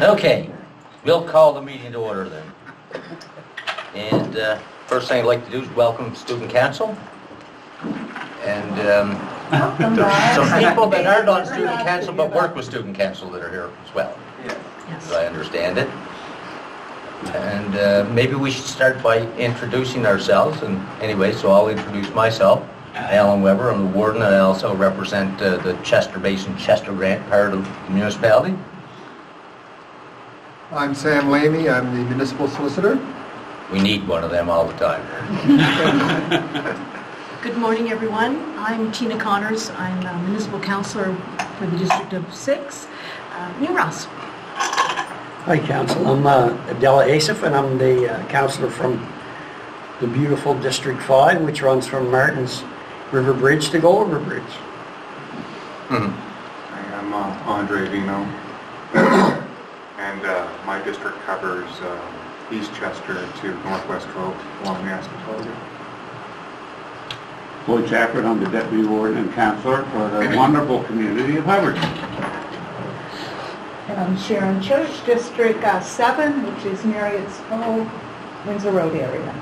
Okay, we'll call the meeting to order then. And first thing I'd like to do is welcome Student Council. And there's some people that aren't on Student Council but work with Student Council that are here as well, as I understand it. And maybe we should start by introducing ourselves. And anyway, so I'll introduce myself. Alan Weber, I'm the warden, and I also represent the Chester Basin Chester Grant part of the municipality. I'm Sam Lamey, I'm the municipal solicitor. We need one of them all the time. Good morning, everyone. I'm Tina Connors. I'm a municipal councillor for the District of 6, New Ross. Hi, Council. I'm Adela Asif, and I'm the councillor from the beautiful District 5, which runs from Martin's River Bridge to Golden River Bridge. Hi, I'm Andre Vino, and my district covers East Chester to Northwest Road along the Aspen. Lloyd Chafford, I'm the Deputy Warden and Councillor for the wonderful community of Hubbard. And I'm Sharon Church, District 7, which is Marriott's Cove, Windsor Road area.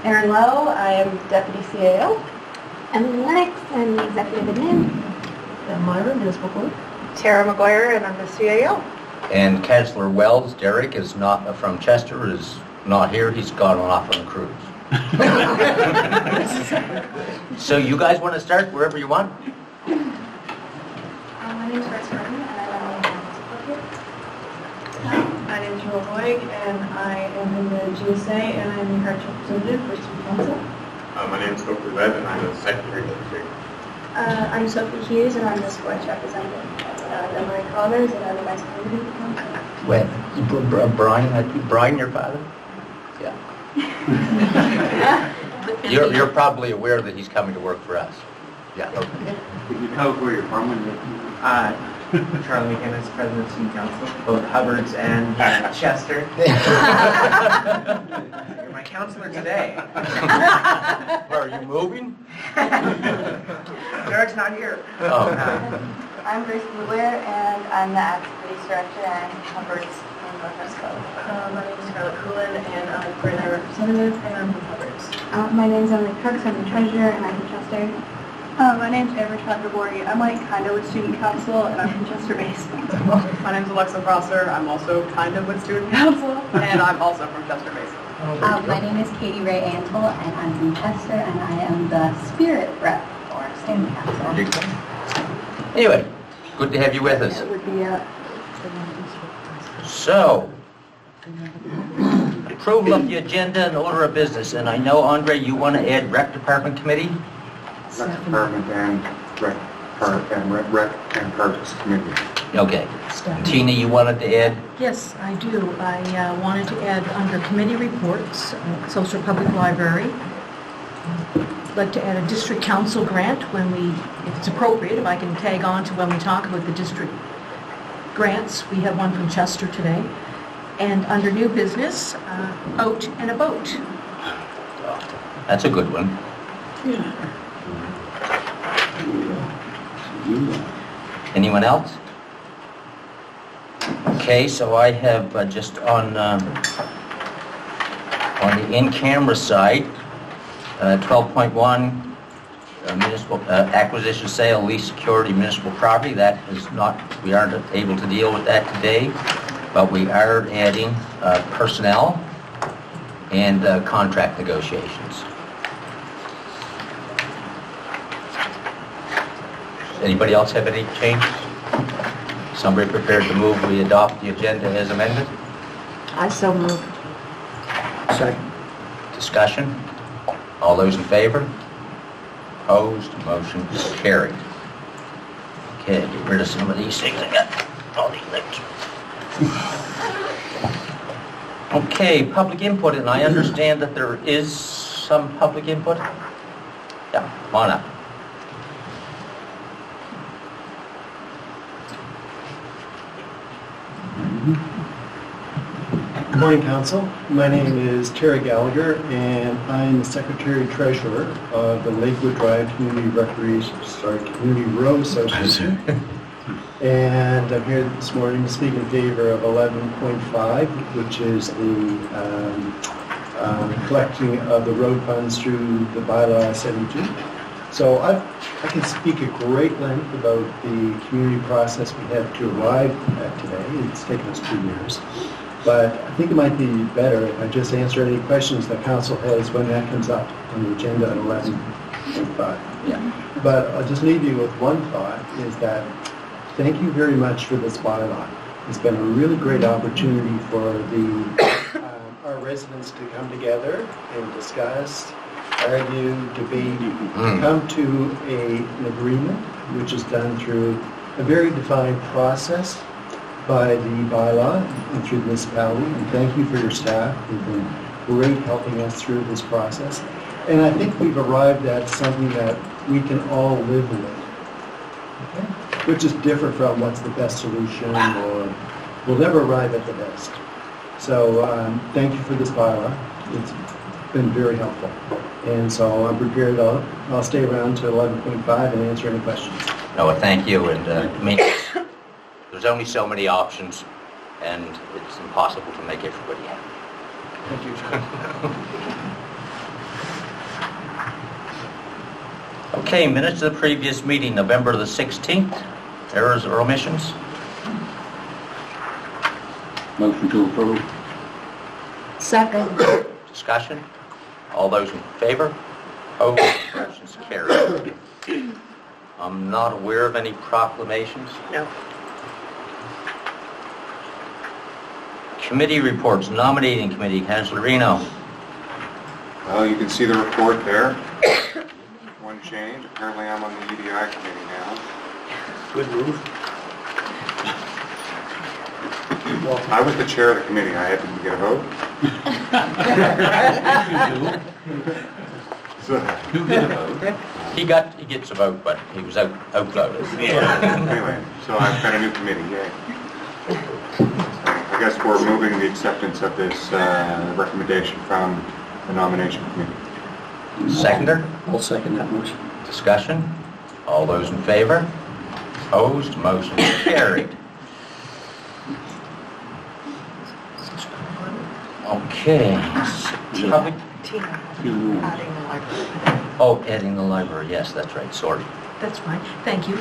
Erin Lowe, I am Deputy CAO. Emily Lennox, I'm the Executive Admin. And Myra, municipal clerk. Tara McGuire, and I'm the CAO. And Councillor Wells, Derek, is not from Chester, is not here. He's gone off on a cruise. So you guys want to start wherever you want? My name is Bryce Martin, and I run the municipal here. My name is Joel Boyd, and I am in the GSA, and I'm the Heritage Representative for Student Council. My name is Copley Webb, and I'm the Secretary of the District. I'm Sophie Hughes, and I'm the sports representative. I'm Marie Connors, and I'm the Vice President of the Council. Wait, Brian, your father? Yeah. You're probably aware that he's coming to work for us. Yeah, okay. Could you tell us where you're from? Charlie McKenna, President of Student Council, both Hubbards and Chester. You're my counselor today. Where are you moving? Derek's not here. Oh. I'm Grace Blueware, and I'm the Active Police Director and Hubbard's in Northwest Cove. My name is Scarlett Coolin, and I'm the Grand Representative, and I'm from Hubbard's. My name is Emily Crooks, I'm the Treasurer, and I'm from Chester. My name's Amber Chakraborty. I'm like kind of with Student Council, and I'm from Chester Basin. My name's Alexa Prosser. I'm also kind of with Student Council, and I'm also from Chester Basin. My name is Katie Ray Antle, and I'm from Chester, and I am the Spirit Rep for Student Council. Anyway, good to have you with us. It would be So, approval of the agenda and order of business. And I know, Andre, you want to add Rec Department Committee? Rec Department and Rec and Parks Committee. Okay. Tina, you wanted to add? Yes, I do. I wanted to add under committee reports, Social Public Library. I'd like to add a district council grant when we, if it's appropriate, if I can tag on to when we talk about the district grants. We have one from Chester today. And under new business, out and a boat. That's a good one. Anyone else? Okay, so I have just on the in-camera side, 12.1 municipal acquisition, sale, lease, security, municipal property. That is not, we aren't able to deal with that today, but we are adding personnel and contract negotiations. Anybody else have any changes? Somebody prepared to move we adopt the agenda as amended? I so move. Second. Discussion? All those in favor? Opposed? Motion is carried. Okay, get rid of some of these things. I got all these lips. Okay, public input, and I understand that there is some public input. Yeah, come on up. Good morning, Council. My name is Terry Gallagher, and I'm the Secretary Treasurer of the Lakewood Drive Community Road Association. And I'm here this morning to speak in favor of 11.5, which is the collecting of the road funds through the bylaw 72. So I can speak at great length about the community process we had to arrive at today. It's taken us 2 years. But I think it might be better if I just answer any questions that council has when that comes up on the agenda at 11.5. Yeah. But I'll just leave you with one thought, is that thank you very much for this bylaw. It's been a really great opportunity for our residents to come together and discuss, argue, debate, come to an agreement, which is done through a very defined process by the bylaw and through the municipality. And thank you for your staff. You've been great helping us through this process. And I think we've arrived at something that we can all live with, okay? Which is different from what's the best solution, or we'll never arrive at the best. So thank you for this bylaw. It's been very helpful. And so I'm prepared. I'll stay around to 11.5 and answer any questions. No, well, thank you. And I mean, there's only so many options, and it's impossible to make everybody happy. Thank you, John. Okay, minutes of the previous meeting, November the 16th. Errors or omissions? Motion to approve. Second. Discussion? All those in favor? Opposed? Motion's carried. I'm not aware of any proclamations. No. Committee reports. Nominating committee, Councillor Reno. Well, you can see the report there. One change. Apparently I'm on the EDI committee now. Good move. I was the chair of the committee. I didn't get a vote. So, Who get a vote? He gets a vote, but he was outvoted. anyway, so I've got a new committee. Yay. I guess we're moving the acceptance of this recommendation from the nomination committee. Seconder? I'll second that motion. Discussion? All those in favor? Opposed? Motion carried. Okay. Public? Oh, adding the library. Yes, that's right. Sorry. That's fine. Thank you.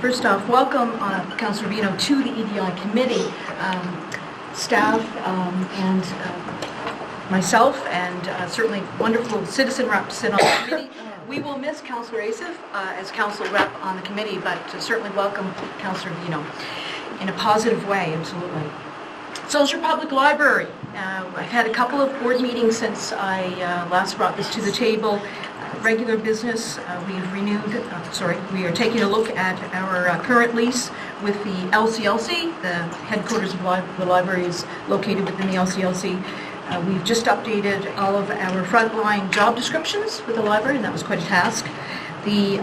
First off, welcome, Councillor Vino, to the EDI committee. Staff and myself, and certainly wonderful citizen reps sit on the committee. We will miss Councillor Asif as council rep on the committee, but certainly welcome Councillor Vino in a positive way, absolutely. Social Public Library. I've had a couple of board meetings since I last brought this to the table. Regular business, we are taking a look at our current lease with the LCLC. The headquarters of the library is located within the LCLC. We've just updated all of our frontline job descriptions with the library, and that was quite a task. The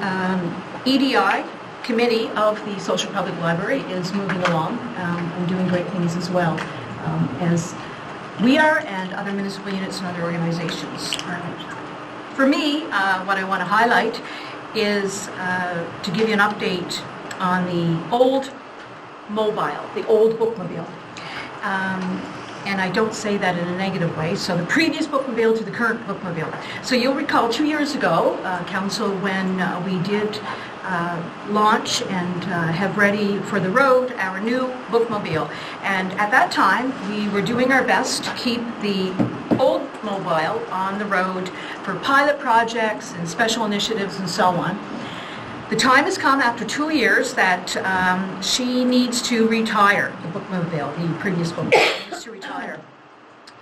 EDI committee of the Social Public Library is moving along and doing great things as well, as we are, and other municipal units and other organizations. For me, what I want to highlight is to give you an update on the old mobile, the old bookmobile. And I don't say that in a negative way. So the previous bookmobile to the current bookmobile. So you'll recall 2 years ago, Council, when we did launch and have ready for the road our new bookmobile. And at that time, we were doing our best to keep the old mobile on the road for pilot projects and special initiatives and so on. The time has come after 2 years that she needs to retire, the bookmobile, the previous bookmobile needs to retire.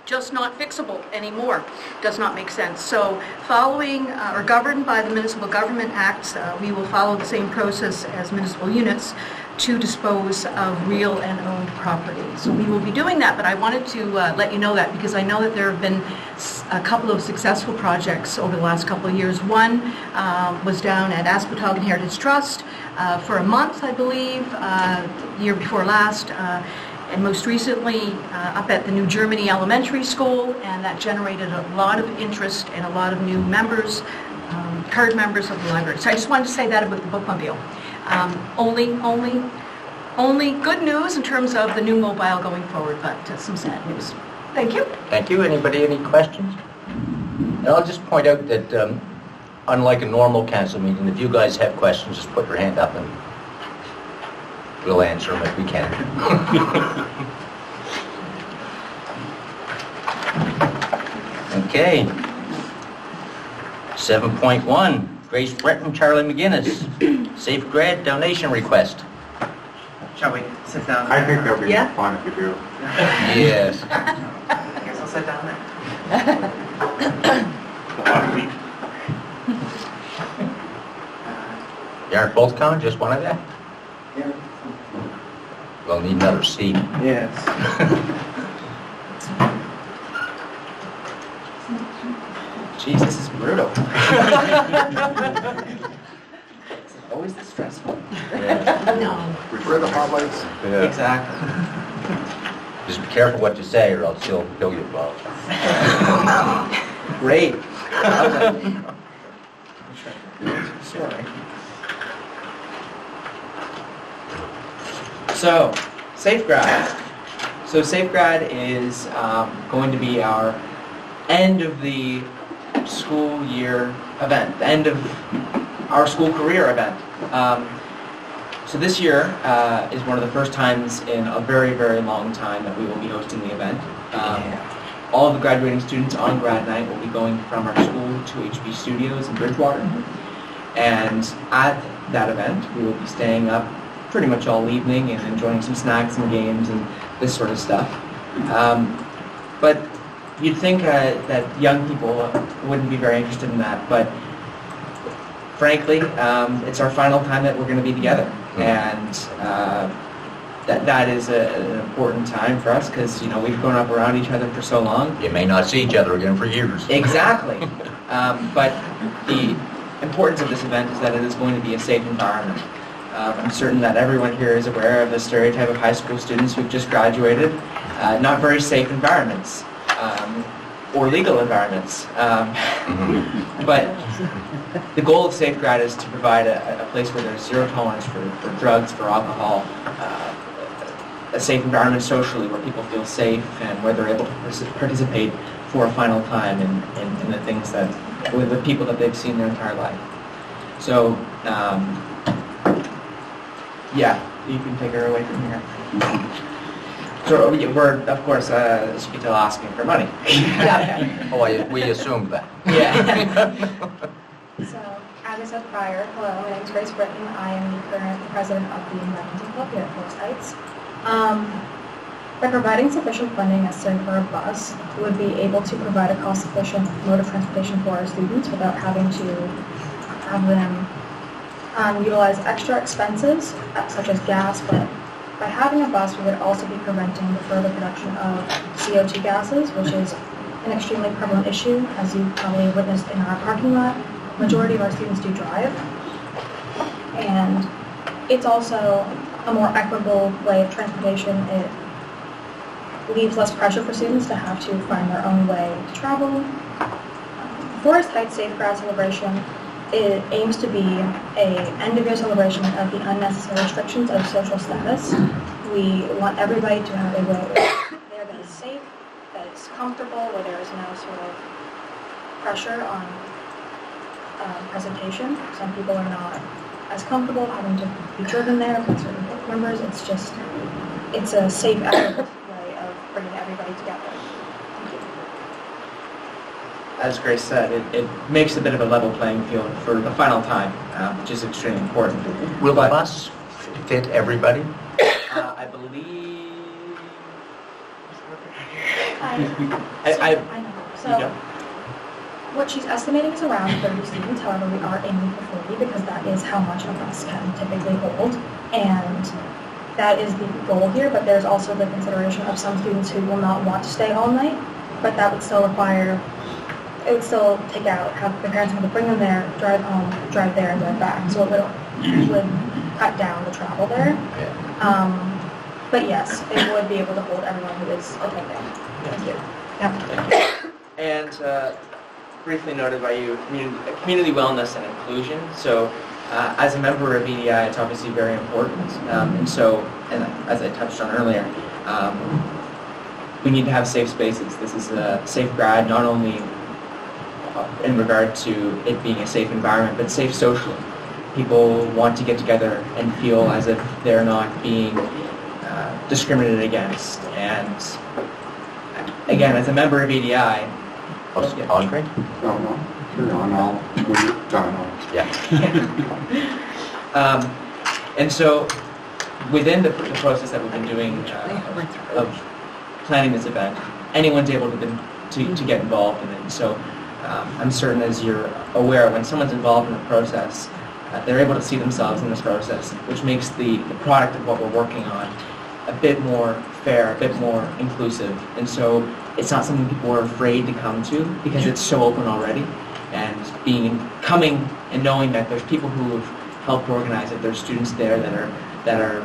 Just not fixable anymore. Does not make sense. So following or governed by the Municipal Government Acts, we will follow the same process as municipal units to dispose of real and owned property. So we will be doing that, but I wanted to let you know that because I know that there have been a couple of successful projects over the last couple of years. One was down at Aspatagan Heritage Trust for a month, I believe, year before last. And most recently up at the New Germany Elementary School, and that generated a lot of interest and a lot of new members, card members of the library. So I just wanted to say that about the bookmobile. Only only good news in terms of the new mobile going forward, but some sad news. Thank you. Thank you. Anybody, any questions? And I'll just point out that unlike a normal council meeting, if you guys have questions, just put your hand up and we'll answer them if we can. Okay. 7.1, Grace Breton, Charlie McGinnis, Safe Grad donation request. Shall we sit down? I think that'll be Yeah. more fun if you do. Yes. I guess I'll sit down there. You aren't both coming, just one of you? Yeah. We'll need another seat. Yes. Jeez, this is brutal. It's always this stressful. No. Where are the highlights? Exactly. Just be careful what you say or else he'll you both. Great. Sorry. So, Safe Grad. So Safe Grad is going to be our end of the school year event, the end of our school career event. So this year is one of the first times in a very, very long time that we will be hosting the event. All of the graduating students on grad night will be going from our school to HB Studios in Bridgewater. And at that event, we will be staying up pretty much all evening and enjoying some snacks and games and this sort of stuff. But you'd think that young people wouldn't be very interested in that, but frankly, it's our final time that we're going to be together. And that is an important time for us because, you know, we've grown up around each other for so long. You may not see each other again for years. Exactly. But the importance of this event is that it is going to be a safe environment. I'm certain that everyone here is aware of the stereotype of high school students who've just graduated. Not very safe environments, or legal environments. But the goal of Safe Grad is to provide a place where there's zero tolerance for drugs, for alcohol, a safe environment socially where people feel safe and where they're able to participate for a final time in the things that, with the people that they've seen their entire life. So, yeah, you can take her away from here. So we're, of course, as you can tell, asking for money. Oh, we assumed that. Yeah. So, as I said prior, hello, my name is Grace Britton. I am the current president of the Environmental Club here at Forest Heights. By providing sufficient funding necessary for a bus, we would be able to provide a cost-efficient mode of transportation for our students without having to have them utilize extra expenses, such as gas, but by having a bus, we would also be preventing the further production of CO2 gases, which is an extremely prevalent issue, as you probably witnessed in our parking lot. Majority of our students do drive, and it's also a more equitable way of transportation. It leaves less pressure for students to have to find their own way to travel. Forest Heights Safe Grad Celebration, it aims to be an end-of-year celebration of the unnecessary restrictions of social status. We want everybody to have a way there that is safe, that is comfortable, where there is no sort of pressure on presentation. Some people are not as comfortable having to be driven there by certain board members. It's just, it's a safe, equitable way of bringing everybody together. Thank you. As Grace said, it makes a bit of a level playing field for the final time, which is extremely important. Will the bus fit everybody? I believe... I know. So, You know. what she's estimating is around 30 students. However, we are aiming for 40 because that is how much a bus can typically hold. And that is the goal here, but there's also the consideration of some students who will not want to stay all night, but that would still require, it would still take out, have the parents have to bring them there, drive home, drive there, and drive back. So it would cut down the travel there. But yes, it would be able to hold everyone who is attending. Thank you. Thank you. And briefly noted by you, community wellness and inclusion. So As a member of EDI, it's obviously very important. And as I touched on earlier, we need to have safe spaces. This is a safe grad, not only in regard to it being a safe environment, but safe socially. People want to get together and feel as if they're not being discriminated against. And again, as a member of EDI, Andre? No, carry on, when you're done, Yeah. And so within the process that we've been doing of planning this event, anyone's able to get involved in it. So I'm certain, as you're aware, when someone's involved in the process, they're able to see themselves in this process, which makes the product of what we're working on a bit more fair, a bit more inclusive. And so it's not something people are afraid to come to because it's so open already. And coming and knowing that there's people who have helped organize it, there's students there that are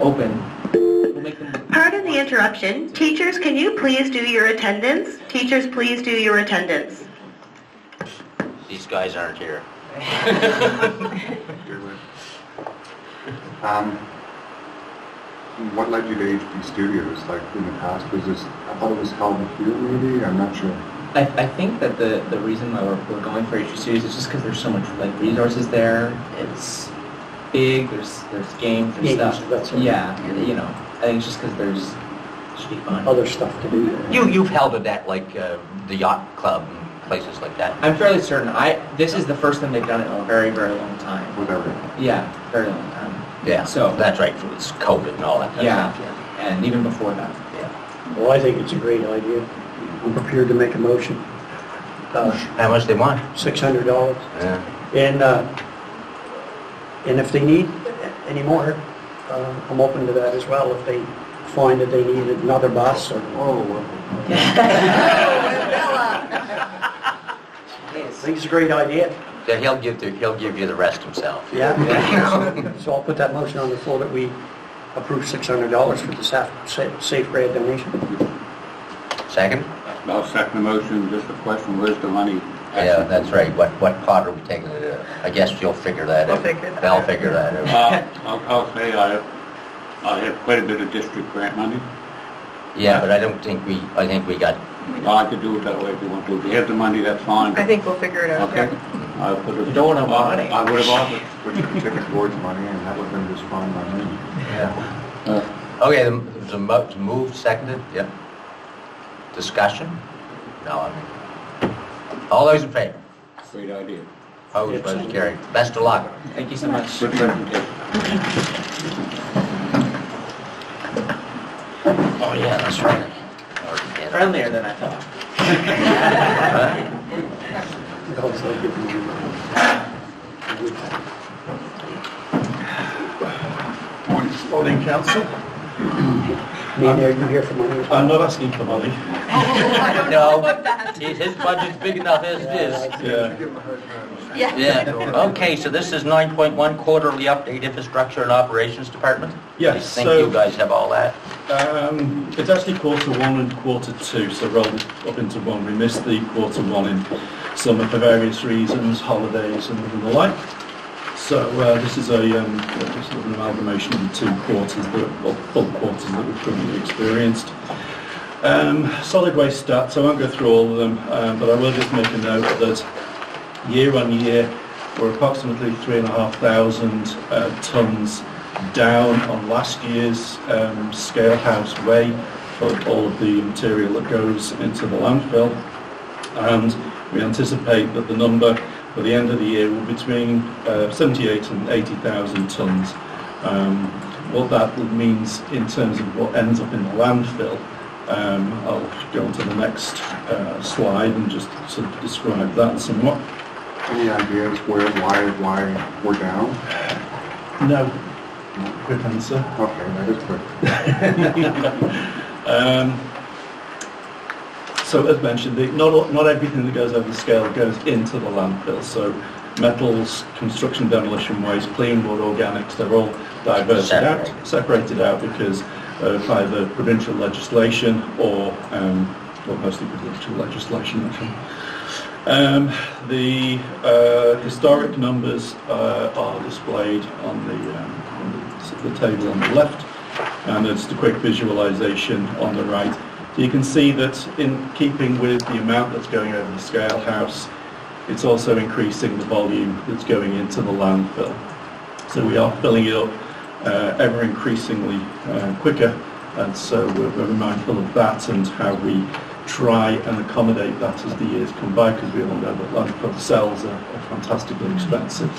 open. Will make them. Pardon the interruption. Teachers, can you please do your attendance? Teachers, please do your attendance. These guys aren't here. What led you to HB Studios? Like in the past, was this? I thought it was held here, maybe. I'm not sure. I think that the reason why we're going for HB Studios is just because there's so much resources there. It's big. There's games. There's stuff. That's right. Yeah. I think it's just because there's should be fun. Other stuff to do there. You've held it at like the yacht club and places like that. I'm fairly certain. This is the first time they've done it in a very, very long time. Whatever. Yeah, very long time. Yeah. So that's right. It's COVID and all that. Kind of stuff. Yeah, and even before that. Yeah. Well, I think it's a great idea. I'm prepared to make a motion. How much they want? $600. Yeah. And if they need any more, I'm open to that as well. If they find that they need another bus or. I think it's a great idea. Yeah, he'll give you the rest himself. Yeah. So I'll put that motion on the floor that we approve $600 for the safe grad donation. Second? I'll second the motion, just a question, where's the money? Yeah, that's right. What pot are we taking it in? I guess you'll figure that out. I'll figure that out. I'll say I have quite a bit of district grant money. Yeah, but I think we got. Well, I could do it that way if you want to. If you have the money, that's fine. I think we'll figure it out. Okay. Yeah. I'll put it. You don't want to have money. I would have offered put your ticket towards money, and that would have been just fine by me. Yeah. Okay, the moved, seconded, yeah. Discussion? No, I mean. All those in favor? Great idea. Opposed, motion carried. Best of luck. Thank you so much. Good presentation. Oh, yeah, that's right. Friendlier than I thought. Morning, Council. Nina, are you here for money? I'm not asking for money. No, his budget's big enough as it is. Yeah. Okay, so this is 9.1 quarterly update, infrastructure and operations department? Yes. I think you guys have all that. It's actually quarter one and quarter two, so rolled up into one. We missed the quarter one in summer for various reasons, holidays and the like. So this is a just an amalgamation of the two quarters, full quarters that we've currently experienced. Solid waste stats, I won't go through all of them, but I will just make a note that year on year we're approximately 3,500 tonnes down on last year's scale house weigh for all of the material that goes into the landfill, and we anticipate that the number by the end of the year will be between 78 and 80,000 tonnes. What that means in terms of what ends up in the landfill, I'll go on to the next slide and just sort of describe that somewhat. Any ideas why we're down? No. Quick answer. Okay, that is quick. So as mentioned, not everything that goes over the scale goes into the landfill. So metals, construction demolition waste, clean wood, organics, they're all separated out because of either provincial legislation or mostly provincial legislation actually. The historic numbers are displayed on the table on the left, and it's a quick visualization on the right. So you can see that in keeping with the amount that's going over the scale house, it's also increasing the volume that's going into the landfill. So we are filling it up ever increasingly quicker, and so we're very mindful of that and how we try and accommodate that as the years come by, because we all know that landfill cells are fantastically expensive.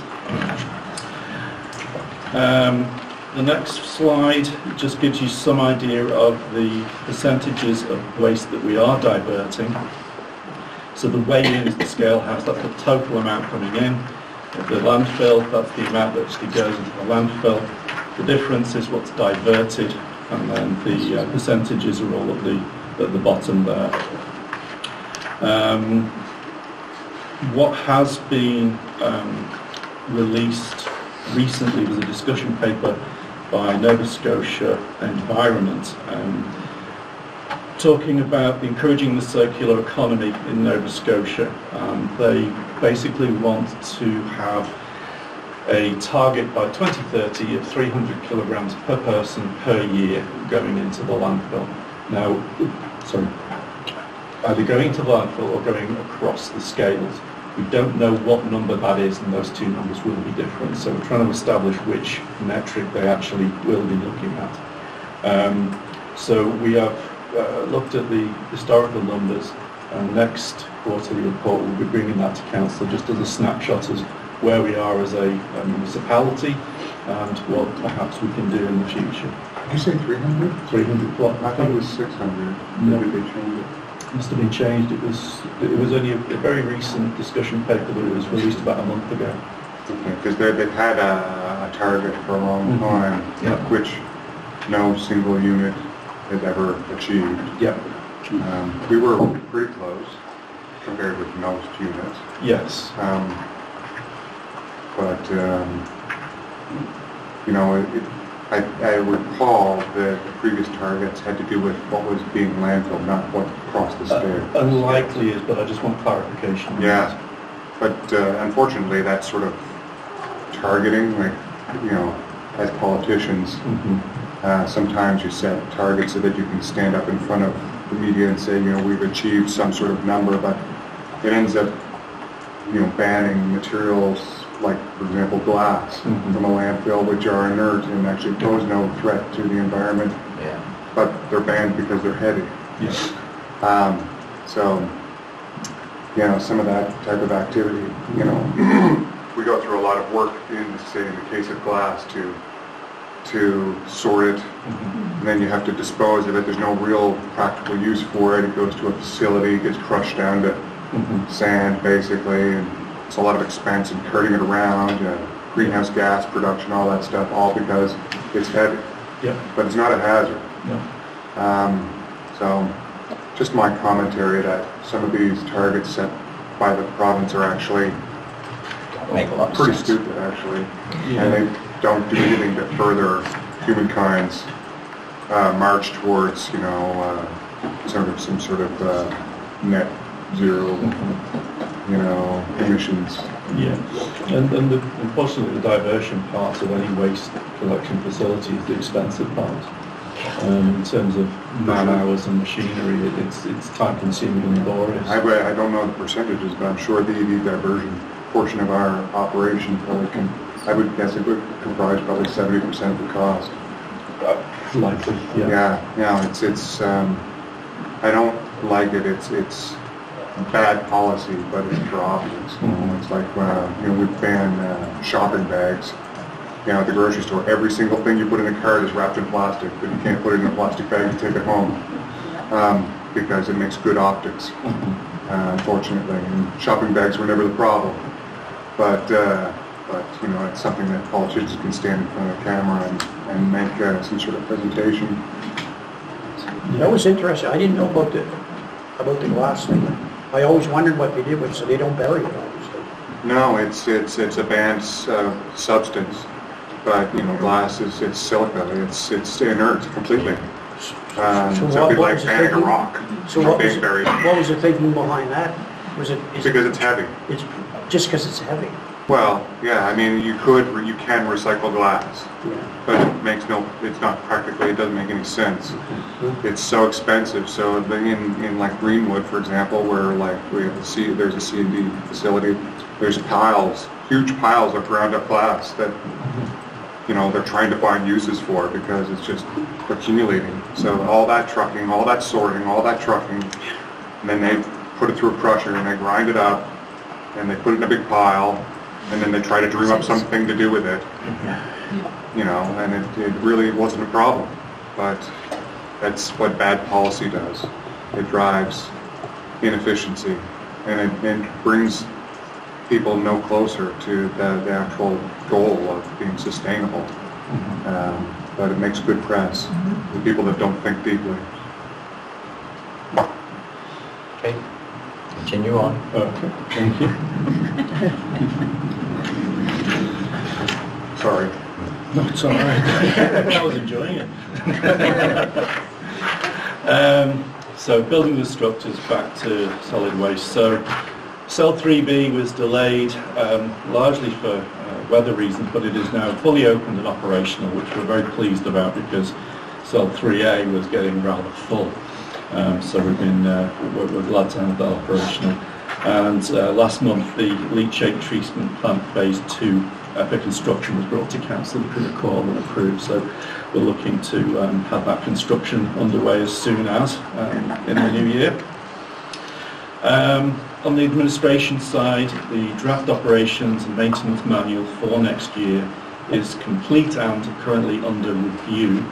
The next slide just gives you some idea of the percentages of waste that we are diverting. So the weigh in is the scale house, that's the total amount coming in. The landfill, that's the amount that actually goes into the landfill. The difference is what's diverted, and then the percentages are all at the bottom there. What has been released recently was a discussion paper by Nova Scotia Environment, talking about encouraging the circular economy in Nova Scotia. They basically want to have a target by 2030 of 300 kilograms per person per year going into the landfill. Now, either going into the landfill or going across the scales. We don't know what number that is, and those two numbers will be different. So we're trying to establish which metric they actually will be looking at. So we have looked at the historical numbers, and next quarterly report we'll be bringing that to council just as a snapshot of where we are as a municipality and what perhaps we can do in the future. Did you say 300? 300 what? I thought it was 600. No. Did they change it? Must have been changed. It was only a very recent discussion paper, but it was released about a month ago. Okay, because they've had a target for a long time, which no single unit has ever achieved. Yeah. We were pretty close compared with most units. Yes. You know, I recall that the previous targets had to do with what was being landfill, not what crossed the scale. Unlikely is, but I just want clarification. Yeah, but unfortunately that sort of targeting, like, you know, as politicians, sometimes you set targets so that you can stand up in front of the media and say, you know, we've achieved some sort of number, but it ends up, you know, banning materials like, for example, glass from a landfill, which are inert and actually pose no threat to the environment. Yeah. But they're banned because they're heavy. Yes. So, you know, some of that type of activity, you know, we go through a lot of work in, say, in the case of glass to sort it, and then you have to dispose of it. There's no real practical use for it. It goes to a facility, gets crushed down to sand, basically, and it's a lot of expense in carting it around, greenhouse gas production, all that stuff, all because it's heavy. Yeah. But it's not a hazard. No. So, just my commentary that some of these targets set by the province are actually pretty stupid, actually. Yeah. And they don't do anything to further humankind's march towards, you know, some sort of net zero, you know, emissions. Yeah, and unfortunately the diversion part of any waste collection facility is the expensive part. In terms of man hours and machinery, it's time consuming and laborious. I don't know the percentages, but I'm sure the diversion portion of our operation probably can, I would guess it would comprise probably 70% of the cost. Likely, yeah. Yeah, it's I don't like it. It's bad policy, but it's for optics. You know, it's like you know, we ban shopping bags. You know, at the grocery store, every single thing you put in a cart is wrapped in plastic, but you can't put it in a plastic bag and take it home because it makes good optics. Unfortunately, and shopping bags were never the problem. But you know, it's something that politicians can stand in front of the camera and make some sort of presentation. That was interesting. I didn't know about the glass thing. I always wondered what they did with it, so they don't bury it, obviously. No, it's a banned substance, but you know, glass it's silica. It's inert completely. So it'd be like banning a rock. So what was the thinking behind that? Was it? Because it's heavy. It's just because it's heavy. Well, yeah, I mean, you can recycle glass, but it's not practically, it doesn't make any sense. It's so expensive, so in like Greenwood, for example, where like there's a C&D facility, there's piles, huge piles of ground up glass that, they're trying to find uses for because it's just accumulating. So all that trucking, all that sorting, all that trucking, and then they put it through a crusher and they grind it up and they put it in a big pile, and then they try to dream up something to do with it, and it really wasn't a problem. But that's what bad policy does. It drives inefficiency, and it brings people no closer to the actual goal of being sustainable. But it makes good press with people that don't think deeply. Okay, continue on. Okay, thank you. Sorry. No, it's all right. I was enjoying it. So building the structures back to solid waste. So Cell 3B was delayed largely for weather reasons, but it is now fully opened and operational, which we're very pleased about because Cell 3A was getting rather full. So we're glad to have that operational. And last month the leachate treatment plant phase 2 for construction was brought to council, if you recall, and approved. So we're looking to have that construction underway as soon as in the new year. On the administration side, the draft operations and maintenance manual for next year is complete and currently under review.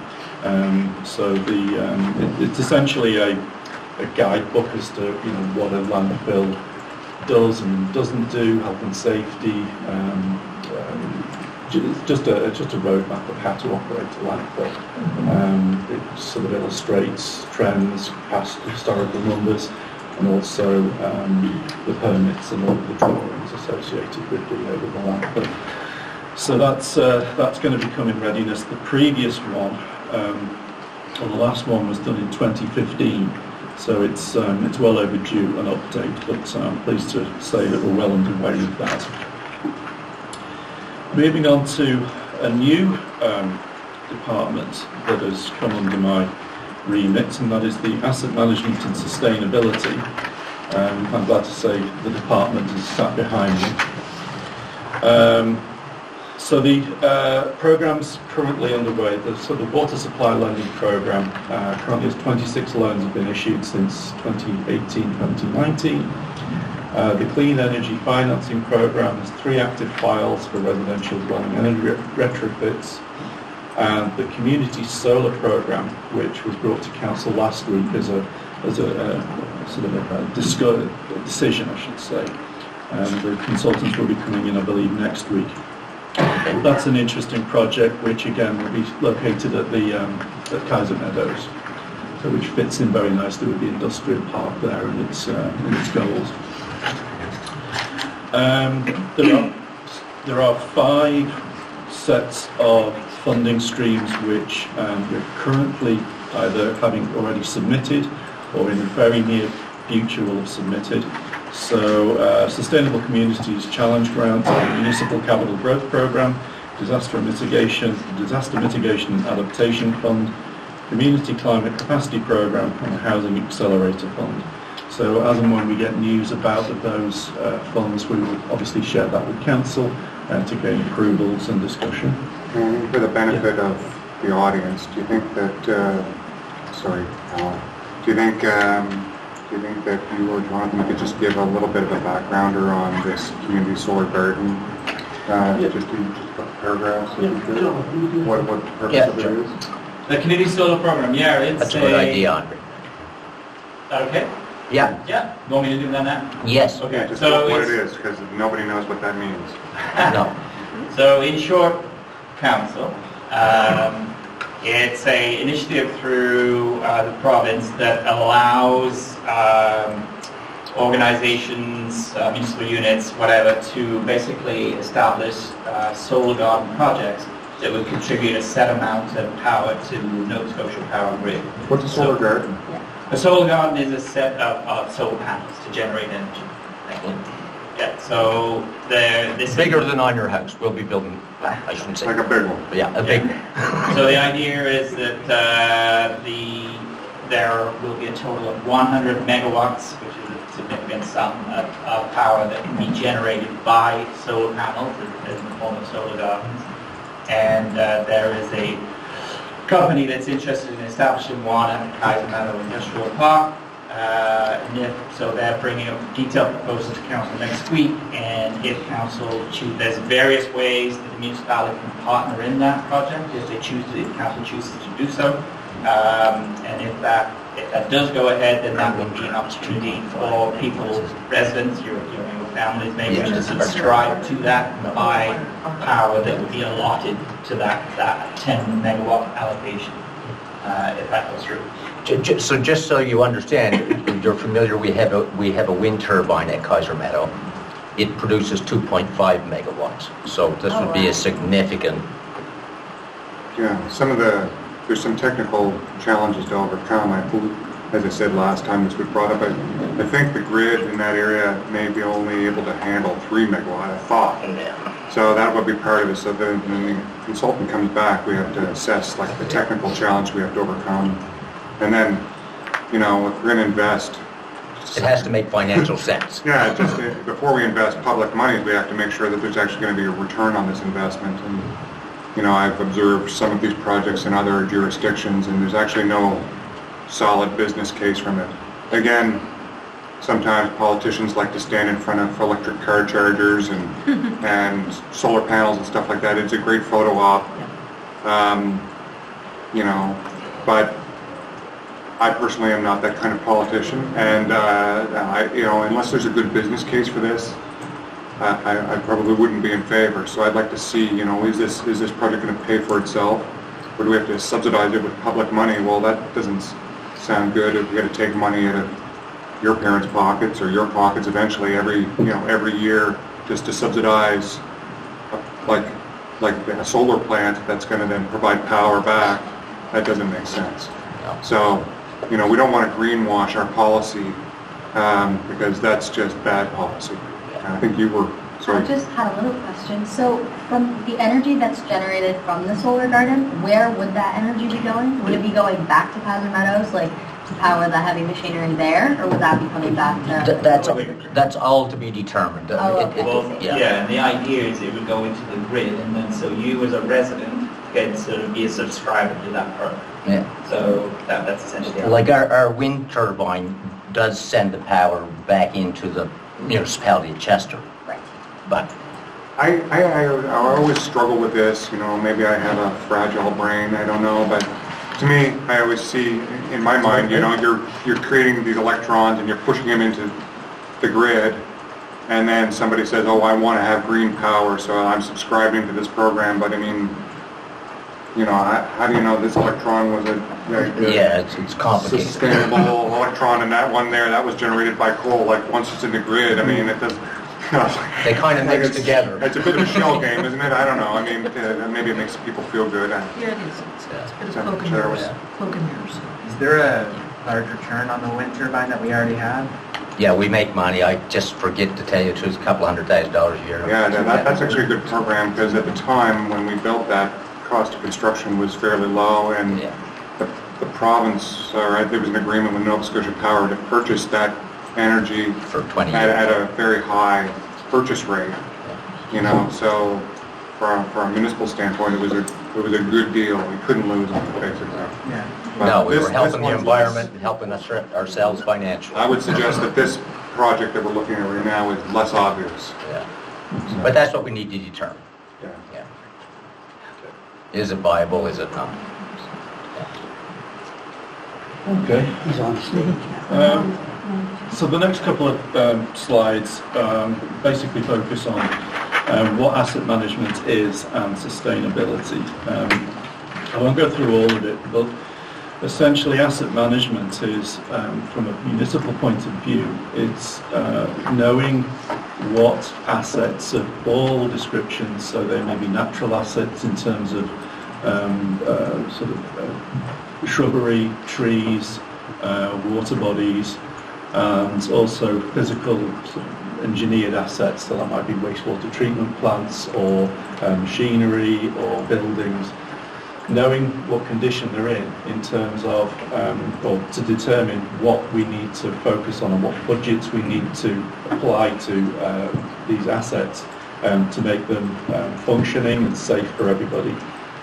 So it's essentially a guidebook as to what a landfill does and doesn't do, health and safety. Just a roadmap of how to operate a landfill. It sort of illustrates trends, past historical numbers, and also the permits and all the drawings associated with the landfill. So that's going to become in readiness. The previous one, or the last one, was done in 2015. So it's well overdue an update, but I'm pleased to say that we're well underway with that. Moving on to a new department that has come under my remit, and that is the asset management and sustainability. I'm glad to say the department is sat behind me. So the program's currently underway. The water supply lending program currently has 26 loans have been issued since 2018-2019. The Clean Energy Financing Program has 3 active files for residential dwelling energy retrofits, and the Community Solar Program, which was brought to Council last week as a sort of a decision, I should say. The consultants will be coming in, I believe, next week. That's an interesting project, which again will be located at at Kaiser Meadows, so which fits in very nicely with the industrial park there and its goals. There are 5 sets of funding streams which we're currently either having already submitted or in the very near future will have submitted. So Sustainable Communities Challenge Grant, Municipal Capital Growth Programme, Disaster Mitigation and Adaptation Fund, Community Climate Capacity Programme, and the Housing Accelerator Fund. So as and when we get news about those funds, we will obviously share that with Council to gain approvals and discussion. And for the benefit of the audience, do you think that, sorry, Alan, do you think that you or Jonathan could just give a little bit of a backgrounder on this community solar garden? Just a paragraph. What the purpose of it is? The community solar program, That's a good idea, Andre. Okay. Yeah. Yeah. Want me to do that now? Yes. Okay. Just So what it is, because nobody knows what that means. No. So in short, Council, it's an initiative through the province that allows organizations, municipal units, whatever, to basically establish solar garden projects that would contribute a set amount of power to Nova Scotia Power Grid. What's a solar garden? A solar garden is a set of solar panels to generate energy. Yeah, so this is Bigger than on your house. We'll be building, I shouldn't say. Like a big one. But yeah, a big. So the idea is that there will be a total of 100 megawatts, which is a significant sum of power that can be generated by solar panels in the form of solar gardens. And there is a company that's interested in establishing one at Kaiser Meadow Industrial Park. So they're bringing up detailed proposals to council next week, and if council there's various ways that the municipality can partner in that project if council chooses to do so. And if that does go ahead, then that would be an opportunity for people, residents, your families, maybe to subscribe to that and buy power that would be allotted to that 10 megawatt allocation, if that goes through. So just so you understand, you're familiar, we have a wind turbine at Kaiser Meadow. It produces 2.5 megawatts. So this would be a significant. Yeah, there's some technical challenges to overcome. As I said last time this was brought up, I think the grid in that area may be only able to handle 3 megawatt, I thought. So that would be part of it. So then when the consultant comes back, we have to assess like the technical challenge we have to overcome. And then, if we're going to invest, it has to make financial sense. Yeah, before we invest public money, we have to make sure that there's actually going to be a return on this investment. And, I've observed some of these projects in other jurisdictions, and there's actually no solid business case from it. Again, sometimes politicians like to stand in front of electric car chargers and solar panels and stuff like that. It's a great photo op, but I personally am not that kind of politician, and unless there's a good business case for this, I probably wouldn't be in favor. So I'd like to see, is this project going to pay for itself, or do we have to subsidize it with public money? Well, that doesn't sound good. If we got to take money out of your parents' pockets or your pockets eventually every year just to subsidize like a solar plant that's going to then provide power back, that doesn't make sense. So, we don't want to greenwash our policy because that's just bad policy. And I think you were, sorry. I just had a little question. So from the energy that's generated from the solar garden, where would that energy be going? Would it be going back to Kaiser Meadows, like to power the heavy machinery there, or would that be coming back to? That's all to be determined. And the idea is it would go into the grid, and then so you as a resident can sort of be a subscriber to that program. Yeah. So that's essentially like our wind turbine does send the power back into the municipality of Chester. Right. But I always struggle with this. Maybe I have a fragile brain. I don't know, but to me, I always see in my mind, you're creating these electrons and you're pushing them into the grid, and then somebody says, "Oh, I want to have green power, so I'm subscribing to this program." But I mean, how do you know this electron was it's complicated. Sustainable electron, and that one there, that was generated by coal. Like once it's in the grid, I mean, it does. They kind of mix together. It's a bit of a shell game, isn't it? I don't know. I mean, maybe it makes people feel good. Yeah, it is. It's a bit of cloak and mirrors. Cloak and mirrors. Is there a large return on the wind turbine that we already have? Yeah, we make money. I just forget to tell you, it's a couple $100,000 a year. Yeah, that's actually a good program, because at the time when we built that, cost of construction was fairly low, and the province, there was an agreement with Nova Scotia Power to purchase that energy for 20 years at a very high purchase rate. So from a municipal standpoint, it was a good deal. We couldn't lose on it, basically. Yeah. No, we were helping the environment and helping ourselves financially. I would suggest that this project that we're looking at right now is less obvious. Yeah. But that's what we need to determine. Yeah. Is it viable? Is it not? Okay. He's on stage. So the next couple of slides basically focus on what asset management is and sustainability. I won't go through all of it, but essentially asset management is, from a municipal point of view, it's knowing what assets of all descriptions, so they may be natural assets in terms of shrubbery, trees, water bodies, and also physical sort of engineered assets, so that might be wastewater treatment plants or machinery or buildings, knowing what condition they're in terms of, or to determine what we need to focus on and what budgets we need to apply to these assets to make them functioning and safe for everybody.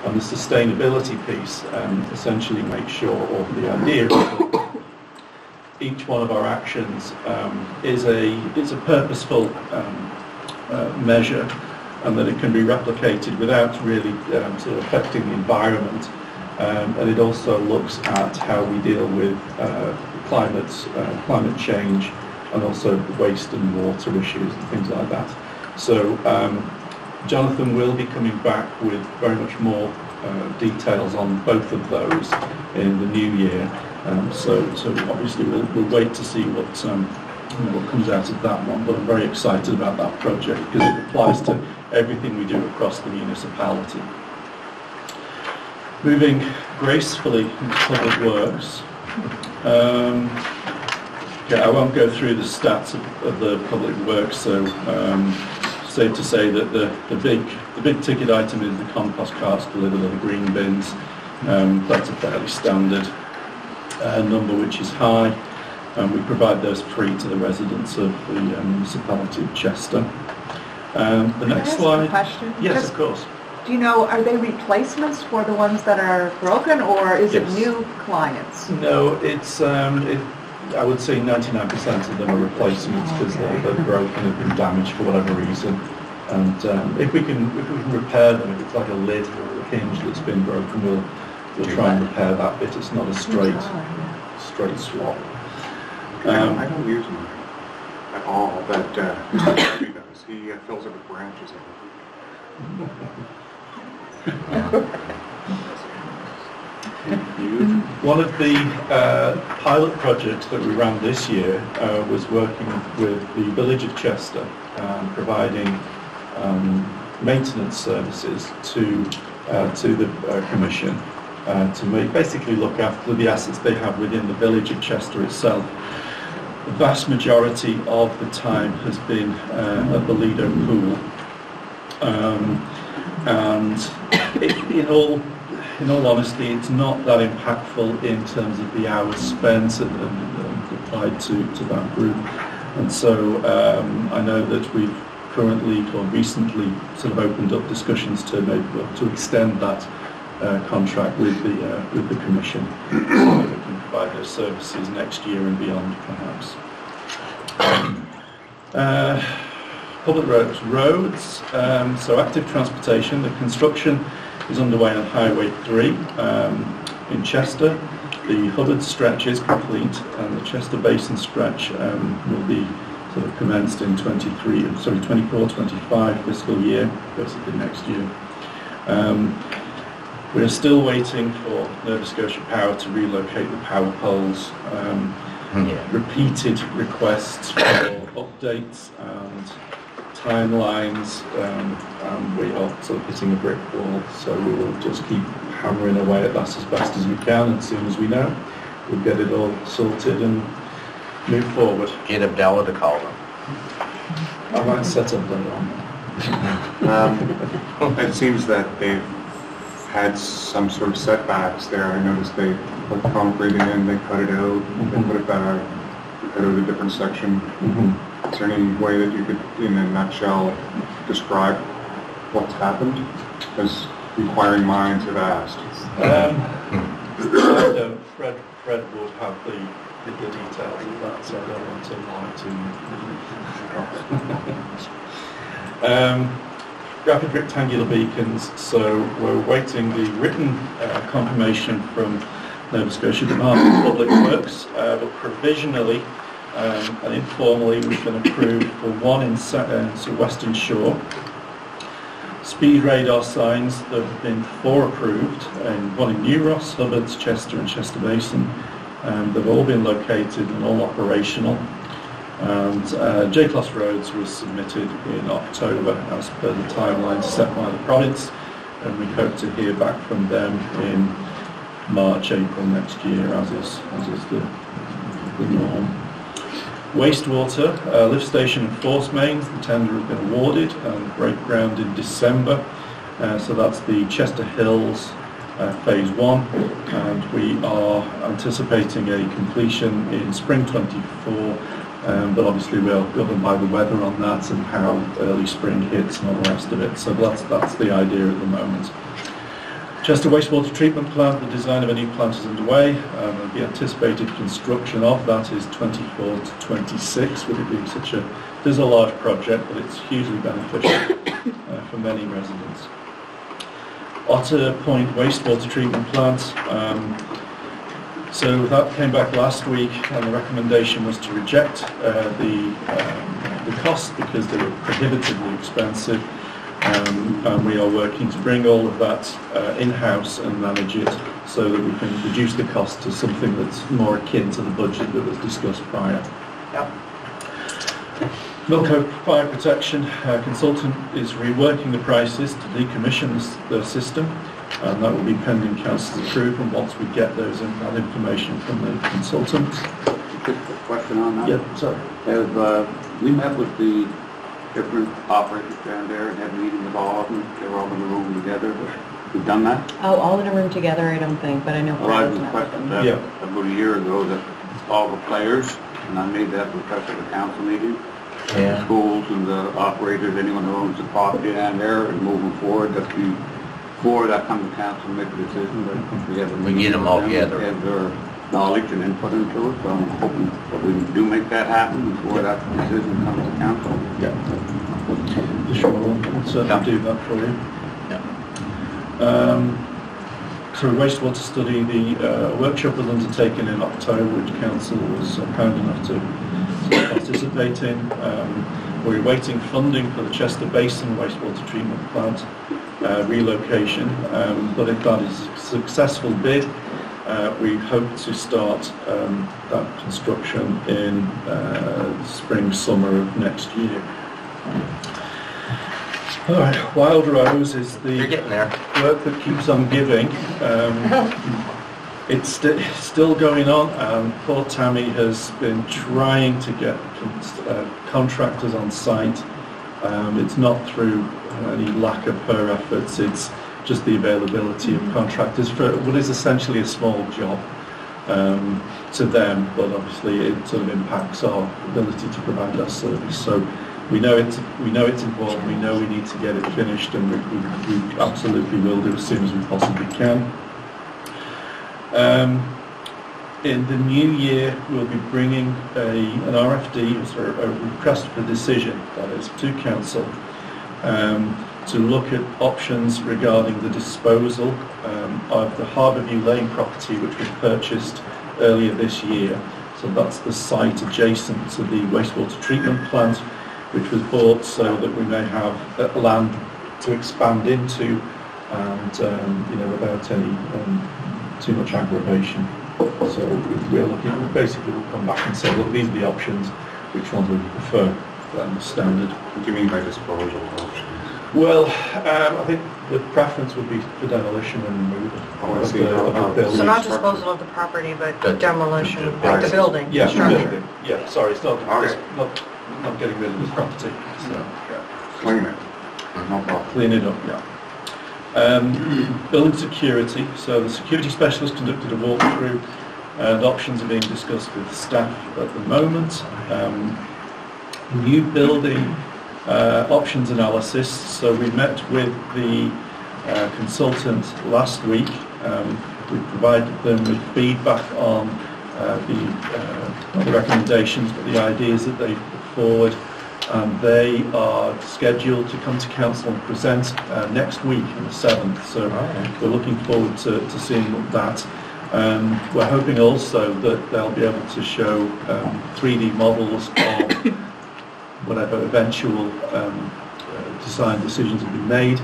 And the sustainability piece essentially makes sure, or the idea is each one of our actions is a purposeful measure, and that it can be replicated without really sort of affecting the environment. And it also looks at how we deal with climate change, and also waste and water issues and things like that. So Jonathan will be coming back with very much more details on both of those in the new year. So obviously we'll wait to see what comes out of that one, but I'm very excited about that project because it applies to everything we do across the municipality. Moving gracefully into public works. I won't go through the stats of the public works, so safe to say that the big ticket item is the compost carts delivered to the green bins. That's a fairly standard number, which is high, and we provide those free to the residents of the municipality of Chester. The next slide. Question? Yes, of course. Do you know, are they replacements for the ones that are broken, or is it Yes. new clients? No, it's I would say 99% of them are replacements because they're broken, have been damaged for whatever reason. And if we can repair them, if it's like a lid or a hinge that's been broken, we'll try and repair that bit. It's not a straight swap. I don't use them at all, but Mr. Darby does. He fills it with branches every week. One of the pilot projects that we ran this year was working with the Village of Chester, providing maintenance services to the Commission to basically look after the assets they have within the Village of Chester itself. The vast majority of the time has been at the Lido Pool, and in all honesty, it's not that impactful in terms of the hours spent and applied to that group. And so I know that we've currently or recently sort of opened up discussions to extend that contract with the Commission, so that we can provide those services next year and beyond, perhaps. Public roads. So active transportation. The construction is underway on Highway 3 in Chester. The Hubbard stretch is complete, and the Chester Basin stretch will be sort of commenced in 24-25 fiscal year, basically next year. We're still waiting for Nova Scotia Power to relocate the power poles. Repeated requests for updates and timelines, and we are sort of hitting a brick wall, so we will just keep hammering away at that as best as we can, and as soon as we know, we'll get it all sorted and move forward. Get Abdallah to call them. I might set up later on. It seems that they've had some sort of setbacks there. I noticed they put concrete in, they cut it out, they put it back, they cut out a different section. Is there any way that you could, in a nutshell, describe what's happened? As inquiring minds have asked. I don't. Fred would have the details of that, so I don't want to lie to you. Rapid rectangular beacons, so we're awaiting the written confirmation from Nova Scotia Department of Public Works, but provisionally and informally we've been approved for one in Western Shore. Speed radar signs, there have been 4 approved, and one in New Ross, Hubbards, Chester and Chester Basin. They've all been located and all operational. And J-Class Roads was submitted in October as per the timeline set by the province, and we hope to hear back from them in March, April next year, as is the norm. Wastewater, lift station and force mains, the tender has been awarded and break ground in December. So that's the Chester Hills phase 1, and we are anticipating a completion in spring 24, but obviously we are governed by the weather on that and how early spring hits and all the rest of it. So that's the idea at the moment. Chester Wastewater Treatment Plant, the design of a new plant is underway. The anticipated construction of that is 24 to 26, with it being such a, it is a large project, but it's hugely beneficial for many residents. Otter Point Wastewater Treatment Plant, so that came back last week and the recommendation was to reject the costs because they were prohibitively expensive. And we are working to bring all of that in-house and manage it so that we can reduce the cost to something that's more akin to the budget that was discussed prior. Yep. Milco Fire Protection consultant is reworking the prices to decommission the system, and that will be pending council's approval once we get that information from the consultant. Just a question on that. Yeah, sorry. Have we met with the different operators down there and had a meeting with all of them? They were all in the room together. We've done that? Oh, all in a room together, I don't think, but I know Well, I Fred has met with requested them. that about a year ago, that all the players, and I made that request at the council meeting, Yeah. schools and the operators, anyone who owns the property down there, and moving forward, that before that comes to council and make a decision, that we have a We get them all together. Have their knowledge and input into it, so I'm hoping that we do make that happen before that decision comes to council. Yeah. Sure, we'll certainly do that for you. Yeah. So wastewater study, the workshop was undertaken in October, which council was kind enough to participate in. We're awaiting funding for the Chester Basin wastewater treatment plant relocation, but if that is a successful bid, we hope to start that construction in spring, summer of next year. All right, Wild Rose is the You're getting there. work that keeps on giving. It's still going on. Poor Tammy has been trying to get contractors on site. It's not through any lack of her efforts, it's just the availability of contractors for what is essentially a small job to them, but obviously it sort of impacts our ability to provide our service. So we know it's important, we know we need to get it finished, and we absolutely will do as soon as we possibly can. In the new year, we'll be bringing an RFD, so a request for decision, that is, to council, to look at options regarding the disposal of the Harbourview Lane property, which was purchased earlier this year. So that's the site adjacent to the wastewater treatment plant, which was bought so that we may have land to expand into, and without any too much aggravation. So we're looking, basically we'll come back and say, look, these are the options, which ones we prefer, than the standard. What do you mean by disposal option? Well, I think the preference would be for demolition and removal of the building. So not disposal of the property, but The- demolition of the the building, Yeah, structure. building. Yeah, sorry, it's not, Okay. not getting rid of the property, so Clean it. No problem. clean it up, yeah. Building security, so the security specialist conducted a walkthrough and options are being discussed with staff at the moment. New building options analysis, so we met with the consultant last week. We provided them with feedback on not the recommendations but the ideas that they put forward, and they are scheduled to come to council and present next week on the 7th, so we're looking forward to seeing that. We're hoping also that they'll be able to show 3D models of whatever eventual design decisions have been made,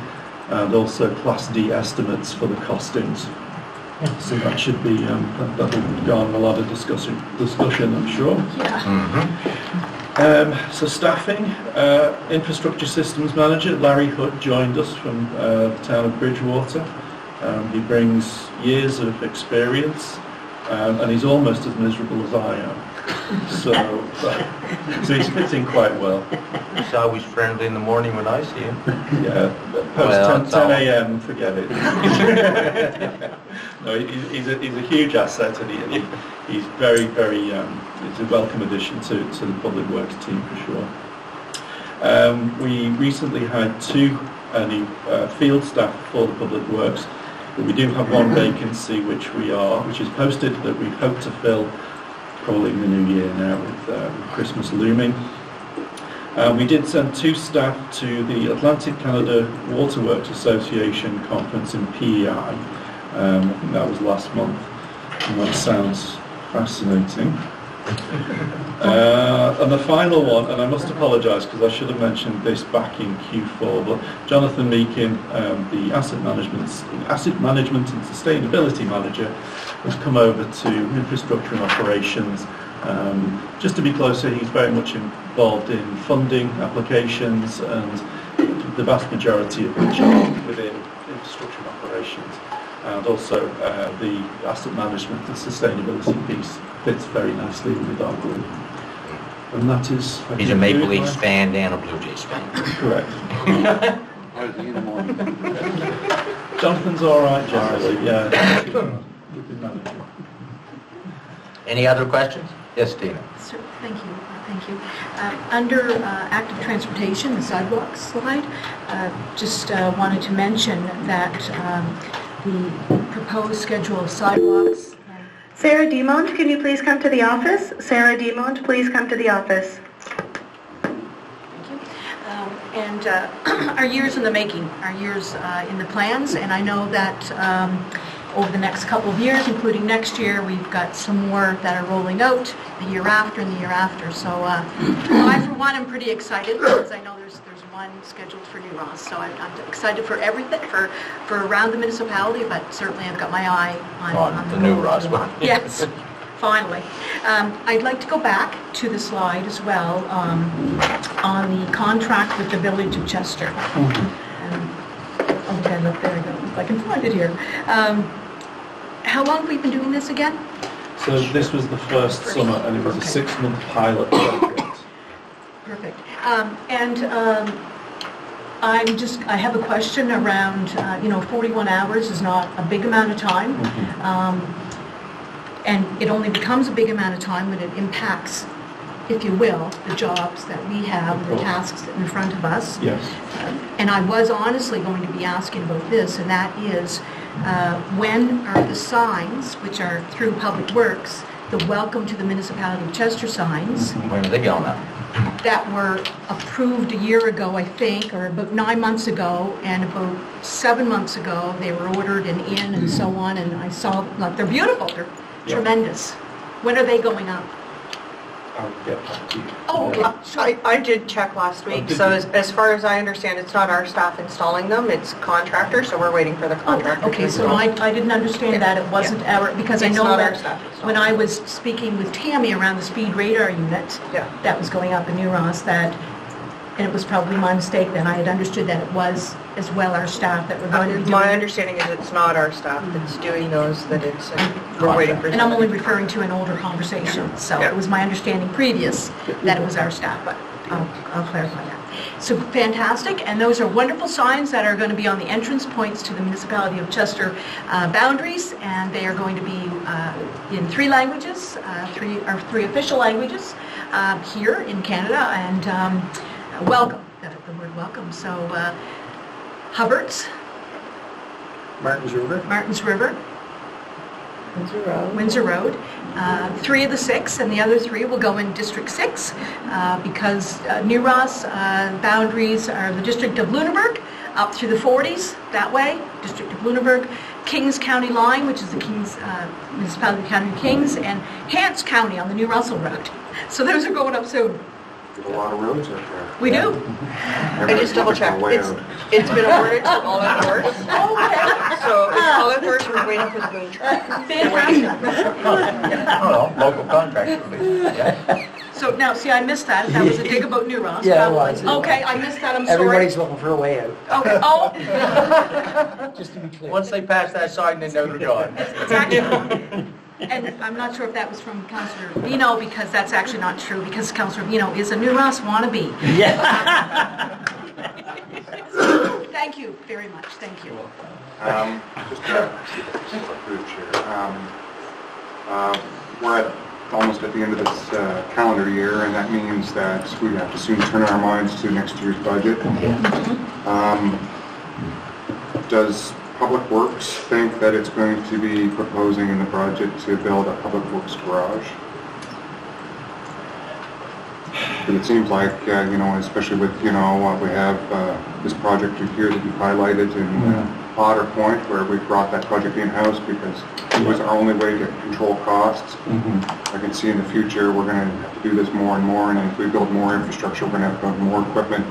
and also Class D estimates for the costings. So that should be, that'll garner a lot of discussion, I'm sure. So staffing, infrastructure systems manager Larry Hood joined us from the town of Bridgewater. He brings years of experience and he's almost as miserable as I am. So he fits in quite well. He's always friendly in the morning when I see him. Yeah, post 10 a.m. forget it. No, he's a huge asset, and he's very, very. He's a welcome addition to the Public Works team for sure. We recently had 2 new field staff for the Public Works, but we do have 1 vacancy which is posted that we hope to fill probably in the new year now with Christmas looming. We did send 2 staff to the Atlantic Canada Waterworks Association conference in PEI. I think that was last month, and that sounds fascinating. And the final one, and I must apologise because I should have mentioned this back in Q4, but Jonathan Meakin, the Asset Management and Sustainability Manager, has come over to Infrastructure and Operations. Just to be closer, he's very much involved in funding applications, and the vast majority of which are within Infrastructure and Operations. And also the asset management and sustainability piece fits very nicely with our group. And that is... He's a Maple Leafs fan and a Blue Jays fan. Correct. Jonathan's all right generally, yeah. Any other questions? Yes, Dina. Sir, thank you. Thank you. Under active transportation, the sidewalks slide, just wanted to mention that the proposed schedule of sidewalks. Sarah Demont, can you please come to the office? Sarah Demont, please come to the office. Thank you. And our years in the making, our years in the plans, and I know that over the next couple of years, including next year, we've got some more that are rolling out the year after and the year after. So I, for one, am pretty excited because I know there's one scheduled for New Ross. So I'm excited for everything, for around the municipality, but certainly I've got my eye on the New Ross one. Yes, finally. I'd like to go back to the slide as well on the contract with the Village of Chester. Okay, look, there I go. If I can find it here. How long have we been doing this again? So this was the first summer, and it was a 6-month pilot project. Perfect. I have a question around, 41 hours is not a big amount of time. And it only becomes a big amount of time when it impacts, if you will, the jobs that we have, the tasks in front of us. Yes. And I was honestly going to be asking about this, and that is, when are the signs, which are through Public Works, the Welcome to the Municipality of Chester signs, When are they going up? that were approved a year ago, I think, or about 9 months ago, and about 7 months ago, they were ordered and in and so on, and I saw, like, they're beautiful, they're tremendous. When are they going up? I'll get back to you. Oh, okay. I did check last week, so as far as I understand, it's not our staff installing them, it's contractors, so we're waiting for the contractor. Okay, so I didn't understand that it wasn't our, because I know that when I was speaking with Tammy around the speed radar unit, that was going up in New Ross, and it was probably my mistake then, I had understood that it was as well our staff that were going to be doing My it. understanding is it's not our staff that's doing those, that it's, we're waiting for... And I'm only referring to an older conversation, so it was my understanding previous that it was our staff, but I'll clarify that. So fantastic, and those are wonderful signs that are going to be on the entrance points to the Municipality of Chester boundaries, and they are going to be in 3 languages, three official languages here in Canada, and welcome, the word welcome. So Hubbards, Martin's River. Windsor Road. 3 of the 6, and the other 3 will go in District 6 because New Ross boundaries are the District of Lunenburg up through the 40s that way, District of Lunenburg, Kings County line, which is the Kings Municipality of County Kings, and Hants County on the New Russell Road. So those are going up soon. There's a lot of roads up there. We do. I just double checked, it's been awarded to Olive Horse. So it's Olive Horse, we're waiting for the boom truck. Local contractor. So now, see, I missed that. That was a dig about New Ross. Yeah, it was. Okay, I missed that, I'm sorry. Everybody's looking for a way out. Okay, oh. Just to be clear. Once they pass that sign, they know they're gone. It's actually, And I'm not sure if that was from Councillor Vino, because that's actually not true, because Councillor Vino is a New Ross wannabe. Yeah. Thank you very much, thank you. Just through the chair. We're almost at the end of this calendar year, and that means that we have to soon turn our minds to next year's budget. Does Public Works think that it's going to be proposing in the budget to build a Public Works garage? But it seems like, especially with, what we have, this project here that you've highlighted in Otter Point, where we brought that project in-house because it was our only way to control costs. I can see in the future we're going to have to do this more and more, and if we build more infrastructure, we're going to have to build more equipment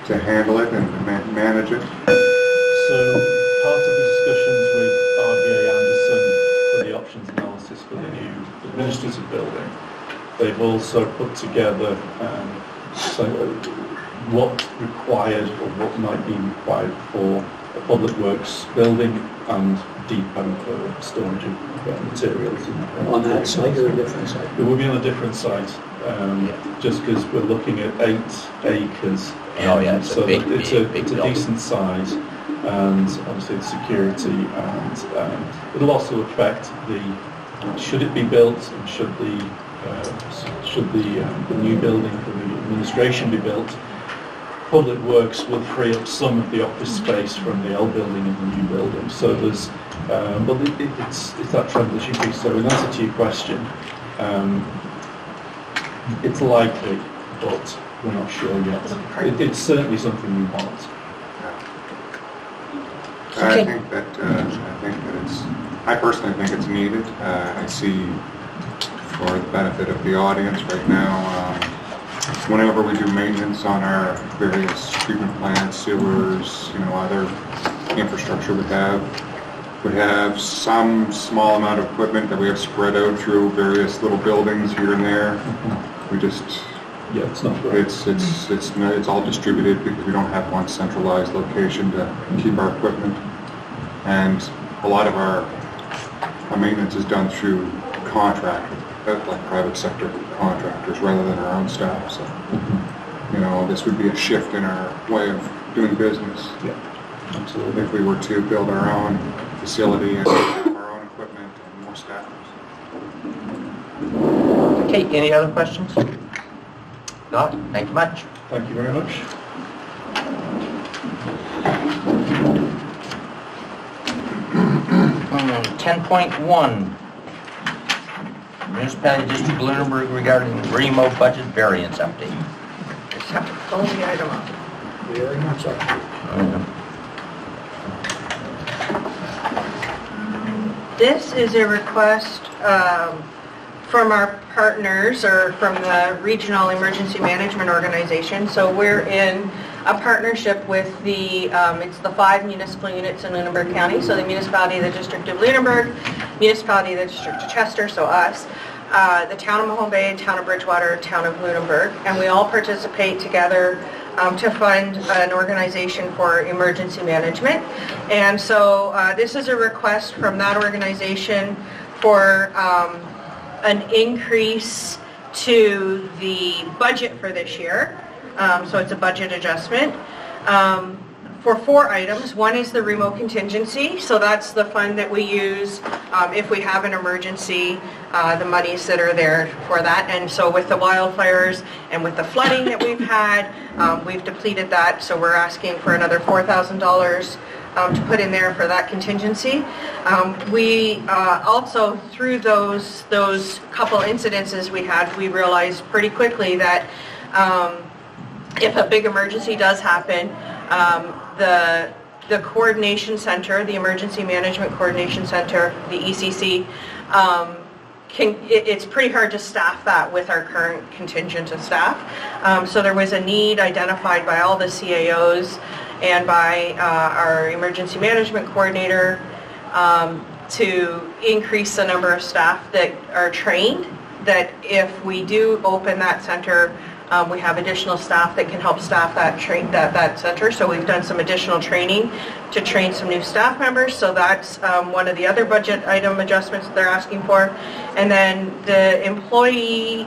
to handle it and manage it. So part of the discussions with RBA Anderson for the options analysis for the new administrative building, they've also put together what required or what might be required for a public works building and depot for storage of materials. On that site or a different site? It will be on a different site, just because we're looking at 8 acres. Oh yeah, it's so a big, it's big a decent size, and obviously the security, and it'll also affect should it be built, and should the new building for the administration be built. Public Works will free up some of the office space from the old building and the new building. So there's, but it's that transition piece. So in answer to your question, it's likely, but we're not sure yet. It's certainly something we want. I think that it's. I personally think it's needed. I see, for the benefit of the audience right now, whenever we do maintenance on our various treatment plants, sewers, other infrastructure we have some small amount of equipment that we have spread out through various little buildings here and there. We just, it's not great. It's all distributed because we don't have one centralized location to keep our equipment, and a lot of our maintenance is done through contractors, like private sector contractors, rather than our own staff. So, this would be a shift in our way of doing business. Yeah, absolutely. If we were to build our own facility and our own equipment and more staff. Okay, any other questions? Not? Thank you much. Thank you very much. Hmm, 10.1. Municipality District Lunenburg regarding REMO budget variance update. Just have to pull the item up. Very much so. This is a request from our partners, or from the Regional Emergency Management Organization. So we're in a partnership with it's the 5 municipal units in Lunenburg County. So the municipality of the District of Lunenburg, municipality of the District of Chester, so us, the town of Mahone Bay, town of Bridgewater, town of Lunenburg, and we all participate together to fund an organization for emergency management. And so this is a request from that organization for an increase to the budget for this year. So it's a budget adjustment for 4 items. One is the remote contingency. So that's the fund that we use if we have an emergency, the monies that are there for that. And so with the wildfires and with the flooding that we've had, we've depleted that. So we're asking for another $4,000 to put in there for that contingency. We also, through those couple incidences we had, we realized pretty quickly that if a big emergency does happen, the coordination center, the Emergency Management Coordination Center, the ECC, it's pretty hard to staff that with our current contingent of staff. So there was a need identified by all the CAOs and by our Emergency Management Coordinator to increase the number of staff that are trained, that if we do open that center We have additional staff that can help staff that center, so we've done some additional training to train some new staff members, so that's one of the other budget item adjustments that they're asking for. And then the employee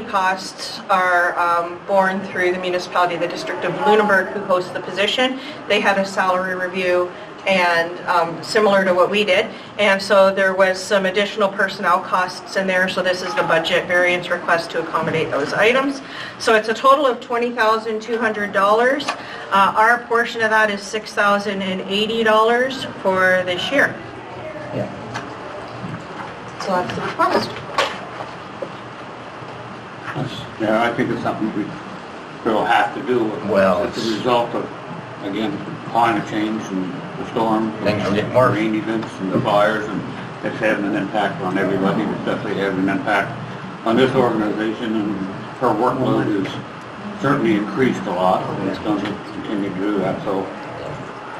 costs are borne through the municipality, the District of Lunenburg, who hosts the position. They had a salary review and similar to what we did, and so there was some additional personnel costs in there, so this is the budget variance request to accommodate those items. So it's a total of $20,200. Our portion of that is $6,080 for this year. Yeah. So that's the request. Yeah, I think it's something we'll have to do. Well, it's a result of, again, climate change and the storm, things are getting worse. rain events and the fires, and it's having an impact on everybody. It's definitely having an impact on this organization, and her workload is certainly increased a lot, and it's going to continue to do that. So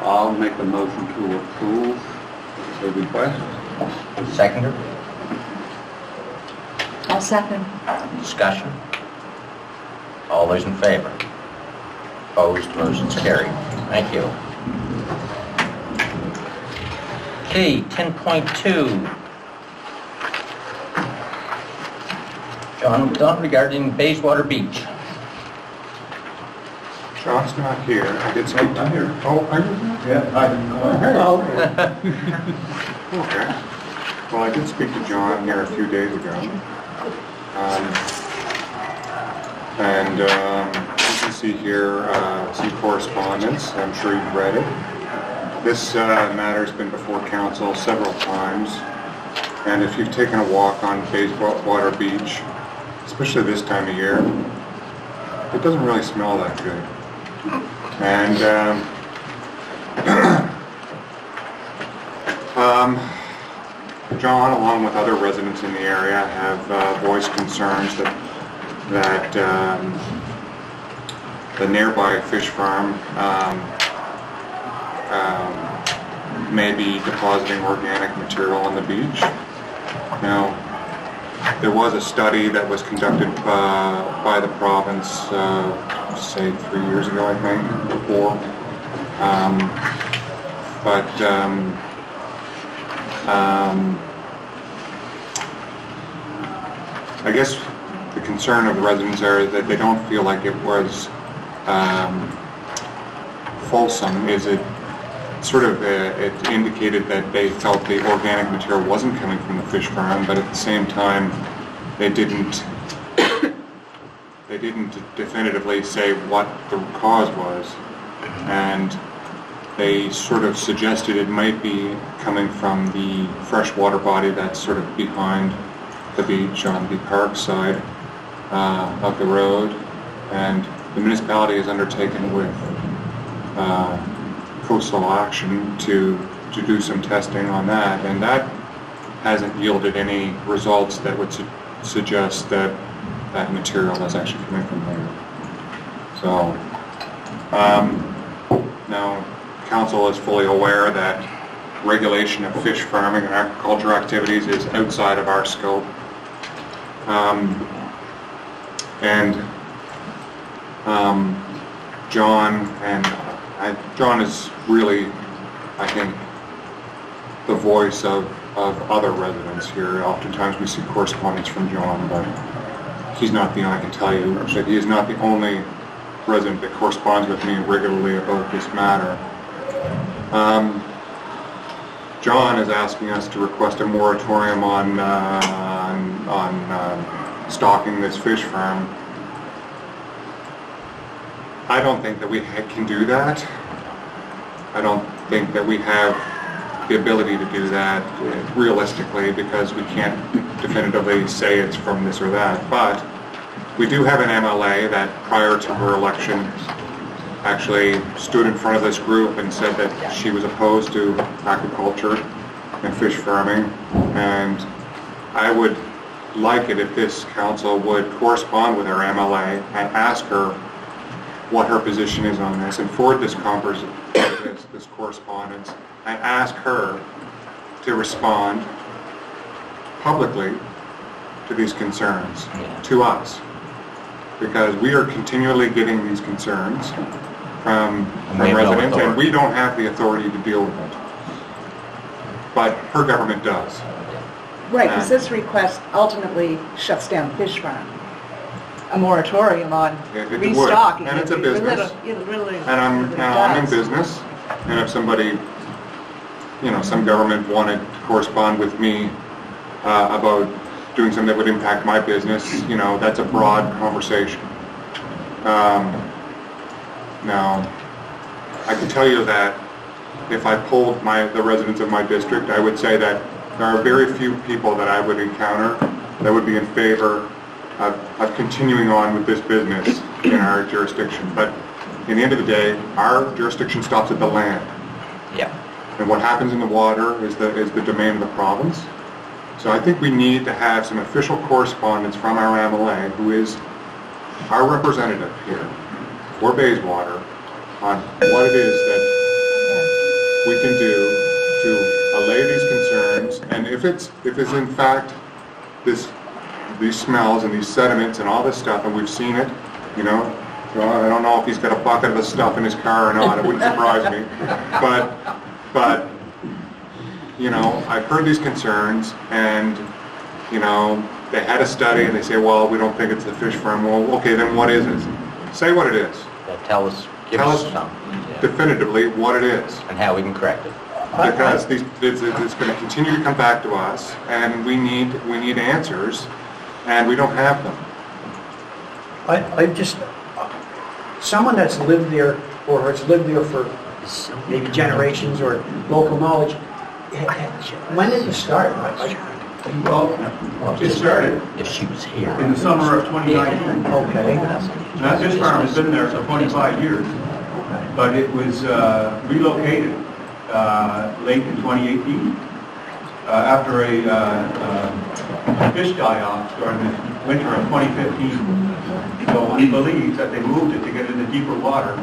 I'll make a motion to approve the request. Seconder? I'll second. Discussion? All those in favor? Opposed? Motion's carried. Thank you. Okay, 10.2. John, regarding Bayswater Beach. John's not here. I did speak to him. Oh, are you? Yeah. Okay. Well, I did speak to John here a few days ago. And you can see here some correspondence. I'm sure you've read it. This matter's been before council several times. And if you've taken a walk on Bayswater Beach, especially this time of year, it doesn't really smell that good. And John, along with other residents in the area, have voiced concerns that the nearby fish farm may be depositing organic material on the beach. Now, there was a study that was conducted by the province, say 3 years ago, I think, or 4. I guess the concern of the residents are that they don't feel like it was fulsome. It indicated that they felt the organic material wasn't coming from the fish farm, but at the same time, they didn't definitively say what the cause was, and they sort of suggested it might be coming from the freshwater body that's sort of behind the beach on the park side of the road, and the municipality has undertaken with Coastal Action to do some testing on that, and that hasn't yielded any results that would suggest that that material is actually coming from there. So now council is fully aware that regulation of fish farming and agriculture activities is outside of our scope. John is really, I think, the voice of other residents here. Oftentimes we see correspondence from John, but he's not the only, I can tell you that he is not the only resident that corresponds with me regularly about this matter. John is asking us to request a moratorium on stocking this fish farm. I don't think that we can do that. I don't think that we have the ability to do that realistically, because we can't definitively say it's from this or that. But we do have an MLA that prior to her election actually stood in front of this group and said that she was opposed to aquaculture and fish farming, and I would like it if this council would correspond with our MLA and ask her what her position is on this, and forward this correspondence, and ask her to respond publicly to these concerns to us. because we are continually getting these concerns from we have no residents, and authority. we don't have the authority to deal with it. But her government does. Right, because this request ultimately shuts down fish farm. A moratorium on It would, restocking. and it's a It business. literally- And I'm in does. business, and if somebody, some government wanted to correspond with me about doing something that would impact my business, that's a broad conversation. Now, I can tell you that if I polled the residents of my district, I would say that there are very few people that I would encounter that would be in favor of continuing on with this business in our jurisdiction. But in the end of the day, our jurisdiction stops at the land. Yeah. And what happens in the water is the domain of the province. So I think we need to have some official correspondence from our MLA, who is our representative here for Bayswater, on what it is that we can do to allay these concerns. And if it's in fact these smells and these sediments and all this stuff, and we've seen it, so I don't know if he's got a bucket of the stuff in his car or not. It wouldn't surprise me. But I've heard these concerns, and they had a study, and they say, well, we don't think it's the fish farm. Well, okay, then what is it? Say what it is. Tell us, give Tell us us some. definitively what it is. And how we can correct it. Because it's going to continue to come back to us, and we need answers, and we don't have them. I'm just, someone that's lived there, or has lived there for maybe generations, or local knowledge, when did it start? Well, it started If she was here. in the summer of 2019. Okay. Now, this farm has been there for 25 years, but it was relocated late in 2018 after a fish die-off during the winter of 2015. So we believe that they moved it to get into deeper water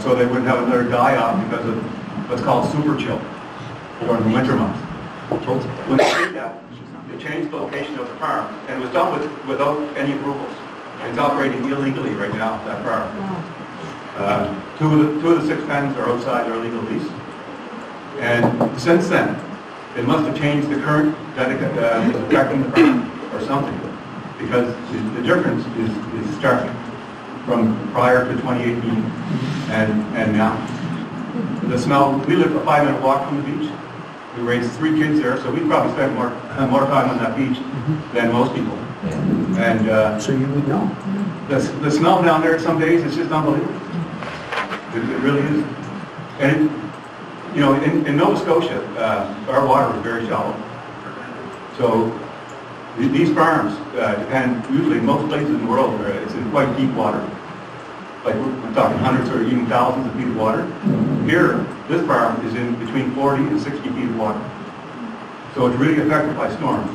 so they wouldn't have another die-off because of what's called super chill during the winter months. When they did that, they changed the location of the farm, and it was done without any approvals. It's operating illegally right now, that farm. Two of the 6 pens are outside their legal lease. And since then, it must have changed the current that is affecting the farm or something, because the difference is stark from prior to 2018 and now. The smell, we live a 5-minute walk from the beach. We raised 3 kids there, so we probably spent more time on that beach than most people. And So you would know. the smell down there some days is just unbelievable. It really is. And in Nova Scotia, our water is very shallow. So these farms depend, usually most places in the world, it's in quite deep water. Like we're talking hundreds or even thousands of feet of water. Here, this farm is in between 40 and 60 feet of water. So it's really affected by storms.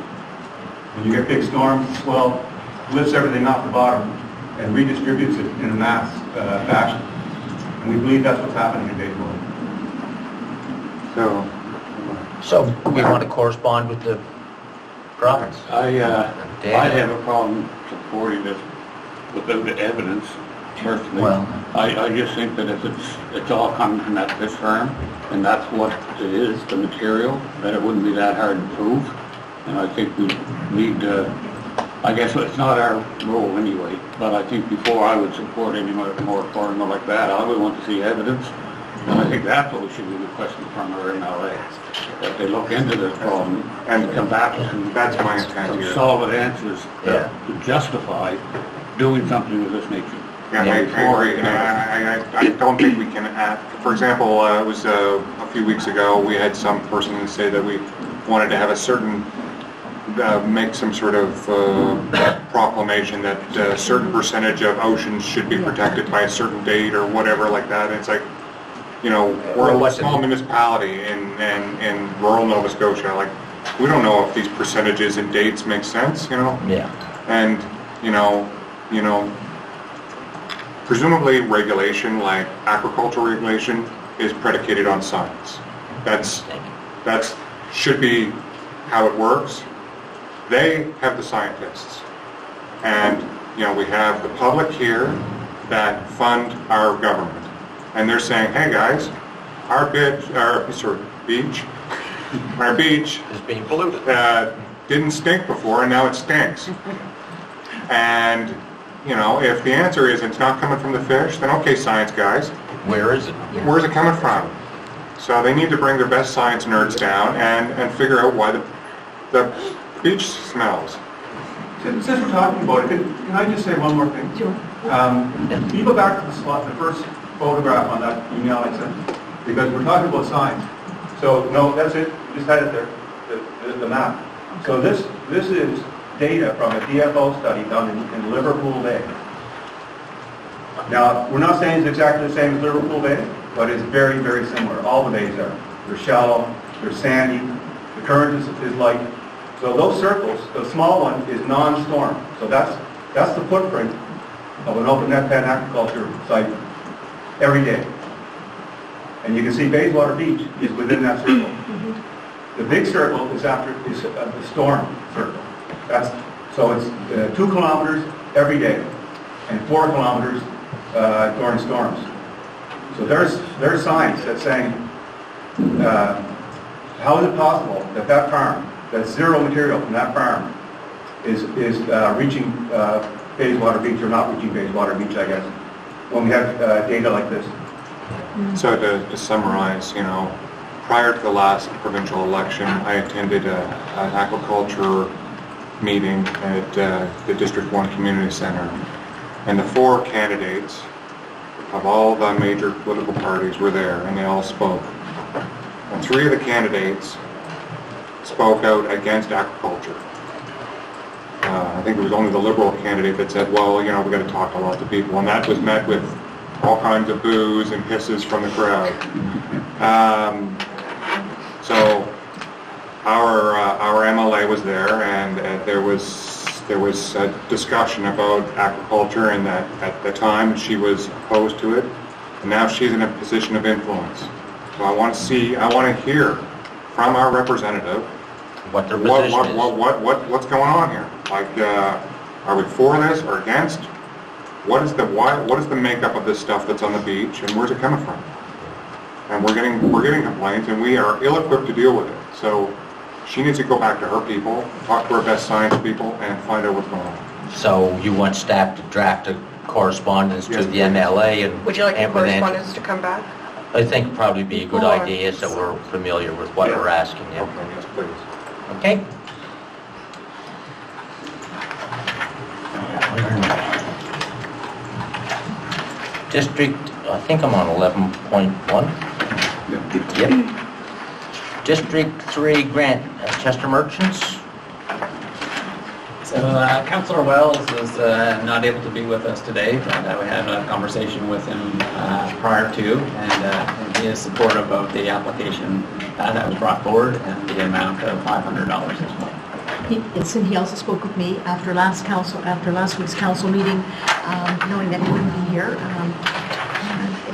When you get big storms, the swell lifts everything off the bottom and redistributes it in a mass fashion. And we believe that's what's happening in Bayswater. So we want to correspond with the province. I have a problem supporting this without the evidence, personally. Well- I just think that if it's all coming from that fish farm, and that's what it is, the material, then it wouldn't be that hard to prove. And I think we need to, I guess it's not our role anyway, but I think before I would support any moratorium like that, I would want to see evidence. And I think that's what we should be requesting from our MLA, that they look into this problem and come back with some, that's my intent some here. solid answers to justify doing something of this nature. Yeah, I agree. And I don't think we can act. For example, it was a few weeks ago, we had some person say that we wanted to have a certain, make some sort of proclamation that a certain percentage of oceans should be protected by a certain date or whatever like that. And it's like, we're a small municipality in rural Nova Scotia. Like, we don't know if these percentages and dates make sense, Yeah. And, presumably regulation, like agricultural regulation, is predicated on science. That's should be how it works. They have the scientists, and we have the public here that fund our government. And they're saying, hey guys, our beach Is being polluted. Didn't stink before and now it stinks. And, if the answer is it's not coming from the fish, then okay, science guys. Where is it? Where's it coming from? So they need to bring their best science nerds down and figure out why the beach smells. Since we're talking about it, can I just say one more thing? Sure. Can you go back to the first photograph on that email I sent? Because we're talking about science. So, no, that's it. You just had it there, the map. So this is data from a DFO study done in Liverpool Bay. Now, we're not saying it's exactly the same as Liverpool Bay, but it's very, very similar. All the bays are. They're shallow, they're sandy, the current is light. So those circles, the small one is non-storm. So that's the footprint of an open net pen aquaculture site every day. And you can see Bayswater Beach is within that circle. The big circle is the storm circle. So it's 2 kilometers every day and 4 kilometers during storms. So there's science that's saying, how is it possible that farm, that zero material from that farm is reaching Bayswater Beach or not reaching Bayswater Beach, I guess, when we have data like this? So to summarize, prior to the last provincial election, I attended an aquaculture meeting at the District 1 Community Center. And the 4 candidates of all the major political parties were there, and they all spoke. And 3 of the candidates spoke out against aquaculture. I think it was only the Liberal candidate that said, well, we've got to talk to lots of people, and that was met with all kinds of boos and hisses from the crowd. So our MLA was there, and there was a discussion about aquaculture, and that at the time she was opposed to it, and now she's in a position of influence. So I want to hear from our representative What their position is. what's going on here. Like, are we for this or against? What is the makeup of this stuff that's on the beach, and where's it coming from? And we're getting complaints, and we are ill-equipped to deal with it. So she needs to go back to her people, talk to her best science people, and find out what's going on. So you want staff to draft a correspondence to the MLA and... Would you like the and with correspondence to come back? I think it'd probably be a good idea, so we're familiar with what we're asking. Yeah. Okay, yes, please. Okay? District, I think I'm on 11.1. Yep. District 3 grant, Chester Merchants. So Councillor Wells is not able to be with us today, but we had a conversation with him prior to, and he is supportive of the application that was brought forward and the amount of $500 as well. He also spoke with me after last week's council meeting, knowing that he wouldn't be here,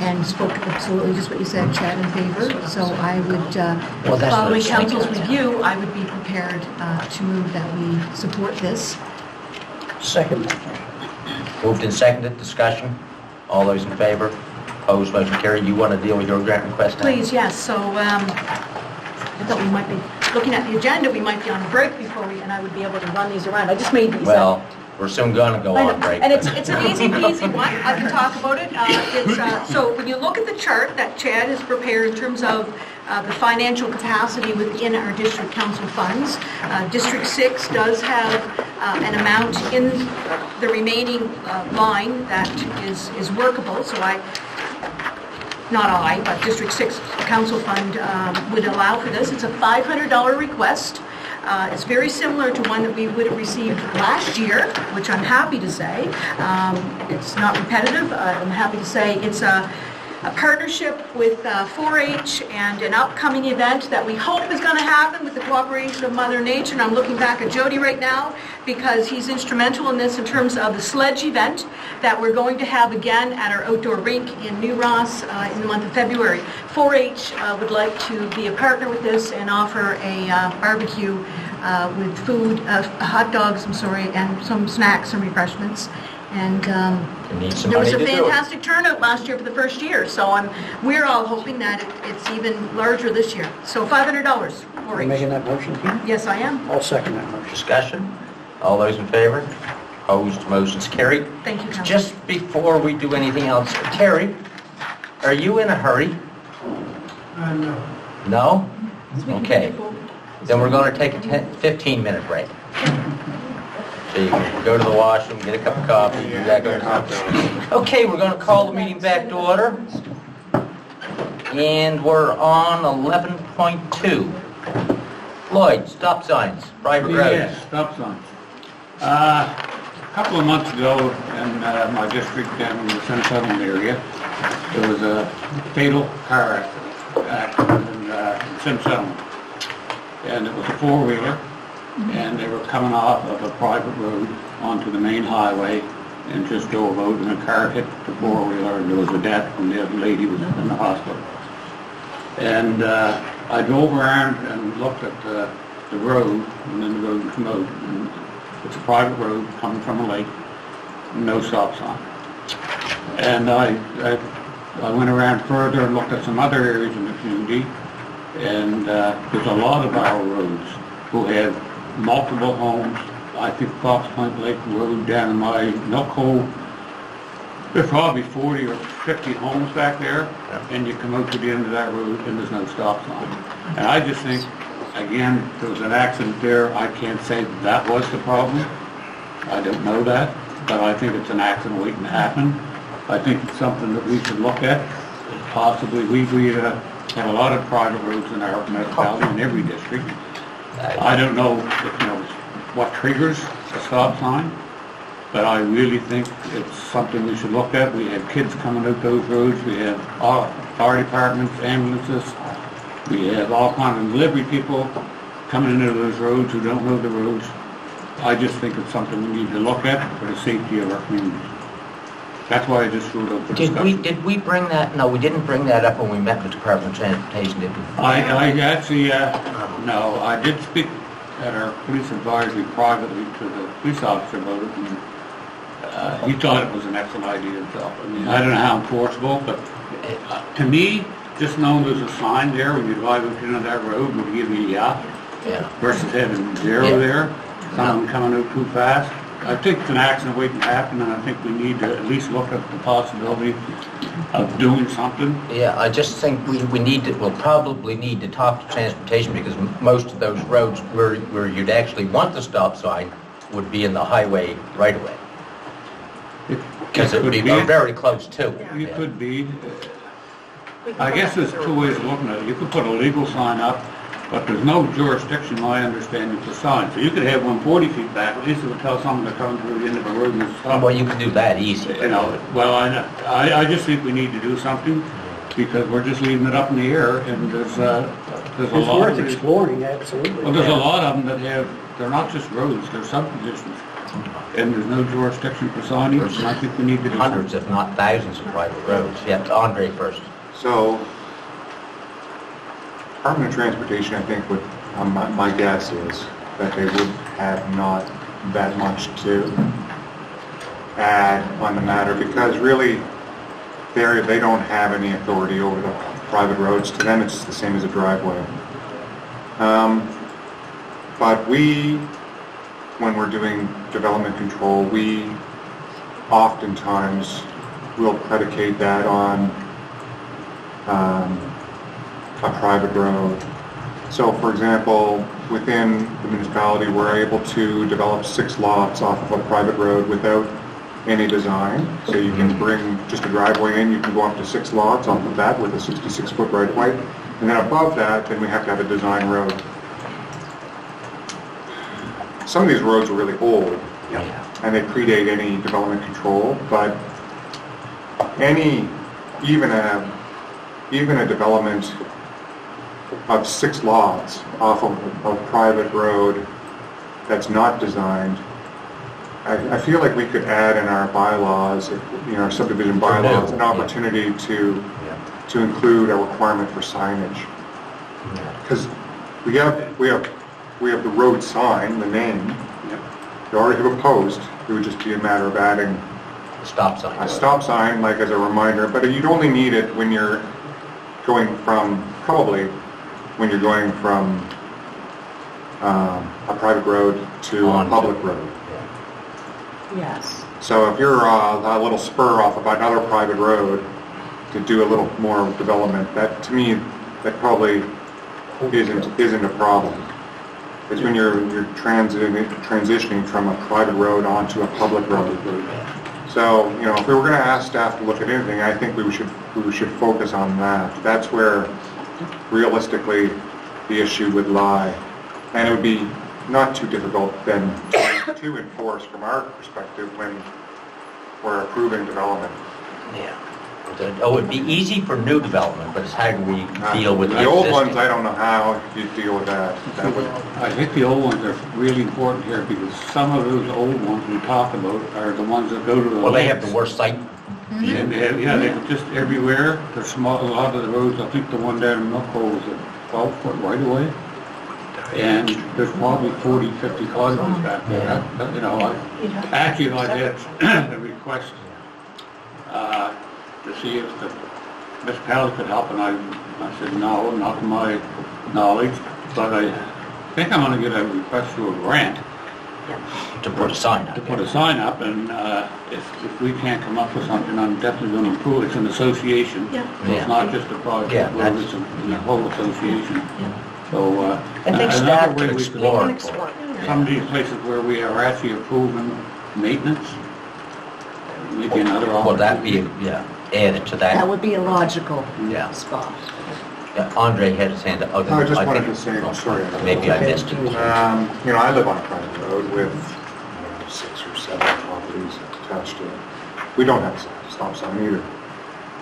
and spoke absolutely just what you said, Chad, in favor. So I would, following council's review, I would be prepared to move that we support this. Second. Moved and seconded, discussion. All those in favor? Opposed, motion carried. You want to deal with your grant request now? Please, yes. So I thought we might be looking at the agenda. We might be on a break before and I would be able to run these around. I just made these up. We're soon going to go on break. And it's an easy peasy one. I can talk about it. So when you look at the chart that Chad has prepared in terms of the financial capacity within our district council funds, District 6 does have an amount in the remaining line that is workable. So but District 6 Council Fund would allow for this. It's a $500 request. It's very similar to one that we would have received last year, which I'm happy to say. It's not repetitive. I'm happy to say it's a partnership with 4-H and an upcoming event that we hope is going to happen with the cooperation of Mother Nature. And I'm looking back at Jody right now because he's instrumental in this in terms of the sledge event that we're going to have again at our outdoor rink in New Ross in the month of February. 4-H would like to be a partner with this and offer a barbecue with food, hot dogs, and some snacks and refreshments. And You need some there was money a to do it. fantastic turnout last year for the first year, so we're all hoping that it's even larger this year. So $500 for Are you each. making that motion, Peter? Yes, I am. I'll second that motion. Discussion? All those in favor? Opposed? Motion's carried. Thank you, Councilor. Just before we do anything else, Terry, are you in a hurry? No. No? Okay. Then we're going to take a 15-minute break. So you can go to the washroom, get a cup of coffee, do that kind of stuff. Okay, we're going to call the meeting back to order. And we're on 11.2. Lloyd, stop signs, private roads. Yes, stop signs. A couple of months ago in my district down in the Central Settlement area, there was a fatal car accident in Central Settlement. And it was a four-wheeler, and they were coming off of a private road onto the main highway and just drove out, and the car hit the four-wheeler, and there was a death, and the other lady was in the hospital. And I drove around and looked at the road, and then the road came out, and it's a private road coming from a lake, no stop sign. And I went around further and looked at some other areas in the community, and there's a lot of our roads who have multiple homes. I think Fox Point Lake Road down in my Milk Hole, there's probably 40 or 50 homes back there, and you come out to the end of that road and there's no stop sign. And I just think, again, there was an accident there. I can't say that was the problem. I don't know that, but I think it's an accident waiting to happen. I think it's something that we should look at. Possibly, we have a lot of private roads in our municipality, in every district. I don't know what triggers a stop sign, but I really think it's something we should look at. We have kids coming out those roads. We have fire departments, ambulances. We have all kinds of delivery people coming into those roads who don't know the roads. I just think it's something we need to look at for the safety of our communities. That's why I just threw it up for discussion. Did we bring that? No, we didn't bring that up when we met with the Department of Transportation, did we? I actually, no, I did speak at our police advisory privately to the police officer about it, and he thought it was an excellent idea himself. I mean, I don't know how enforceable, but to me, just knowing there's a sign there when you drive into that road would give me versus having zero there, someone coming out too fast. I think it's an accident waiting to happen, and I think we need to at least look at the possibility of doing something. Yeah, I just think we'll probably need to talk to transportation, because most of those roads where you'd actually want the stop sign would be in the highway right away. Because it would be very close to it. It could be. I guess there's two ways of looking at it. You could put a legal sign up, but there's no jurisdiction, my understanding, for signs. So you could have one 40 feet back, at least it would tell someone to come to the end of a road and stop. Well, you can do that easy. Well, I just think we need to do something, because we're just leaving it up in the air, and there's a It's lot worth of exploring, absolutely. Well, there's a lot of them that they're not just roads, they're subdivisions, and there's no jurisdiction for signage, and I think we need to do hundreds, if not thousands, of private roads. Yeah, Andre first. So, Department of Transportation, I think, would, my guess is that they would have not that much to add on the matter, because really, they don't have any authority over the private roads. To them, it's the same as a driveway. But we, when we're doing development control, we oftentimes will predicate that on a private road. So, for example, within the municipality, we're able to develop 6 lots off of a private road without any design. So you can bring just a driveway in, you can go up to 6 lots off of that with a 66-foot right-of-way. And then above that, then we have to have a design road. Some of these roads are really old, and they predate any development control, but even a development of 6 lots off of a private road that's not designed, I feel like we could add in our bylaws, our subdivision bylaws, an opportunity to include a requirement for signage. Because we have the road sign, the name. We already have a post. It would just be a matter of adding Stop sign. A stop sign, like as a reminder, but you'd only need it when you're going from, probably, when you're going from a private road to a public road. Yes. So if you're a little spur off of another private road to do a little more development, that, to me, that probably isn't a problem. It's when you're transitioning from a private road onto a public road. So, you know, if we were going to ask staff to look at anything, I think we should focus on that. That's where realistically the issue would lie. And it would be not too difficult then to enforce from our perspective when we're approving development. Yeah. It would be easy for new development, but it's how do we deal with the old existing? ones? I don't know how you deal with that. I think the old ones are really important here because some of those old ones we talk about are the ones that go to the Well, they have lakes. the worst sight. And they have, they're just everywhere. They're small, a lot of the roads, I think the one down in Milko is a 12-foot right away. And there's probably 40, 50 cottages back there. You know, actually I had a request to see if the municipality could help, and I said, no, not to my knowledge, but I think I'm going to get a request for a grant. To put a sign up. To put a sign up, and if we can't come up with something, I'm definitely going to improve it. It's an association, so it's not just a project, it's a whole association. So I think staff can explore. Some of these places where we are actually approving maintenance, maybe another option. Well, that'd be, added to that. That would be a logical spot. Andre had his hand up. I just wanted to say, sorry. Maybe I missed it. You know, I live on a private road with 6 or 7 properties attached to it. We don't have a stop sign either.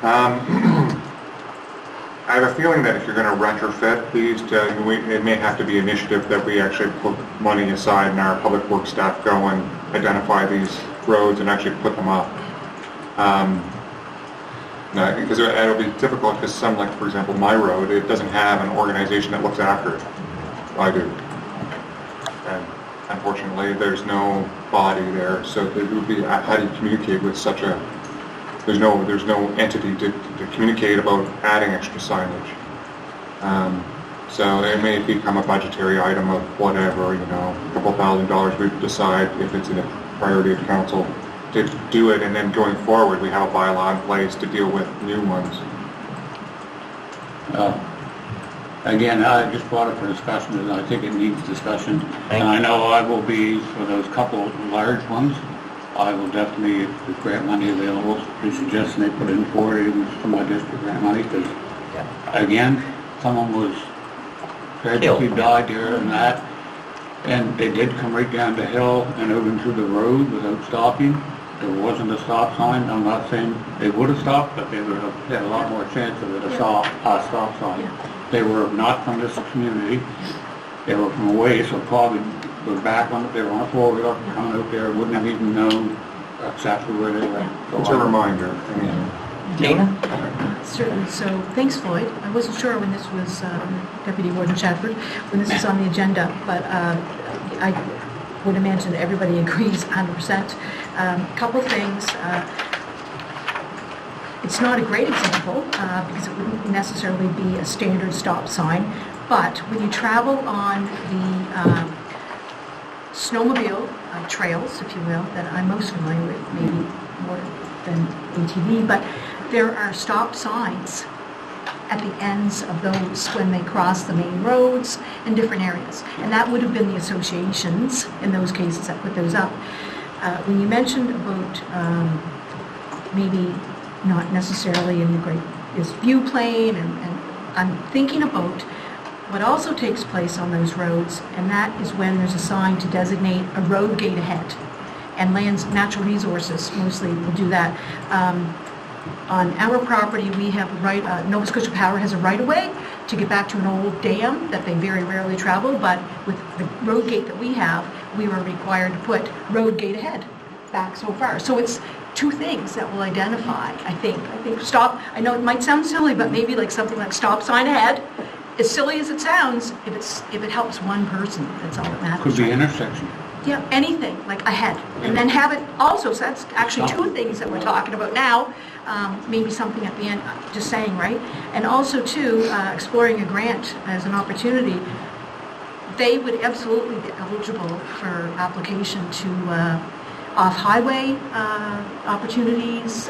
I have a feeling that if you're going to retrofit these, it may have to be an initiative that we actually put money aside and our public works staff go and identify these roads and actually put them up. Because it'll be difficult because some, like for example, my road, it doesn't have an organization that looks after it. I do. And unfortunately, there's no body there, so it would be, how do you communicate with such a, there's no entity to communicate about adding extra signage. So it may become a budgetary item of whatever, you know, a couple $1,000 we decide if it's in a priority of council to do it, and then going forward we have a bylaw in place to deal with new ones. Again, I just brought it for discussion, and I think it needs discussion. And I know I will be, for those couple large ones, I will definitely, if grant money available, be suggesting they put in for it, even from my district grant money, because again, someone was tragically died there and that, and they did come right down the hill and out into the road without stopping. There wasn't a stop sign. I'm not saying they would have stopped, but they would have had a lot more chance of it, a stop sign. They were not from this community. They were from away, so probably were back on it. They were on a four-wheeler coming out there, wouldn't have even known exactly where they were. So it's a reminder. Dana? Certainly. So thanks, Floyd. I wasn't sure when this was, Deputy Warden Chadford, when this was on the agenda, but I would imagine that everybody agrees 100%. Couple things. It's not a great example because it wouldn't necessarily be a standard stop sign, but when you travel on the snowmobile trails, if you will, that I'm most familiar with, maybe more than ATV, but there are stop signs at the ends of those when they cross the main roads in different areas. And that would have been the associations in those cases that put those up. When you mentioned about maybe not necessarily in the greatest view plane, and I'm thinking about what also takes place on those roads, and that is when there's a sign to designate a road gate ahead. And Lands Natural Resources mostly will do that. On our property, we have Nova Scotia Power has a right-of-way to get back to an old dam that they very rarely travel, but with the road gate that we have, we were required to put road gate ahead back so far. So it's two things that will identify, I think stop, I know it might sound silly, but maybe like something like stop sign ahead, as silly as it sounds, if it helps one person, that's all that matters. Could be intersection. Yeah, anything, like ahead. And then have it also, so that's actually two things that we're talking about now, maybe something at the end, just saying, right? And also too, exploring a grant as an opportunity. They would absolutely be eligible for application to off-highway opportunities,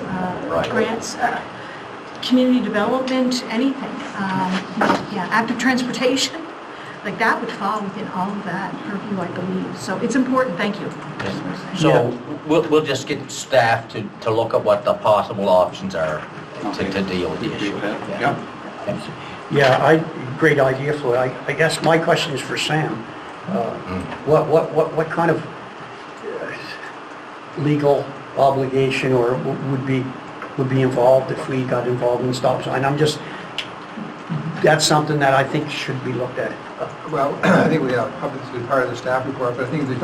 grants, community development, anything. Yeah, active transportation. Like that would fall within all of that purview, I believe. So it's important, thank you. So we'll just get staff to look at what the possible options are to deal with the issue. Yeah, great idea, Floyd. I guess my question is for Sam. What kind of legal obligation or would be involved if we got involved in stop sign? That's something that I think should be looked at. Well, I think we have, obviously, part of the staff report, but I think there's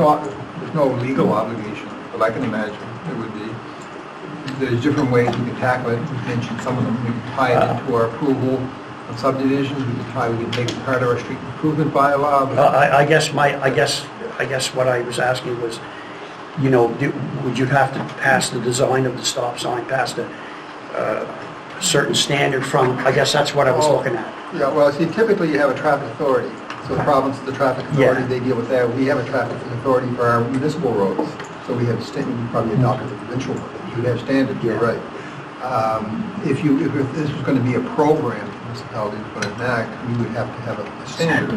no legal obligation, but I can imagine there would be. There's different ways we can tackle it. We mentioned some of them. We can tie it into our approval of subdivisions. We can make it part of our street improvement bylaw. I guess what I was asking was, would you have to pass the design of the stop sign past a certain standard from? I guess that's what I was looking at. Yeah, well, see, typically you have a traffic authority. So the province, the traffic authority, they deal with that. We have a traffic authority for our municipal roads. So we have, we probably adopted the provincial one. You would have standards, you're right. If this was going to be a program the municipality was going to enact, we would have to have a standard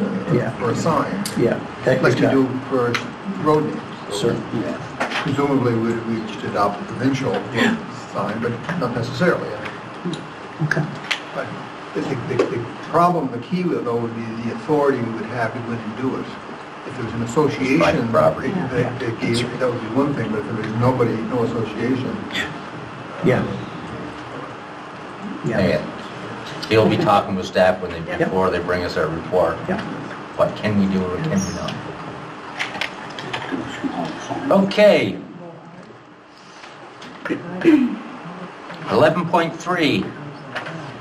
for a sign. Yeah. Like you do for road names. So certainly. Presumably we should adopt the provincial sign, but not necessarily. Okay. But the problem, the key though would be the authority we would have to go in and do it. If there was an association, that would be one thing, but if there was no association. Yeah. He'll be talking with staff before they bring us our report. Yeah. What can we do or can we not? Okay. 11.3,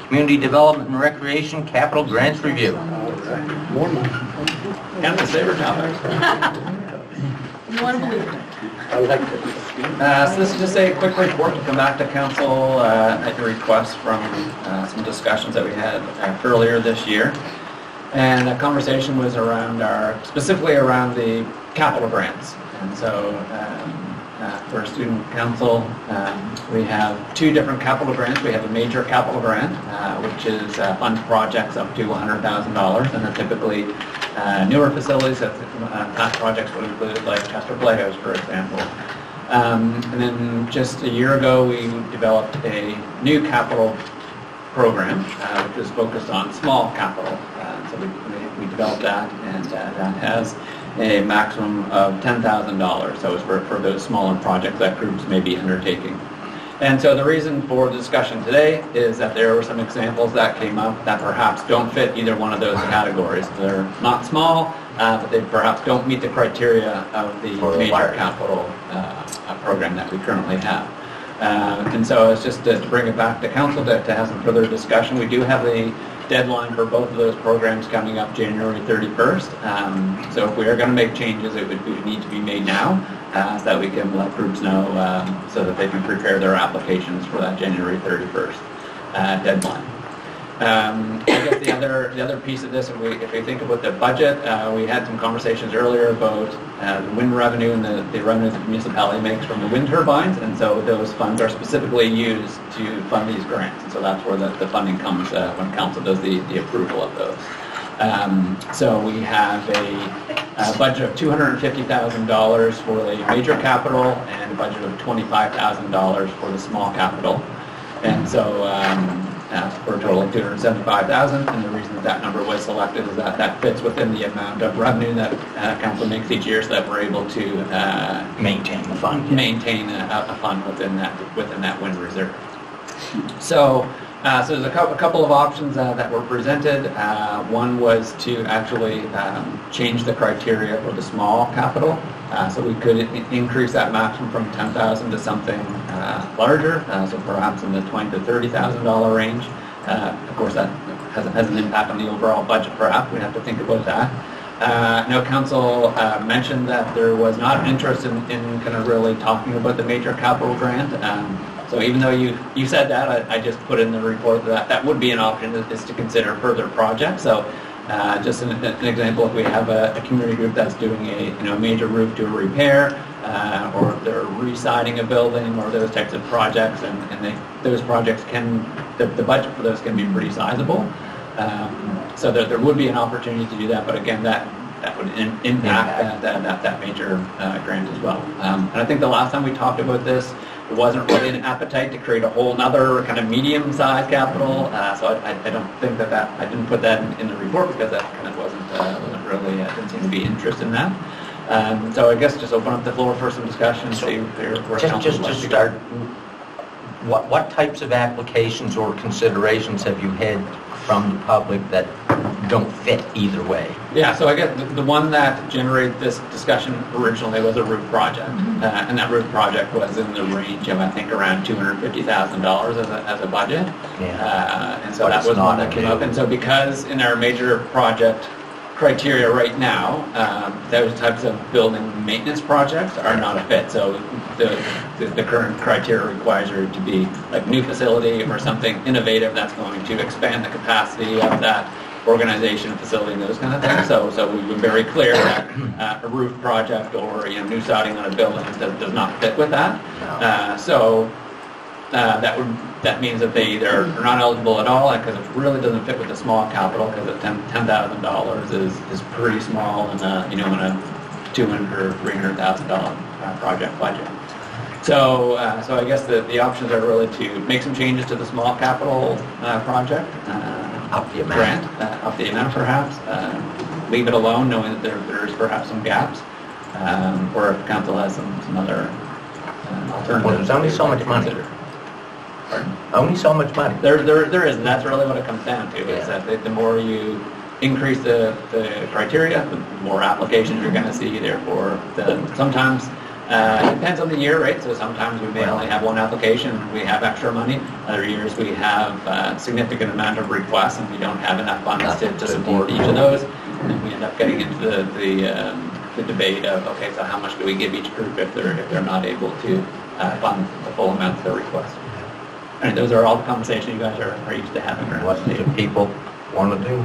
Community Development and Recreation Capital Grants Review. More money. And the saber topic. You want to believe it? I like it. So this is just a quick report to come back to council at the request from some discussions that we had earlier this year. And the conversation was specifically around the capital grants. And so for student council, we have two different capital grants. We have a major capital grant, which is fund projects up to $100,000, and they're typically newer facilities that past projects would include, like Chester Playhouse, for example. And then just a year ago, we developed a new capital program, which is focused on small capital. So we developed that, and that has a maximum of $10,000. So it's for those smaller projects that groups may be undertaking. And so the reason for the discussion today is that there were some examples that came up that perhaps don't fit either one of those categories. They're not small, but they perhaps don't meet the criteria of the major capital program that we currently have. And so it's just to bring it back to council to have some further discussion. We do have a deadline for both of those programs coming up January 31st. So if we are going to make changes, it would need to be made now so that we can let groups know so that they can prepare their applications for that January 31st deadline. I guess the other piece of this, if we think about the budget, we had some conversations earlier about the wind revenue and the revenue that the municipality makes from the wind turbines, and so those funds are specifically used to fund these grants, and so that's where the funding comes when council does the approval of those. So we have a budget of $250,000 for the major capital and a budget of $25,000 for the small capital, and so for a total of $275,000, and the reason that number was selected is that fits within the amount of revenue that council makes each year, so that we're able to maintain the fund. Maintain a fund within that wind reserve. So there's a couple of options that were presented. One was to actually change the criteria for the small capital. So we could increase that maximum from $10,000 to something larger, so perhaps in the $20,000 to $30,000 range. Of course, that has an impact on the overall budget, perhaps. We'd have to think about that. No, council mentioned that there was not interest in kind of really talking about the major capital grant. So even though you said that, I just put in the report that that would be an option, is to consider further projects. So just an example, if we have a community group that's doing a major roof to a repair, or if they're re-siding a building, or those types of projects, and those projects the budget for those can be pretty sizable. So there would be an opportunity to do that, but again, that would impact that major grant as well. And I think the last time we talked about this, there wasn't really an appetite to create a whole nother kind of medium-sized capital. So I don't think that I didn't put that in the report because that kind of wasn't really, didn't seem to be interest in that. So I guess just open up the floor for some discussion. See where just to start, what types of applications or considerations have you had from the public that don't fit either way? Yeah, so I guess the one that generated this discussion originally was a roof project. And that roof project was in the range of, I think, around $250,000 as a budget. Yeah. And so that was one that came up. And so because in our major project criteria right now, those types of building maintenance projects are not a fit. So the current criteria requires there to be like new facility or something innovative that's going to expand the capacity of that organization, facility, and those kind of things. So we were very clear that a roof project or new siding on a building does not fit with that. That means that they either are not eligible at all, because it really doesn't fit with the small capital, because $10,000 is pretty small in a in a $200,000 or $300,000 project budget. So I guess the options are really to make some changes to the small capital project, up the amount, grant, up the amount perhaps, leave it alone, knowing that there is perhaps some gaps, or if council has some other alternatives. Well, there's only so much money. Pardon? Only so much money. There is, and that's really what it comes down to, is that the more you increase the criteria, the more applications you're going to see. Therefore, sometimes it depends on the year, right? So sometimes we may only have one application, we have extra money. Other years we have a significant amount of requests, and we don't have enough funds to support each of those. And we end up getting into the debate of, okay, so how much do we give each group if they're not able to fund the full amount of their request? And those are all the conversations you guys are used to having. What do people want to do?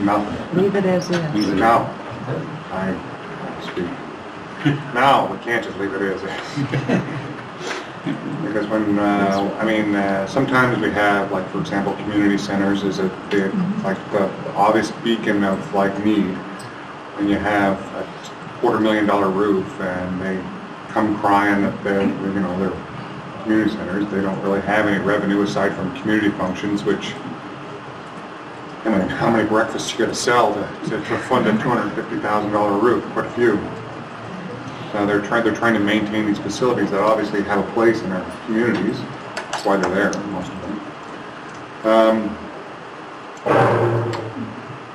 Nothing. Leave it as is. No. I speak. No, we can't just leave it as is. Because when, sometimes we have, like, for example, community centers is a big, like, the obvious beacon of, like, need. And you have a $250,000 roof, and they come crying that they're community centers. They don't really have any revenue aside from community functions, which, how many breakfasts you got to sell to fund a $250,000 roof? Quite a few. So they're trying to maintain these facilities that obviously have a place in our communities. That's why they're there, most of them.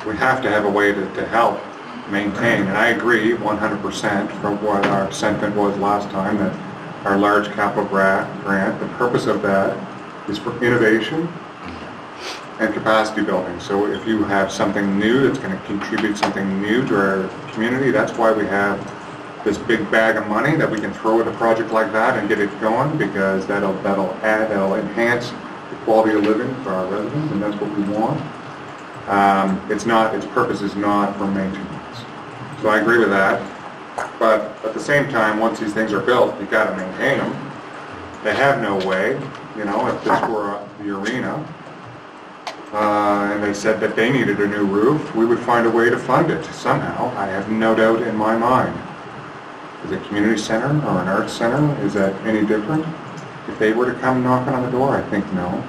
We have to have a way to help maintain, and I agree 100% from what our sentiment was last time, that our large capital grant, the purpose of that is for innovation and capacity building. So if you have something new that's going to contribute something new to our community, that's why we have this big bag of money that we can throw at a project like that and get it going, because that'll enhance the quality of living for our residents, and that's what we want. Its purpose is not for maintenance. So I agree with that. But at the same time, once these things are built, you've got to maintain them. They have no way, if this were the arena, and they said that they needed a new roof, we would find a way to fund it somehow. I have no doubt in my mind. Is a community center or an arts center, is that any different? If they were to come knocking on the door, I think no.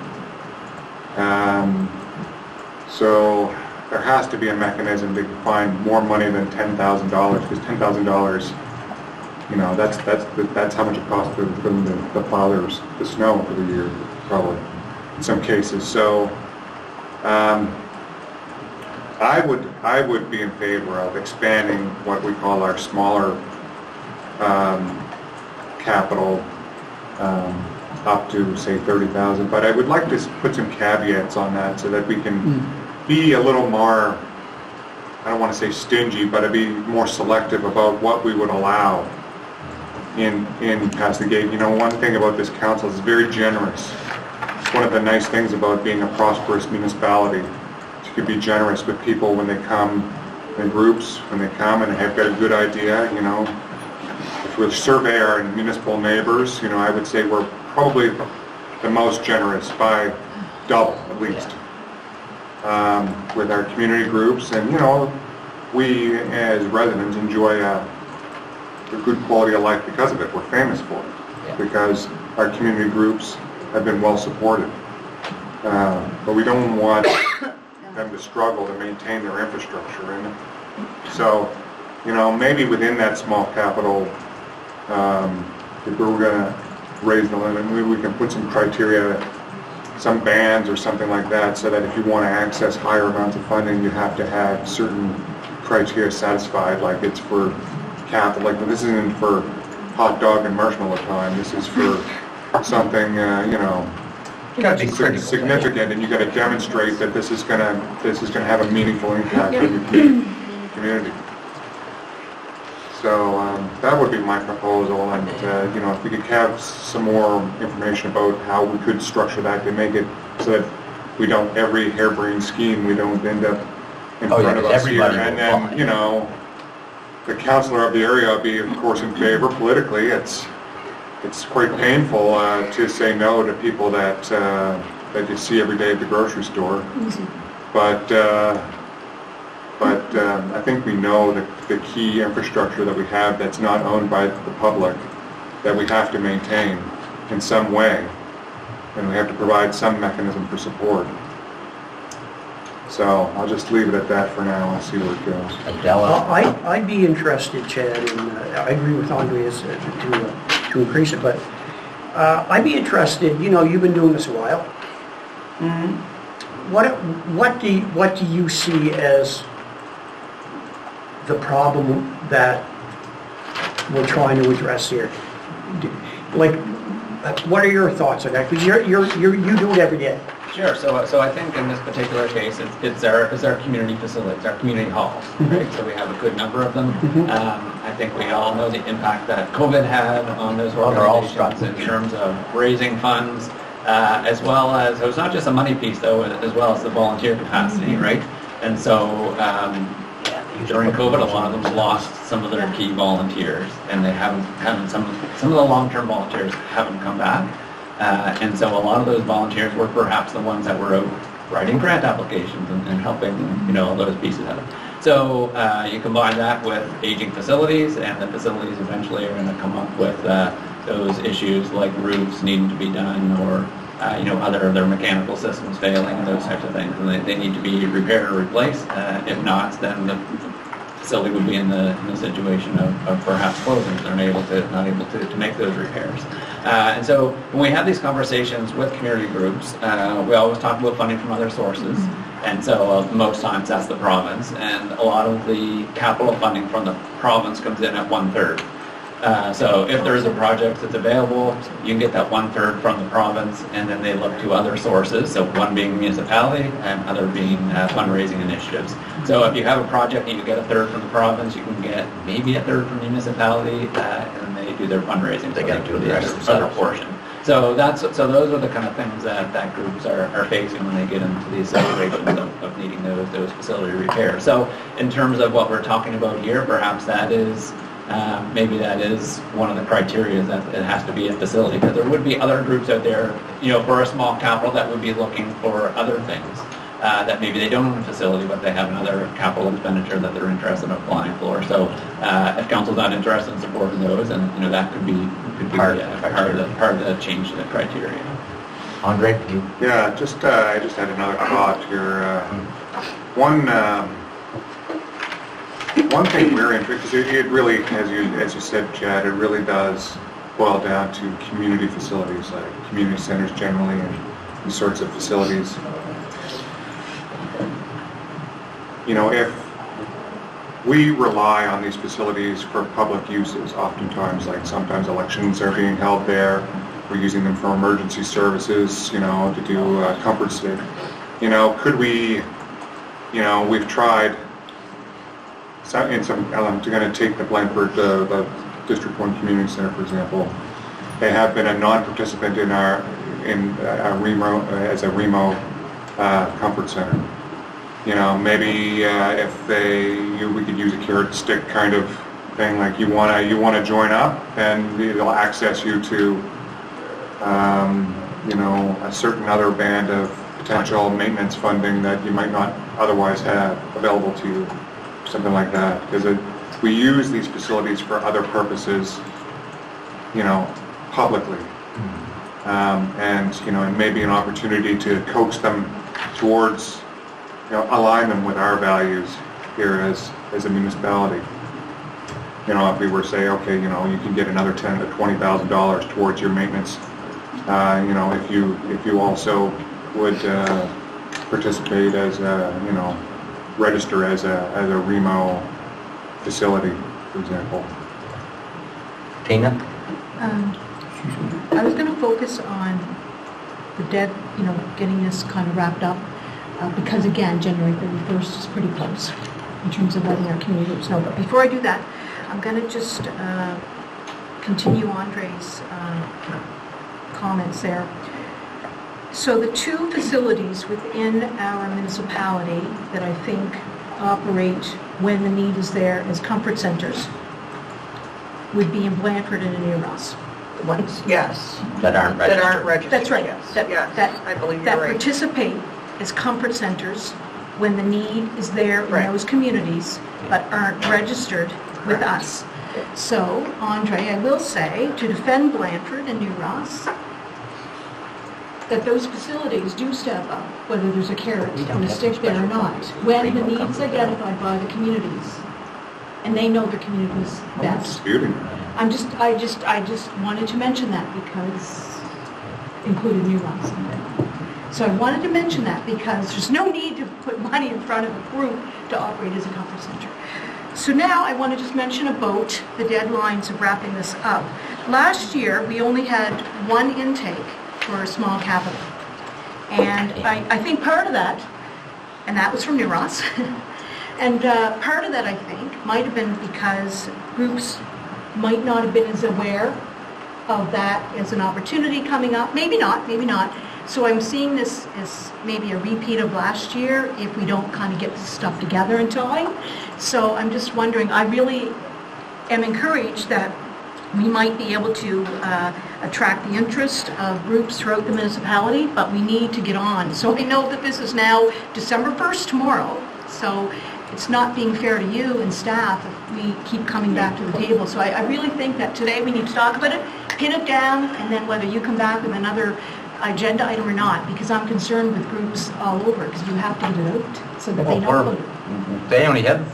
So there has to be a mechanism to find more money than $10,000, because $10,000, that's how much it costs for the plowers, the snow for the year, probably, in some cases. So I would be in favor of expanding what we call our smaller capital up to, say, 30,000. But I would like to put some caveats on that so that we can be a little more, I don't want to say stingy, but to be more selective about what we would allow in past the gate. You know, one thing about this council is very generous. It's one of the nice things about being a prosperous municipality. You can be generous with people when they come in groups, when they come and have got a good idea, you know. If we survey our municipal neighbors, you know, I would say we're probably the most generous by double at least with our community groups. And, you know, we as residents enjoy a good quality of life because of it. We're famous for it because our community groups have been well supported. But we don't want them to struggle to maintain their infrastructure. And so, you know, maybe within that small capital, if we were going to raise the limit, maybe we can put some criteria, some bands or something like that, so that if you want to access higher amounts of funding, you have to have certain criteria satisfied, like it's for capital, like this isn't for hot dog and marshmallow time, this is for something, you know, significant, and you got to demonstrate that this is going to have a meaningful impact on your community. So that would be my proposal, and you know, if we could have some more information about how we could structure that to make it so that we don't, every harebrained scheme, we don't end up in front of us here, and then, you know, the councillor of the area will be, of course, in favor politically. It's quite painful to say no to people that you see every day at the grocery store. But I think we know that the key infrastructure that we have that's not owned by the public, that we have to maintain in some way, and we have to provide some mechanism for support. So I'll just leave it at that for now and see where it goes. I'd be interested, Chad, in, I agree with Andreas to increase it, but I'd be interested, you know, you've been doing this a while. What do you see as the problem that we're trying to address here? Like, what are your thoughts on that? Because you do it every day. Sure. So I think in this particular case, it's our community facilities, our community halls, right? So we have a good number of them. I think we all know the impact that COVID had on those organizations in terms of raising funds, as well as, so it's not just a money piece though, as well as the volunteer capacity, right? And so during COVID, a lot of them lost some of their key volunteers, and they haven't some of the long-term volunteers haven't come back. And so a lot of those volunteers were perhaps the ones that were out writing grant applications and helping, you know, all those pieces out. So you combine that with aging facilities, and the facilities eventually are going to come up with those issues like roofs needing to be done, or you know, other of their mechanical systems failing and those types of things, and they need to be repaired or replaced. If not, then the facility would be in the situation of perhaps closing if they're not able to make those repairs. And so when we have these conversations with community groups, we always talk about funding from other sources. And so most times that's the province, and a lot of the capital funding from the province comes in at 1/3. So if there is a project that's available, you can get that 1/3 from the province, and then they look to other sources, so one being municipality and other being fundraising initiatives. So if you have a project and you get 1/3 from the province, you can get maybe 1/3 from the municipality, and they do their fundraising. They got to do the other portion. So those are the kind of things that groups are facing when they get into these situations of needing those facility repairs. So in terms of what we're talking about here, perhaps that is maybe that is one of the criteria, that it has to be a facility, because there would be other groups out there, you know, for a small capital that would be looking for other things, that maybe they don't own a facility, but they have another capital expenditure that they're interested in applying for. So if council's not interested in supporting those, and you know, that could be part of the change to the criteria. Andre? Yeah, I just had another thought here. One thing we're interested in, it really, as you said, Chad, it really does boil down to community facilities, like community centers generally, and these sorts of facilities. You know, if we rely on these facilities for public uses, oftentimes, like sometimes elections are being held there, we're using them for emergency services, you know, to do comfort stick. You know, could we, you know, we've tried in some elements. We're going to take the Blandford, the District 1 Community Center, for example. They have been a non-participant in our REMO, as a REMO comfort center. You know, maybe if we could use a carrot stick kind of thing, like you wanna join up, and it'll access you to, you know, a certain other band of potential maintenance funding that you might not otherwise have available to you, something like that. Because we use these facilities for other purposes, you know, publicly, and you know, and maybe an opportunity to coax them towards, you know, align them with our values here as a municipality. You know, if we were to say, okay, you know, you can get another $10,000 to $20,000 towards your maintenance, you know, if you also would participate as a, you know, register as a REMO facility, for example. Tina? I was going to focus on the debt, you know, getting this kind of wrapped up, because again, January 31st is pretty close in terms of letting our community groups know. But before I do that, I'm going to just continue Andre's comments there. So the two facilities within our municipality that I think operate when the need is there as comfort centers would be in Blandford and in New Ross. Ones, yes. That aren't registered. That aren't registered. That's right. Yes. That I believe you're that right. participate as comfort centers when the need is there in Right. those communities, but aren't registered with us. So, Andre, I will say, to defend Blandford and New Ross, that those facilities do step up, whether there's a carrot and a stick there or not, when the needs identified by the communities, and they know their communities best. I just wanted to mention that because included New Ross in there. So I wanted to mention that because there's no need to put money in front of a group to operate as a comfort center. So now I want to just mention about the deadlines of wrapping this up. Last year, we only had one intake for a small capital. And I think part of that, and that was from New Ross, and part of that I think might have been because groups might not have been as aware of that as an opportunity coming up. Maybe not, maybe not. So I'm seeing this as maybe a repeat of last year if we don't kind of get this stuff together in time. So I'm just wondering, I really am encouraged that we might be able to attract the interest of groups throughout the municipality, but we need to get on. So I know that this is now December 1st tomorrow, so it's not being fair to you and staff if we keep coming back to the table. So I really think that today we need to talk about it, pin it down, and then whether you come back with another agenda item or not, because I'm concerned with groups all over, because you have to get it out so that they know about it. They only have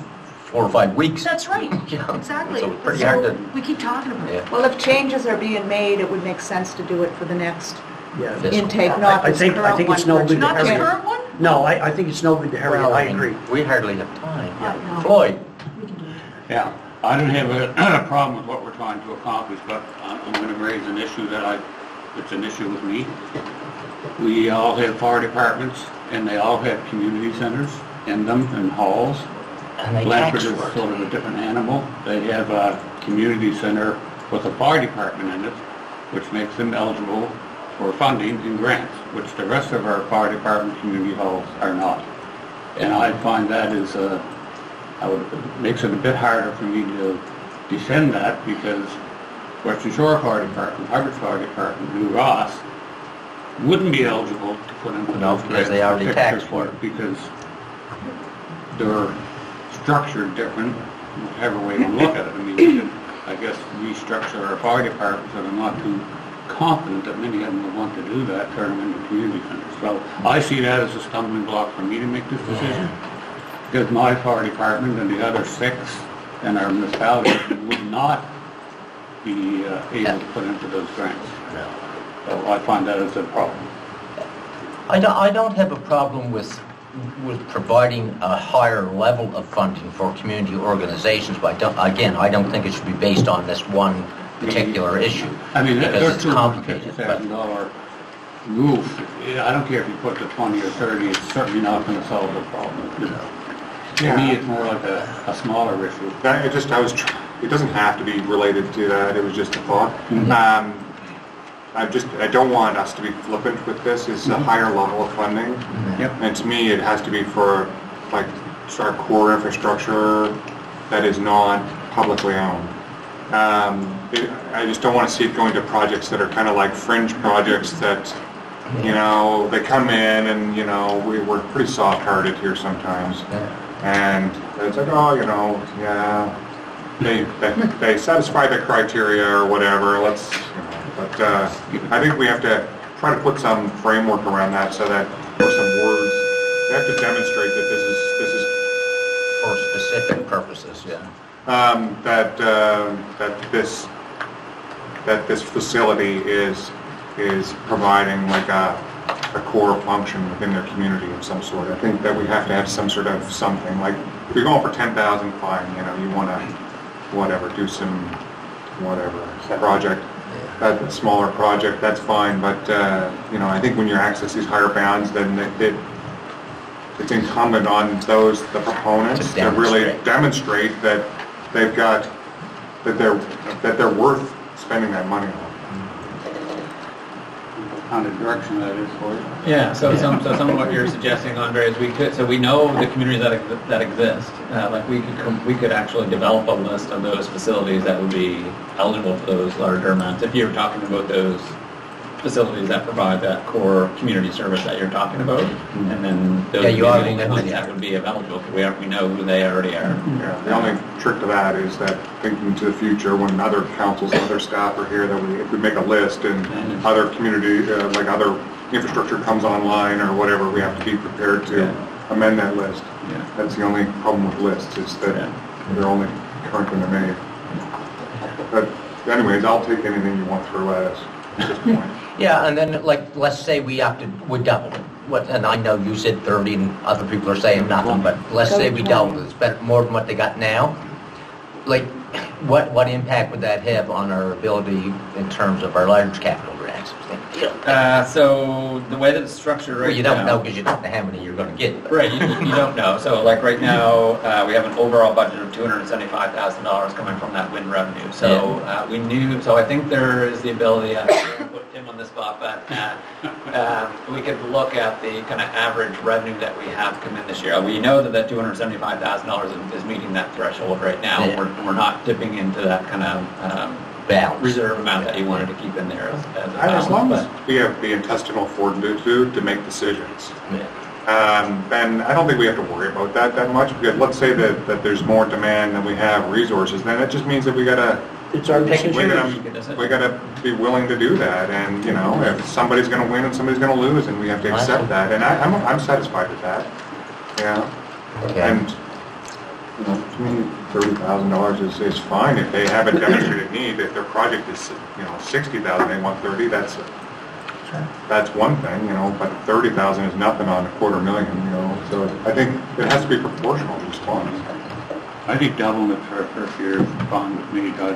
4 or 5 weeks. That's right, Yeah. exactly. So it's pretty hard to... We keep talking about it. Yeah. Well, if changes are being made, it would make sense to do it for the next Yeah. intake, not this current one. I think it's no good to Not this hurry. current one? No, I think it's no good to hurry. Well, I agree. We hardly have time. I know. Floyd? Yeah, I don't have a problem with what we're trying to accomplish, but I'm going to raise an issue it's an issue with me. We all have fire departments, and they all have community centers in them, and halls. And they Blandford tax is for it. sort of a different animal. They have a community center with a fire department in it, which makes them eligible for funding and grants, which the rest of our fire department community halls are not. And I find that is makes it a bit harder for me to defend that, because Western Shore Fire Department, Harvard Fire Department, New Ross wouldn't be eligible to put into No, those because grants they already tax for it, because they're structured different, whichever way you look at it. I mean, we could, I guess, restructure our fire departments, and I'm not too confident that many of them would want to do that, turn them into community centers. So I see that as a stumbling block for me to make this decision, because my fire department and the other 6 in our municipality would not be able to put into those grants. So I find that as a problem. I don't have a problem with providing a higher level of funding for community organizations, but I don't think it should be based on this one particular issue. I mean, because there's it's complicated, $250,000 roof. I don't care if you put the 20 or 30, it's certainly not going to solve the problem. To me, it's more like a smaller issue. It doesn't have to be related to that, it was just a thought. I don't want us to be flippant with this, it's a higher level of funding. And to me, it has to be for like our core infrastructure that is not publicly owned. I just don't want to see it going to projects that are kind of like fringe projects that, you know, they come in and, you know, we're pretty soft-hearted here sometimes. And it's like, oh, you know, yeah, they satisfy the criteria or whatever, let's, you know, but I think we have to try to put some framework around that so that, or some words, we have to demonstrate that this is for specific purposes, that this facility is providing like a core function within their community of some sort. I think that we have to have some sort of something, like if you're going for 10,000, fine, you know, you want to whatever, do some whatever project, a smaller project, that's fine, but you know, I think when you access these higher bounds, then it's incumbent on the proponents to really demonstrate that they've got, that they're worth spending that money on. On the direction that is for you. Yeah, so some of what you're suggesting, Andre, is we know the communities that exist. Like we could actually develop a list of those facilities that would be eligible for those larger amounts. If you're talking about those facilities that provide that core community service that you're talking about, and then those communities that would be eligible, because we know who they already are. Yeah, the only trick to that is that thinking to the future, when other councils and other staff are here, that if we make a list and other community, like other infrastructure comes online or whatever, we have to be prepared to amend that list. That's the only problem with lists, is that they're only current when they're made. But anyways, I'll take anything you want to throw at us at this point. Yeah, and then, like, let's say we doubled it. And I know you said 30 and other people are saying nothing, but let's say we doubled it, spent more than what they got now. Like, what impact would that have on our ability in terms of our large capital grants? So the way that it's structured right now... Well, you don't know because you don't know how many you're going to get. But. Right, you don't know. So like right now, we have an overall budget of $275,000 coming from that wind revenue. So we knew, so I think there is the ability, I put Tim on the spot, but we could look at the kind of average revenue that we have come in this year. We know that $275,000 is meeting that threshold right now. We're not dipping into that kind of reserve amount that you wanted to keep in there as long as we have the intestinal fortitude to make decisions. Then I don't think we have to worry about that much, because let's say that there's more demand than we have resources, then it just means that we gotta be willing to do that, and you know, if somebody's gonna win and somebody's gonna lose, and we have to accept that, and I'm satisfied with that. And you know, to me, $30,000 is fine if they have a demonstrated need. If their project is, you know, 60,000, they want 30. That's one thing, you know. But 30,000 is nothing on $250,000, you know. So I think it has to be proportional response. I think doubling it for our first year is fine with me. I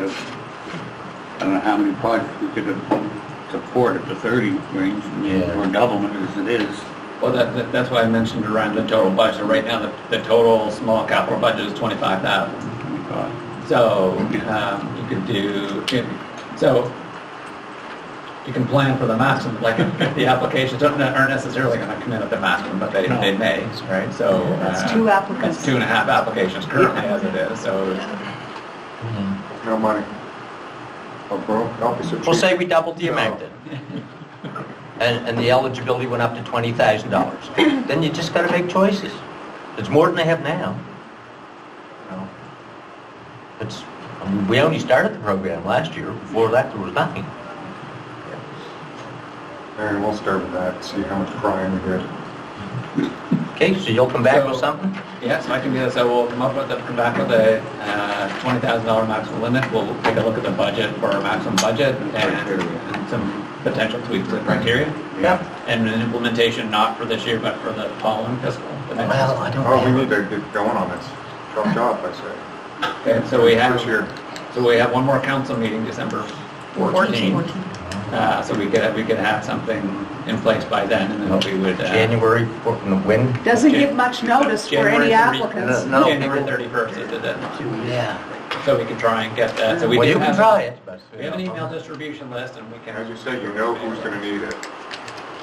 don't know how many projects we could have supported the 30 range, or doubling it as it is. Well, that's why I mentioned around the total budget. Right now, the total small capital budget is $25,000. So you could do, so you can plan for the maximum. Like if the applications aren't necessarily going to come in at the maximum, but they may, right? So that's 2 applicants. That's 2.5 applications currently as it is. So no money. Oh, bro, we'll say we doubled the amount then. And the eligibility went up to $20,000. Then you just got to make choices. It's more than they have now. You know, we only started the program last year. Before that, there was nothing. And we'll start with that. See how much crying we did. Okay, so you'll come back with something? Yes, I can do that. So we'll come back with a $20,000 maximum limit. We'll take a look at the budget for our maximum budget and some potential tweaks to the criteria. And an implementation not for this year, but for the following fiscal. Well, I don't know. We need to get going on this. Drop off, I say. Okay, so we have... This year. So we have one more council meeting, December 14th. So we could have something in place by then, and then we would... January, when? Doesn't give much notice for any applicants. January 31st is the deadline. Yeah. So we can try and get that. So we Well, do you can have- try it, but... We have an email distribution list, and we can... As you say, you know who's going to need it.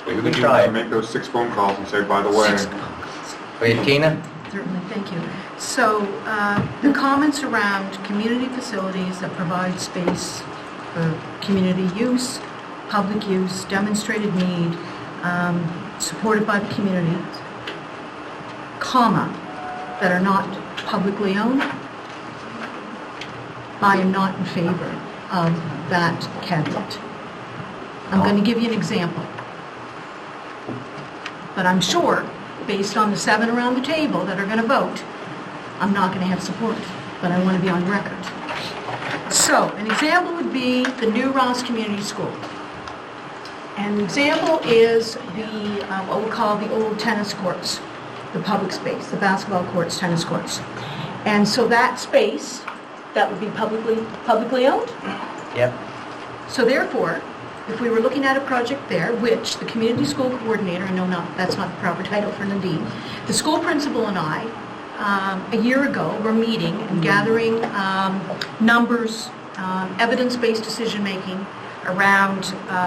You can try it. Make those 6 phone calls and say, by the way. Okay, Tina? Certainly, thank you. So, the comments around community facilities that provide space for community use, public use, demonstrated need, supported by the community, comma, that are not publicly owned, I am not in favor of that caveat. I'm going to give you an example. But I'm sure, based on the 7 around the table that are going to vote, I'm not going to have support, but I want to be on record. So, an example would be the New Ross Community School. And the example is the, what we'll call the old tennis courts, the public space, the basketball courts, tennis courts. And so that space, that would be publicly owned. Yep. So therefore, if we were looking at a project there, which the community school coordinator, I know that's not the proper title for Nadine, the school principal and I, a year ago, were meeting and gathering numbers, evidence-based decision-making around,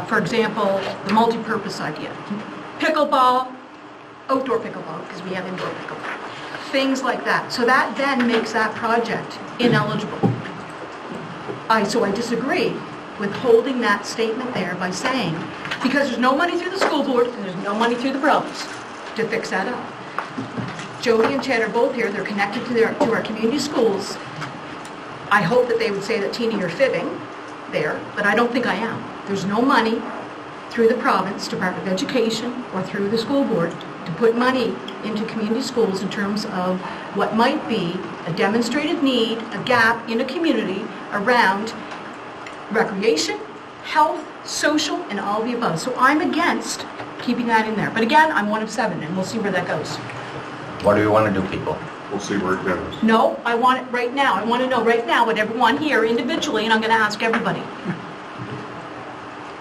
for example, the multi-purpose idea. Pickleball, outdoor pickleball, because we have indoor pickleball. Things like that. So that then makes that project ineligible. So I disagree with holding that statement there by saying, because there's no money through the school board and there's no money through the province to fix that up. Jody and Chad are both here. They're connected to our community schools. I hope that they would say that, Tina, you're fibbing there, but I don't think I am. There's no money through the province, Department of Education, or through the school board to put money into community schools in terms of what might be a demonstrated need, a gap in a community around recreation, health, social, and all of the above. So I'm against keeping that in there. But again, I'm one of 7, and we'll see where that goes. What do we want to do, people? We'll see where it goes. No, I want it right now. I want to know right now what everyone here individually, and I'm going to ask everybody.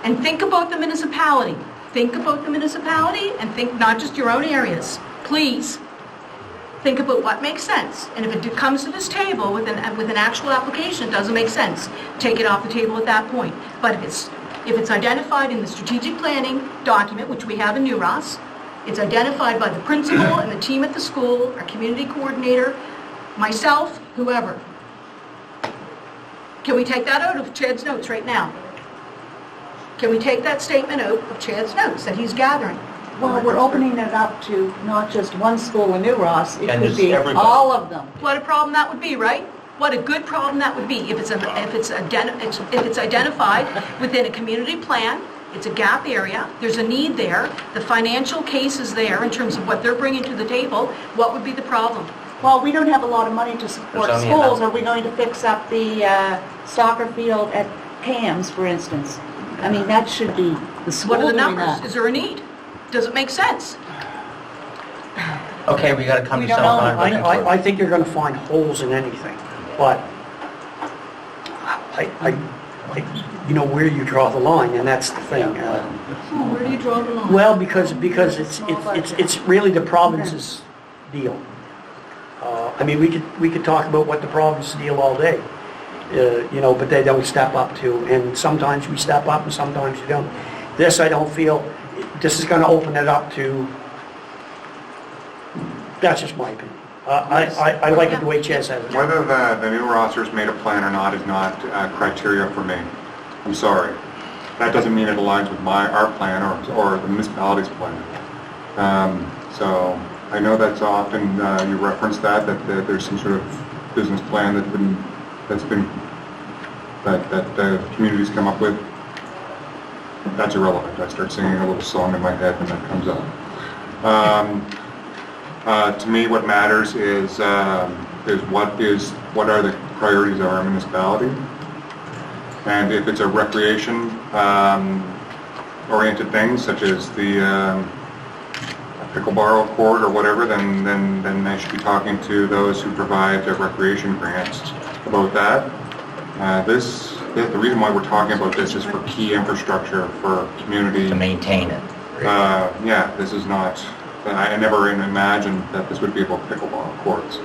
And think about the municipality. Think about the municipality and think not just your own areas. Please. Think about what makes sense. And if it comes to this table with an actual application, it doesn't make sense, take it off the table at that point. But if it's identified in the strategic planning document, which we have in New Ross, it's identified by the principal and the team at the school, our community coordinator, myself, whoever. Can we take that out of Chad's notes right now? Can we take that statement out of Chad's notes that he's gathering? Well, we're opening it up to not just one school in New Ross, it And could just be everybody. all of them. What a problem that would be, right? What a good problem that would be if it's identified within a community plan. It's a gap area. There's a need there. The financial case is there in terms of what they're bringing to the table. What would be the problem? Well, we don't have a lot of money to support There's only schools. enough. Are we going to fix up the soccer field at Pam's, for instance? I mean, that should be the school What are the doing numbers? that. Is there a need? Does it make sense? Okay, we got to come We to don't some know. kind of I think you're going to find holes in anything, but where you draw the line, and that's the thing. Where do you draw the line? Well, because it's really the province's deal. I mean, we could talk about what the province's deal all day, but they don't step up to, and sometimes we step up and sometimes we don't. This, I don't feel, this is going to open it up to, that's just my opinion. I like it the way Chad said it. Whether the new rosters made a plan or not is not criteria for me. I'm sorry. That doesn't mean it aligns with our plan or the municipality's plan. So I know that's often you reference that there's some sort of business plan that the communities come up with. That's irrelevant. I start singing a little song in my head when that comes up. To me, what matters is what are the priorities of our municipality, and if it's a recreation oriented thing, such as the pickleball court or whatever, then they should be talking to those who provide recreation grants about that. The reason why we're talking about this is for key infrastructure for community. To maintain it. Yeah, this is not, I never even imagined that this would be about pickleball courts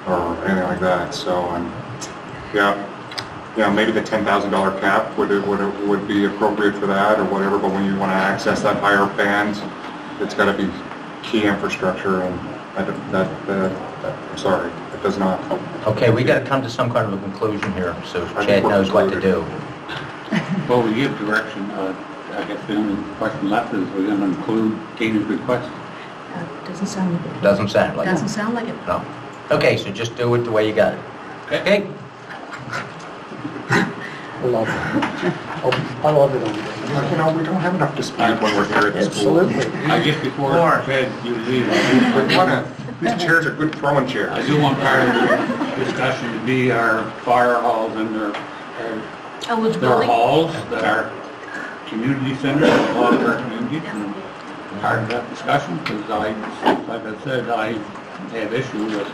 or anything like that, so, yeah, maybe the $10,000 cap would be appropriate for that or whatever, but when you want to access that higher band, it's got to be key infrastructure, and I'm sorry, it does not. Okay, we got to come to some kind of a conclusion here, so Chad knows what to do. Well, we give direction. I guess the only question left is we're going to include Tina's request. Doesn't sound like it. Doesn't sound like it. Doesn't sound like it. No. Okay, so just do it the way you got it. Okay? I love it. I love it. You know, we don't have enough to speak when we're here at the school. Absolutely. I guess before Fred, you leave, These chairs are good throwing chairs. I do want part of the discussion to be our fire halls and their Eligibility. halls that are community centers, all of our communities, and part of that discussion, because like I said, I have issue with.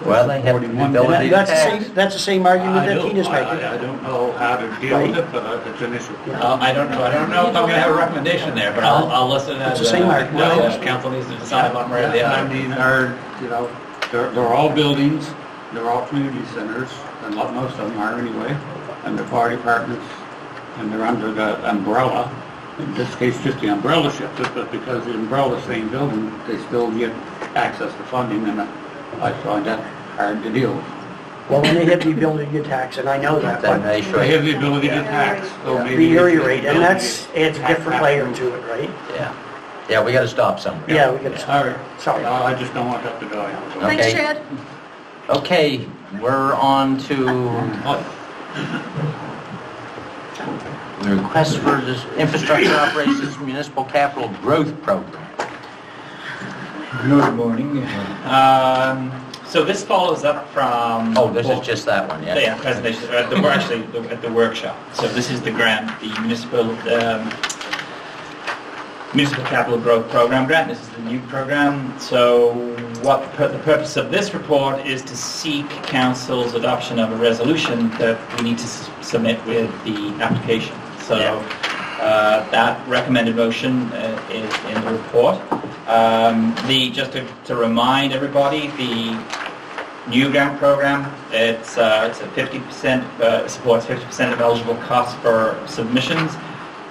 Well, they have the ability to tax. That's the same argument that Tina's making. I don't know how to deal with it, but it's an issue. I don't know if I'm going to have a recommendation there, but I'll listen as It's the same argument. well, council needs to decide one way or the I other. mean, they're all buildings, they're all community centers, and most of them are anyway, and they're fire departments, and they're under the umbrella, in this case just the umbrella ships it, but because the umbrella's same building, they still get access to funding, and I find that hard to deal with. Well, when they have the ability to get taxed, and I know that, Then but they should. They have the ability to get taxed, so maybe. reiterate, and that's adds a different layer to it, right? Yeah. Yeah, we got to stop somewhere. Yeah, we got All to, right, sorry. I just don't want that to die. Thanks, Okay. Chad. Okay, we're on to the request for this infrastructure operations municipal capital growth program. Good morning. So this follows up from... Oh, this is just that one, yeah? Yeah, presentation, we're actually at the workshop. So this is the grant, the Municipal Capital Growth Program grant. This is the new program. So what the purpose of this report is to seek council's adoption of a resolution that we need to submit with the application. So that recommended motion is in the report. Just to remind everybody, the new grant program, it's a 50%, supports 50% of eligible costs for submissions.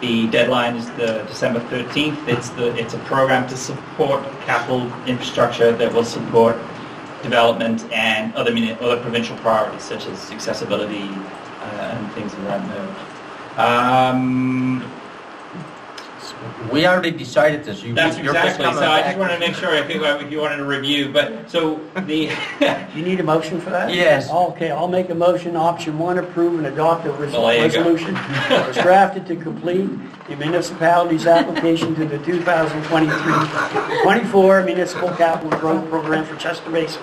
The deadline is the December 13th. It's a program to support capital infrastructure that will support development and other provincial priorities such as accessibility and things of that note. We already decided this. That's exactly. So I just wanted to make sure if you wanted to review. But so the You need a motion for that? Yes. Okay, I'll make a motion, option one, approve and adopt a Well, there you go. resolution as drafted to complete the municipality's application to the 2023-24 Municipal Capital Growth Program for Chester Basin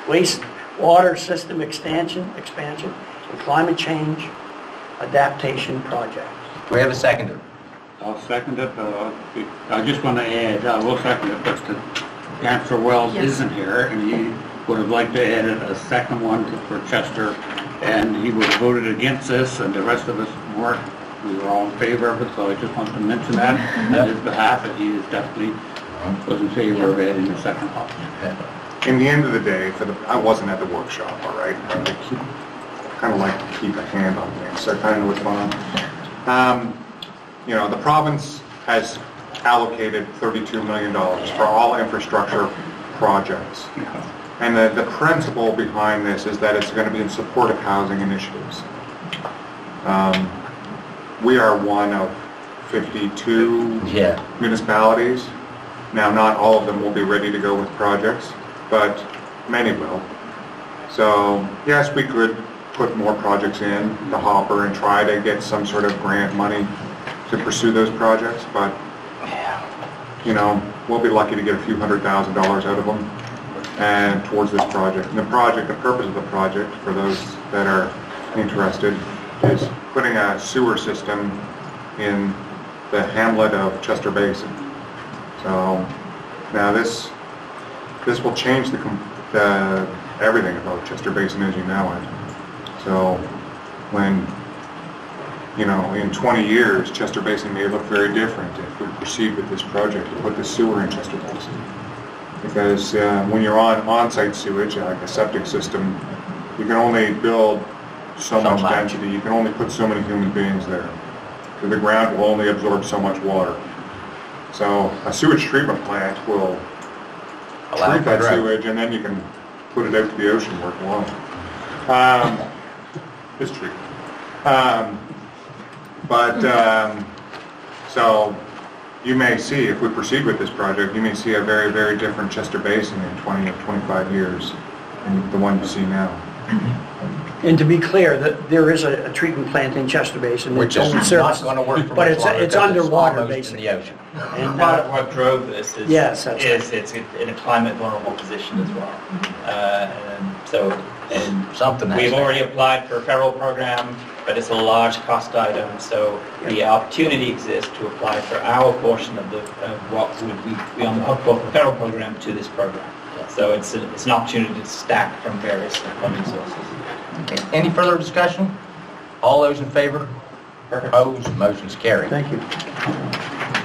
Wastewater System Expansion and Climate Change Adaptation Project. Do we have a seconder? I'll second it. I just want to add, I will second it, but Councillor Wells isn't here, and he would have liked to add a second one for Chester, and he would have voted against this, and the rest of us weren't. We were all in favor of it, so I just wanted to mention that on his behalf, that he is definitely was in favor of adding the second option. In the end of the day, I wasn't at the workshop, all right? I kind of like to keep a hand on things, so I kind of know what's going on. You know, the province has allocated $32 million for all infrastructure projects. And the principle behind this is that it's going to be in support of housing initiatives. We are one of 52 municipalities. Now, not all of them will be ready to go with projects, but many will. So, yes, we could put more projects in the hopper and try to get some sort of grant money to pursue those projects, but you know, we'll be lucky to get a few $100,000 out of them and towards this project. And the purpose of the project, for those that are interested, is putting a sewer system in the hamlet of Chester Basin. So now this will change everything about Chester Basin as you know it. So when, you know, in 20 years, Chester Basin may look very different if we proceed with this project to put the sewer in Chester Basin. Because when you're on-site sewage, like a septic system, you can only build so much density. You can only put so many human beings there. The ground will only absorb so much water. So a sewage treatment plant will treat that sewage, and then you can put it out to the ocean where it belongs. It's true. So you may see, if we proceed with this project, you may see a very, very different Chester Basin in 20 or 25 years than the one you see now. And to be clear, that there is a treatment plant in Chester Basin. Which is not going to work for but much longer it's because underwater, almost basically. in the ocean. And part of what drove this is, yes, that's it's in a climate vulnerable position as well. We've already applied for a federal program, but it's a large cost item, so the opportunity exists to apply for our portion of what would be on the hook for the federal program to this program. So it's an opportunity to stack from various funding sources. Okay. Any further discussion? All those in favor? Opposed? Motion's carried. Thank you.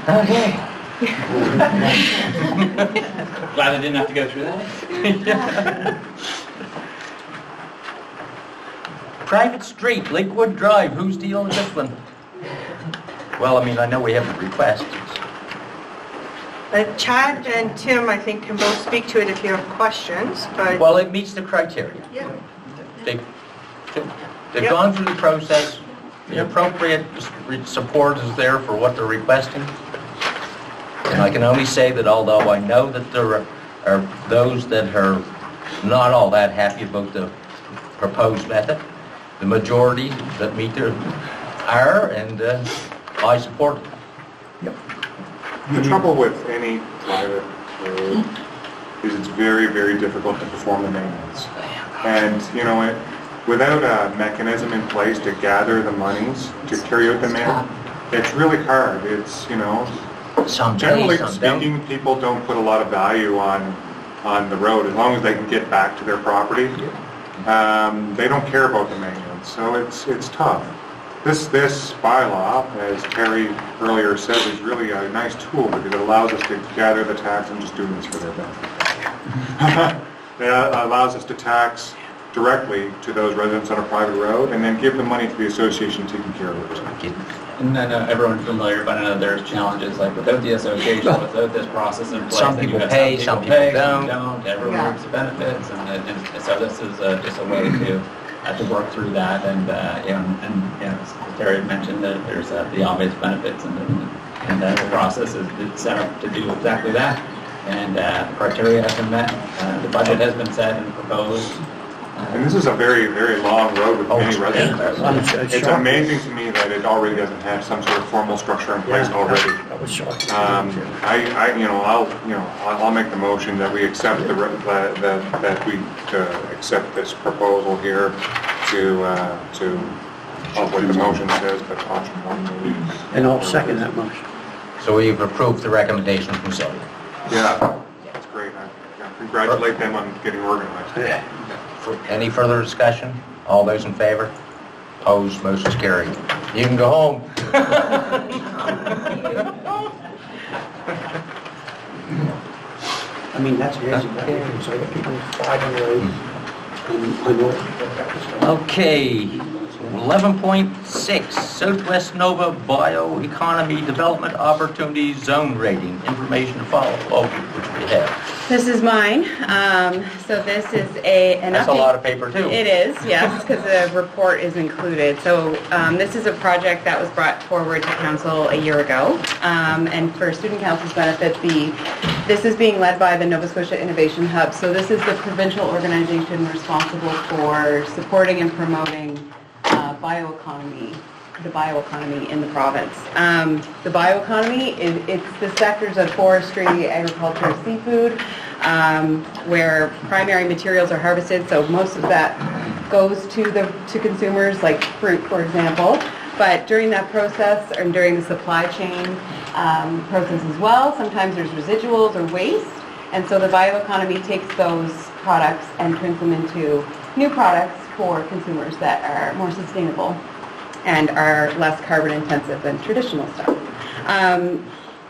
Okay. Glad I didn't have to go through that. Private street, Lakewood Drive, who's dealing with this one? Well, I mean, I know we have the request. Chad and Tim, I think, can both speak to it if you have questions, but... Well, it meets the criteria. Yeah. They've gone through the process. The appropriate support is there for what they're requesting. And I can only say that although I know that there are those that are not all that happy about the proposed method, the majority that meet their are, and I support it. The trouble with any private road is it's very, very difficult to perform the maintenance. And, you know, without a mechanism in place to gather the monies to carry out the maintenance, it's really hard. It's, you know, generally speaking, people don't put a lot of value on the road as long as they can get back to their property. They don't care about the maintenance, so it's tough. This bylaw, as Terry earlier said, is really a nice tool because it allows us to gather the tax. I'm just doing this for their benefit. It allows us to tax directly to those residents on a private road and then give the money to the association taking care of it. And I know everyone's familiar, but I know there's challenges like without the association, without this process in place. Some people pay, some people don't. Everyone reaps the benefits, and so this is just a way to work through that. And you know, as Terry mentioned, that there's the obvious benefits, and the process is set up to do exactly that. And the criteria have been met, the budget has been set and proposed. And this is a very, very long road with many residents. It's amazing to me that it already doesn't have some sort of formal structure in place already. That was shocking. I'll make the motion that we accept accept this proposal here to what the motion says, but option one maybe. And I'll second that motion. So we've approved the recommendation from Sylvia. Yeah, that's great. I congratulate them on getting organized. Yeah. Any further discussion? All those in favor? Opposed? Motion's carried. You can go home. I mean, that's amazing. So I got people fighting away. Okay, 11.6, Southwest Nova Bioeconomy Development Opportunity Zone Rating. Information to follow, which we have. This is mine. So this is an That's a lot of paper too. It is, yes, because the report is included. So this is a project that was brought forward to council a year ago. And for student council's benefit, this is being led by the Nova Scotia Innovation Hub. So this is the provincial organization responsible for supporting and promoting the bioeconomy in the province. The bioeconomy, it's the sectors of forestry, agriculture, seafood, where primary materials are harvested, so most of that goes to consumers, like fruit, for example. But during that process, and during the supply chain process as well, sometimes there's residuals or waste, and so the bioeconomy takes those products and turns them into new products, for consumers that are more sustainable and are less carbon intensive than traditional stuff.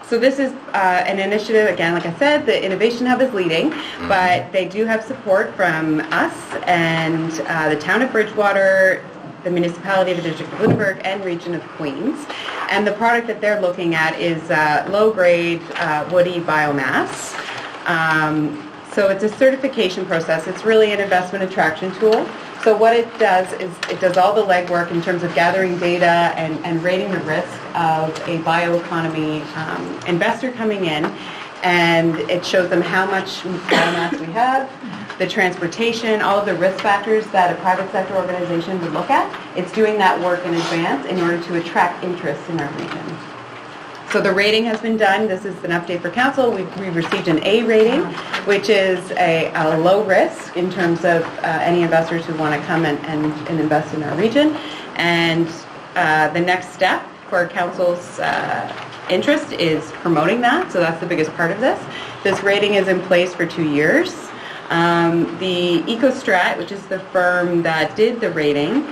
So this is an initiative, again, like I said, the Innovation Hub is leading, but they do have support from us and the town of Bridgewater, the municipality of the District of Lunenburg, and region of Queens. And the product that they're looking at is low-grade woody biomass. So it's a certification process. It's really an investment attraction tool. So what it does is it does all the legwork in terms of gathering data and rating the risk of a bioeconomy investor coming in, and it shows them how much biomass we have, the transportation, all of the risk factors that a private sector organization would look at. It's doing that work in advance in order to attract interest in our region. So the rating has been done. This is an update for council. We've received an A rating, which is a low risk in terms of any investors who want to come and invest in our region. And the next step for council's interest is promoting that. So that's the biggest part of this. This rating is in place for 2 years. The EcoStrat, which is the firm that did the rating,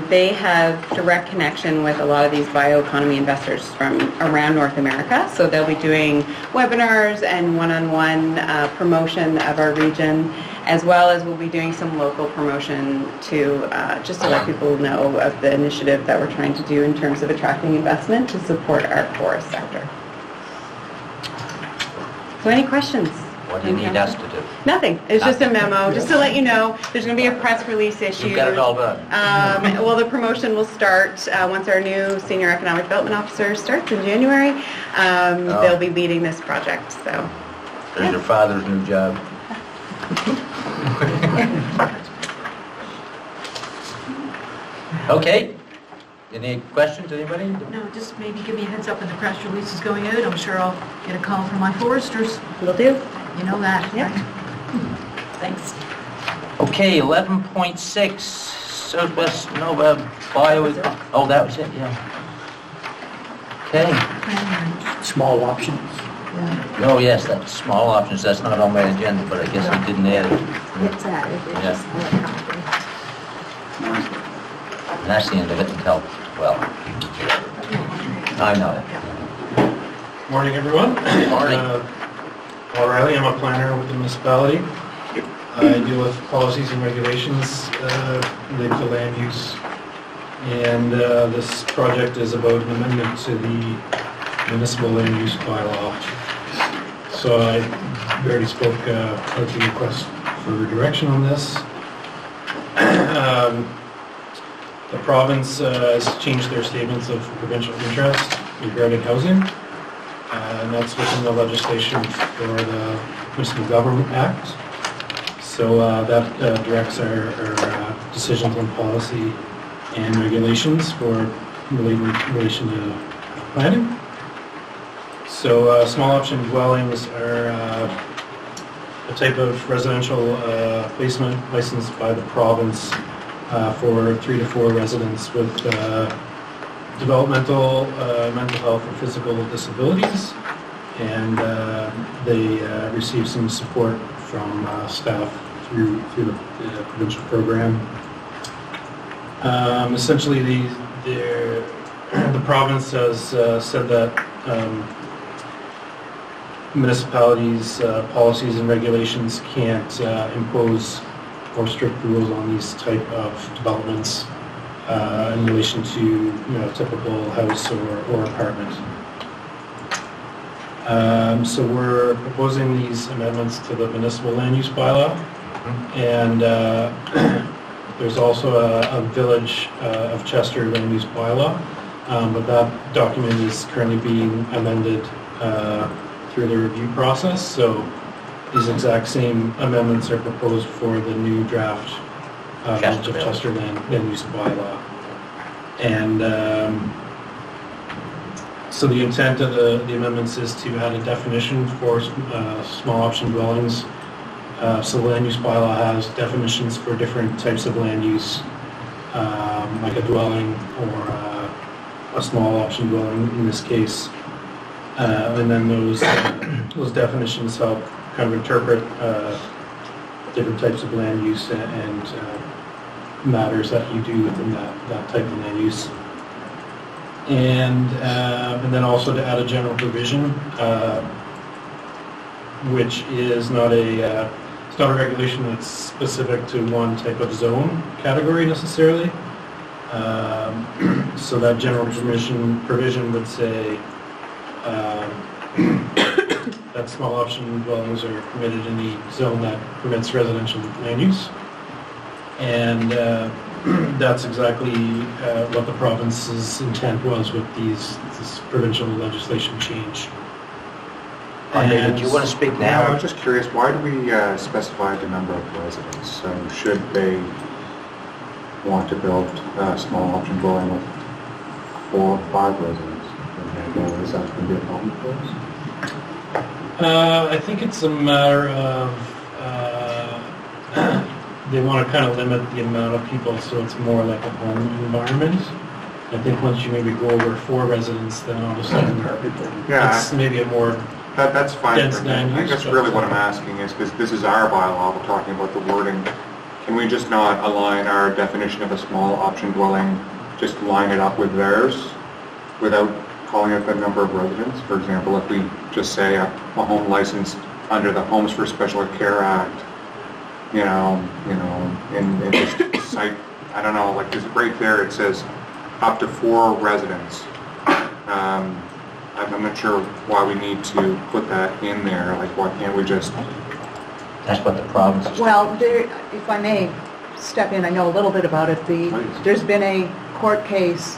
they have direct connection with a lot of these bioeconomy investors from around North America. So they'll be doing webinars and one-on-one promotion of our region, as well as we'll be doing some local promotion to just to let people know of the initiative that we're trying to do in terms of attracting investment to support our forest sector. So any questions? What do you need us to do? Nothing. It's just a memo, just to let you know. There's going to be a press release issued. You've got it all done. Well, the promotion will start once our new Senior Economic Development Officer starts in January. They'll be leading this project, so. There's your father's new job. Okay. Any questions, anybody? No, just maybe give me a heads up when the press release is going out. I'm sure I'll get a call from my foresters. Will do. You know that, Yep. right? Thanks. Okay, 11.6, Southwest Nova Bio, oh, that was it, yeah. Okay. Small options. Oh, yes, that's small options, that's not on my agenda, but I guess we didn't add it. It's added, it's Yeah. just electronically. And that's the end of it until, well, I know. Morning, everyone. Morning. Paul Riley, I'm a planner with the municipality. I deal with policies and regulations related to land use. And this project is about an amendment to the municipal land use bylaw. So I already spoke, about the request for direction on this. The province has changed their statements of provincial interest regarding housing. And that's within the legislation for the Municipal Government Act. So that directs our decisions on policy and regulations for relation to planning. So small option dwellings are a type of residential placement licensed by the province for 3 to 4 residents with developmental, mental health, or physical disabilities, and they receive some support from staff through the provincial program. Essentially, the province has said that municipalities' policies and regulations can't impose more strict rules on these type of developments in relation to typical house or apartment. So we're proposing these amendments to the municipal land use bylaw, and there's also a Village of Chester land use bylaw, but that document is currently being amended through the review process. So these exact same amendments are proposed for the new draft Village of Chester land use bylaw. And so the intent of the amendments is to add a definition for small option dwellings. So the land use bylaw has definitions for different types of land use, like a dwelling or a small option dwelling in this case. And then those definitions help kind of interpret different types of land use and matters that you do within that type of land use. And then also to add a general provision, which is not a, it's not a regulation that's specific to one type of zone category necessarily. So that general provision would say that small option dwellings are permitted in the zone that permits residential land use. And that's exactly what the province's intent was with this provincial legislation change. Andre, do you want to speak now? I was just curious, why do we specify the number of residents? Should they want to build a small option dwelling with 4 or 5 residents? Is that going to be a problem for us? I think it's a matter of they want to kind of limit the amount of people, so it's more like a home environment. I think once you maybe go over 4 residents, then all of a sudden it's maybe a more that's fine. dense land I use. guess really what I'm asking is, because this is our bylaw, we're talking about the wording, can we just not align our definition of a small option dwelling, just line it up with theirs without calling out the number of residents? For example, if we just say a home license under the Homes for Special Care Act, and just cite, I don't know, like this right there, it says up to 4 residents. I'm not sure why we need to put that in there. Like, why can't we just? That's what the province is. Well, if I may step in, I know a little bit about it. There's been a court case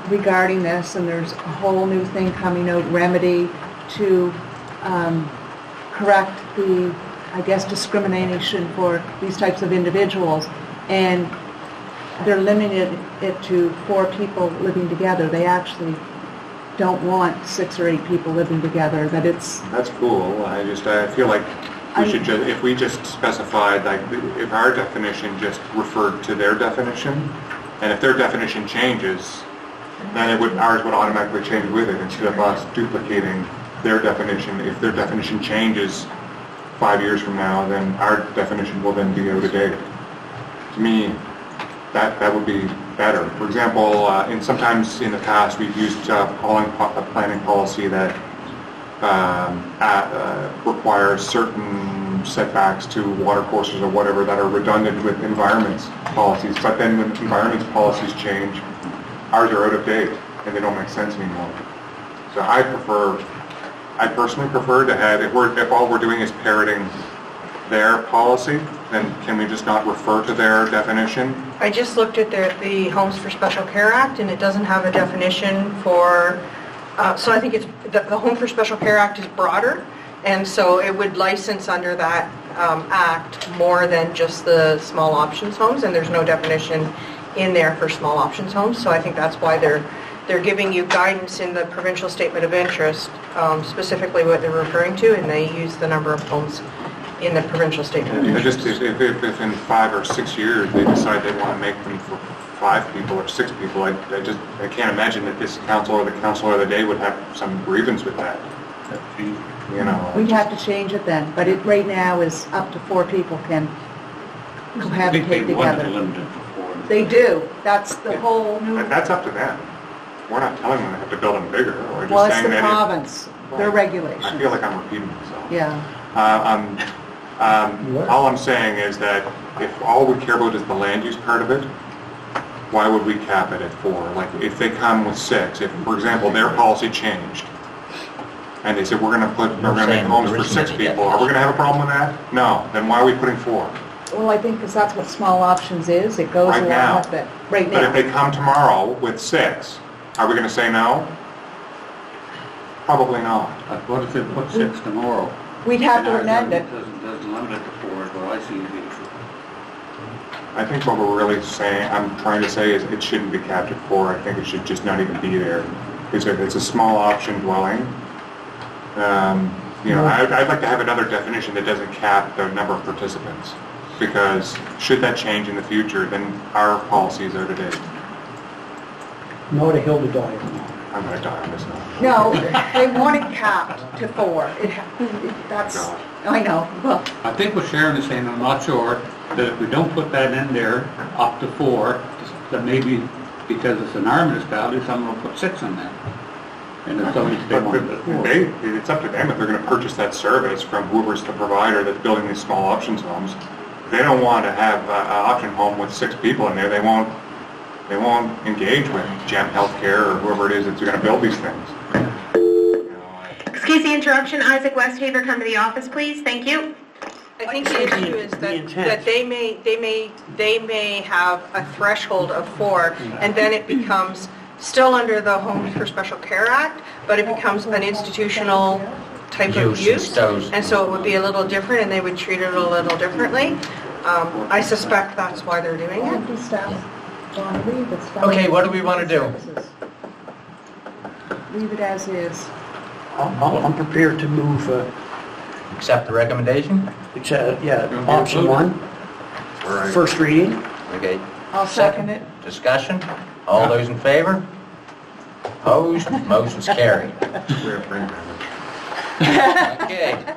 regarding this, and there's a whole new thing coming out, remedy to correct the, I guess, discrimination for these types of individuals. And they're limiting it to 4 people living together. They actually don't want 6 or 8 people living together. That's cool. I feel like we should just, if we just specified, like, if our definition just referred to their definition, and if their definition changes, then ours would automatically change with it, instead of us duplicating their definition. If their definition changes 5 years from now, then our definition will then be out of date. To me, that would be better. For example, sometimes in the past we've used a planning policy that requires certain setbacks to water courses or whatever that are redundant with environments policies. But then when environments policies change, ours are out of date and they don't make sense anymore. So I personally prefer to have, if all we're doing is parroting their policy, then can we just not refer to their definition? I just looked at the Homes for Special Care Act, and it doesn't have a definition for, so I think it's, the Home for Special Care Act is broader, and so it would license under that act more than just the small options homes, and there's no definition in there for small options homes, so I think that's why they're giving you guidance in the provincial statement of interest, specifically what they're referring to, and they use the number of homes in the provincial statement of interest. If in 5 or 6 years they decide they want to make them for 5 people or 6 people, I can't imagine that this council or the council of the day would have some grievance with that. We'd have to change it then, but it right now is up to 4 people can cohabitate together. They do. That's the whole new. That's up to them. We're not telling them they have to build them bigger. We're just Well, it's saying the that province, their regulations. I feel like I'm repeating myself. Yeah. All I'm saying is that if all we care about is the land use part of it, why would we cap it at 4? Like, if they come with 6, if, for example, their policy changed, and they said, we're going to make homes for 6 people, are we going to have a problem with that? No. Then why are we putting 4? Well, I think because that's what small options is. It goes Right along now. with it. Right But now. if they come tomorrow with 6, are we going to say no? Probably not. What if they put 6 tomorrow? We'd have to amend it. Doesn't limit it to 4 is what I see as the issue. I think what we're really saying, I'm trying to say, is it shouldn't be capped at 4. I think it should just not even be there. It's a small option dwelling. I'd like to have another definition that doesn't cap the number of participants, because should that change in the future, then our policy is out of date. Not a hill to die on. I'm going to die on this now. No, they want it capped to 4. That's. God. I know, well, I think what Sharon is saying, I'm not sure, that if we don't put that in there up to 4, that maybe because it's an our municipality, someone will put 6 in there. And if somebody they want to put 4. It's up to them if they're going to purchase that service from whoever's the provider that's building these small options homes. If they don't want to have an option home with 6 people in there, they won't engage with GEM Healthcare or whoever it is that's going to build these things. Excuse the interruption, Isaac Westhaver, come to the office, please. Thank you. I think the issue is that they may have a threshold of 4, and then it becomes still under the Homes for Special Care Act, but it becomes an institutional type of use, and so it would be a little different, and they would treat it a little differently. I suspect that's why they're doing it. Okay, what do we want to do? leave it as is. I'm prepared to move, Accept the recommendation? option 1, first reading. Okay. I'll second it. Discussion? All those in favor? Opposed? Motion's carried. Okay.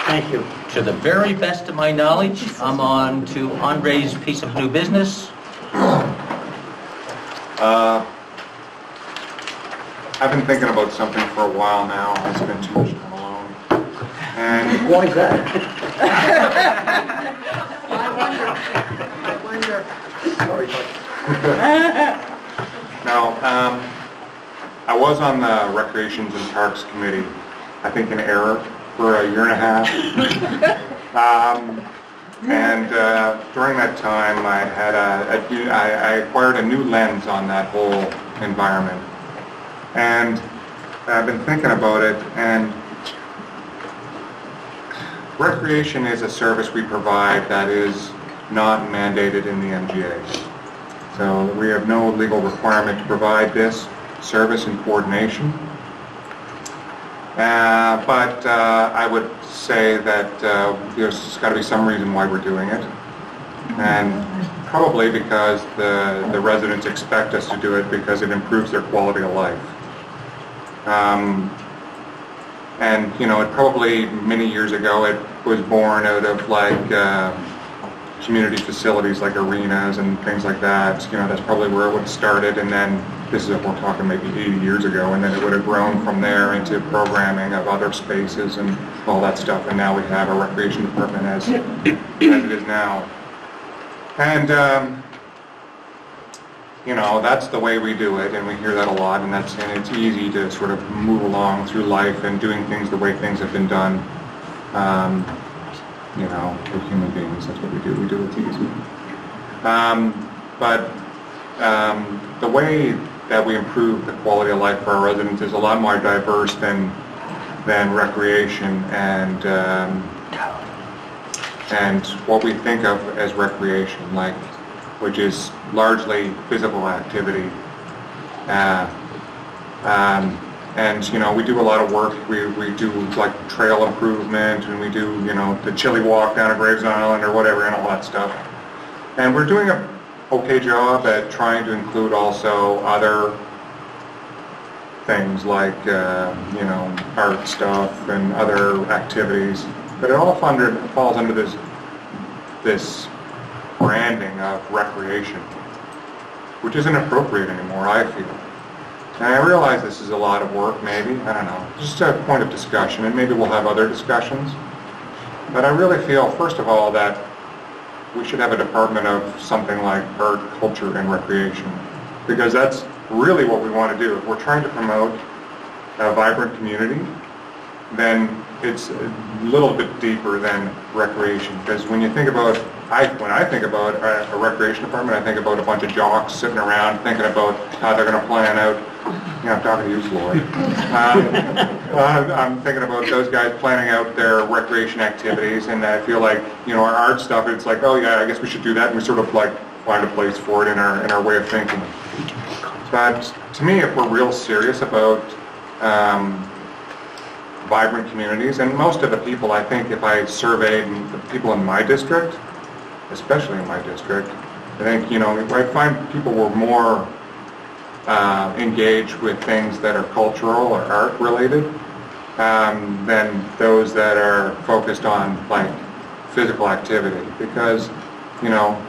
Thank you. To the very best of my knowledge, I'm on to Andre's piece of new business. I've been thinking about something for a while now. I spend too much time alone. And why is that? I wonder. Sorry, Now, I was on the Recreations and Parks Committee, I think in error, for a year and a half. During that time, I had I acquired a new lens on that whole environment. And I've been thinking about it, and recreation is a service we provide that is not mandated in the MGA. So we have no legal requirement to provide this service in coordination. But I would say that there's got to be some reason why we're doing it. And probably because the residents expect us to do it because it improves their quality of life. And, you know, it probably many years ago it was born out of like community facilities like arenas and things like that. You know, that's probably where it would have started, and then this is, we're talking maybe 80 years ago, and then it would have grown from there into programming of other spaces and all that stuff, and now we have a recreation department as it is now. And, you know, that's the way we do it, and we hear that a lot, and it's easy to sort of move along through life and doing things the way things have been done. You know, we're human beings, that's what we do it easy. But the way that we improve the quality of life for our residents is a lot more diverse than recreation and what we think of as recreation, like, which is largely physical activity. And, you know, we do a lot of work. We do, like, trail improvement, and we do, you know, the chili walk down at Graves Island or whatever, and all that stuff. And we're doing a okay job at trying to include also other things like, you know, art stuff and other activities. But it all falls under this branding of recreation, which isn't appropriate anymore, I feel. And I realize this is a lot of work, maybe, I don't know, just a point of discussion, and maybe we'll have other discussions. But I really feel, first of all, that we should have a department of something like art, culture, and recreation, because that's really what we want to do. If we're trying to promote a vibrant community, then it's a little bit deeper than recreation, because when you think about, when I think about a recreation department, I think about a bunch of jocks sitting around thinking about how they're going to plan out, you know, I'm talking to you, Floyd. I'm thinking about those guys planning out their recreation activities, and I feel like, you know, our art stuff, it's like, oh yeah, I guess we should do that, and we sort of like find a place for it in our way of thinking. But to me, if we're real serious about vibrant communities, and most of the people, I think, if I surveyed the people in my district, especially in my district, I think, you know, I find people were more engage with things that are cultural or art related than those that are focused on like physical activity, because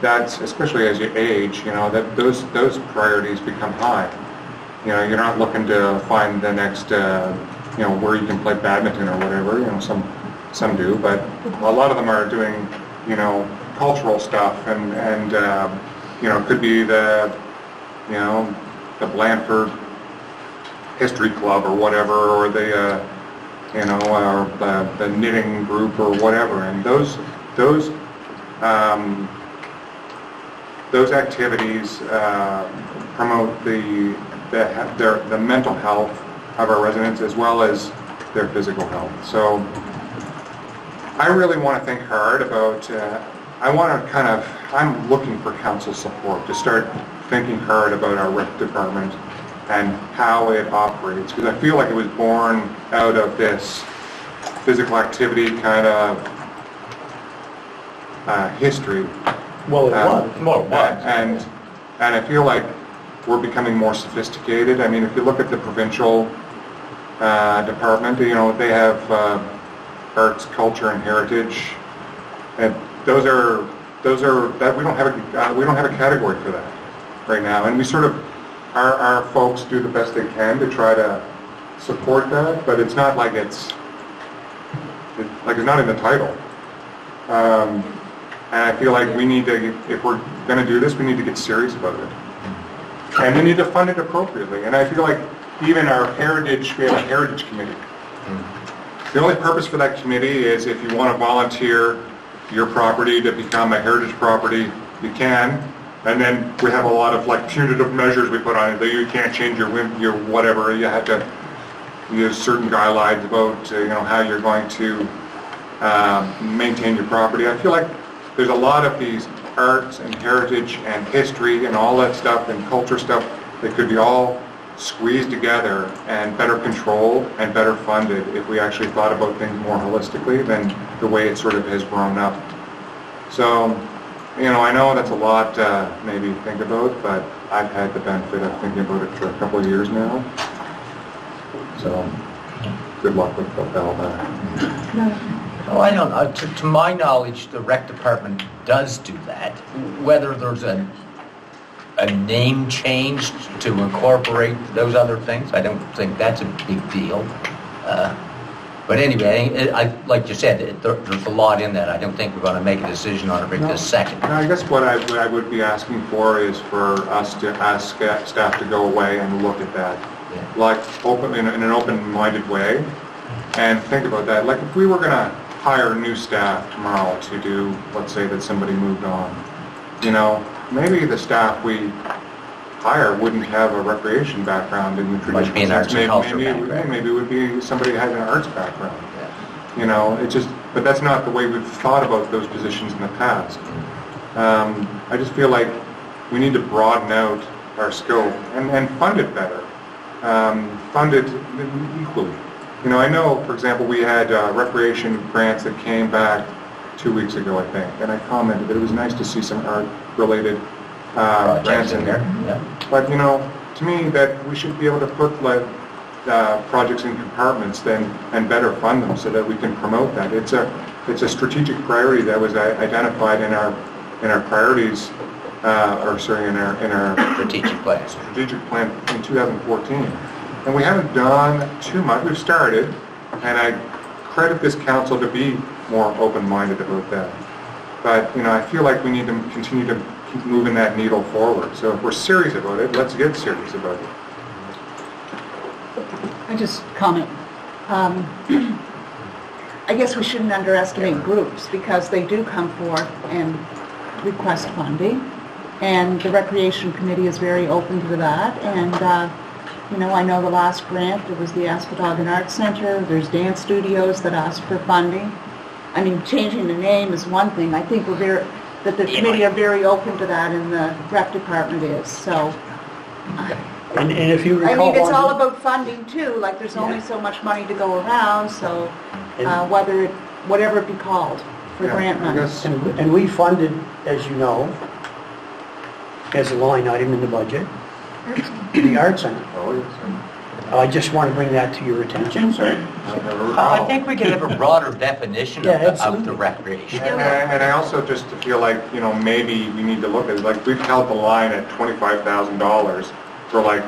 that's, especially as you age, that those priorities become high. You're not looking to find the next where you can play badminton or whatever. Some do, but a lot of them are doing cultural stuff, and it could be the Blandford History Club or whatever, or the or the knitting group or whatever, and those activities promote the mental health of our residents as well as their physical health. So I really want to think hard about, I'm looking for council support to start thinking hard about our rec department and how it operates, because I feel like it was born out of this physical activity kind of history. Well, it was. And I feel like we're becoming more sophisticated. I mean, if you look at the provincial department, they have arts, culture, and heritage, and those are that we don't have a category for that right now, and we sort of our folks do the best they can to try to support that, but it's not like it's not in the title. And I feel like we need to, if we're going to do this, we need to get serious about it. And we need to fund it appropriately. And I feel like even we have a heritage committee. The only purpose for that committee is if you want to volunteer your property to become a heritage property, you can. And then we have a lot of like punitive measures we put on it, that you can't change your whatever. You have to use certain guidelines about how you're going to maintain your property. I feel like there's a lot of these arts and heritage and history and all that stuff and culture stuff that could be all squeezed together and better controlled and better funded if we actually thought about things more holistically than the way it sort of has grown up. So, I know that's a lot to maybe think about, but I've had the benefit of thinking about it for a couple of years now. So, good luck with all that. Oh, I don't know. To my knowledge, the rec department does do that. Whether there's a name change to incorporate those other things, I don't think that's a big deal. But anyway, like you said, there's a lot in that. I don't think we're going to make a decision on it right this second. No, I guess what I would be asking for is for us to ask staff to go away and look at that, like in an open-minded way, and think about that. Like if we were going to hire new staff tomorrow to do, let's say that somebody moved on, maybe the staff we hire wouldn't have a recreation background in the traditional Might be an arts and culture background. Maybe it would be somebody who has an arts background. It's just, but that's not the way we've thought about those positions in the past. I just feel like we need to broaden out our scope and fund it better. Fund it equally. I know, for example, we had recreation grants that came back 2 weeks ago, I think, and I commented that it was nice to see some art-related grants in there. Yeah. But, to me, that we should be able to put projects in compartments then and better fund them so that we can promote that. It's a strategic priority that was identified in our priorities, in our strategic plan in 2014. And we haven't done too much. We've started, and I credit this council to be more open-minded about that. But, I feel like we need to continue to keep moving that needle forward. So if we're serious about it, let's get serious about it. I just comment. I guess we shouldn't underestimate groups because they do come forth and request funding. And the Recreation Committee is very open to that. And, I know the last grant, it was the Aspadagan Arts Center. There's dance studios that ask for funding. I mean, changing the name is one thing. I think that the committee are very open to that, and the rec department is. So, and if you recall, it's all about funding too. Like there's only so much money to go around. So, whatever it be called for grant money. And we funded, as you know, as a line item in the budget, The Art Center. Oh, yes. I just want to bring that to your attention. Sorry? I think we could have a broader definition Yeah, of the absolutely. recreation. And I also just feel like, maybe we need to look at it, like, we've held the line at $25,000 for like,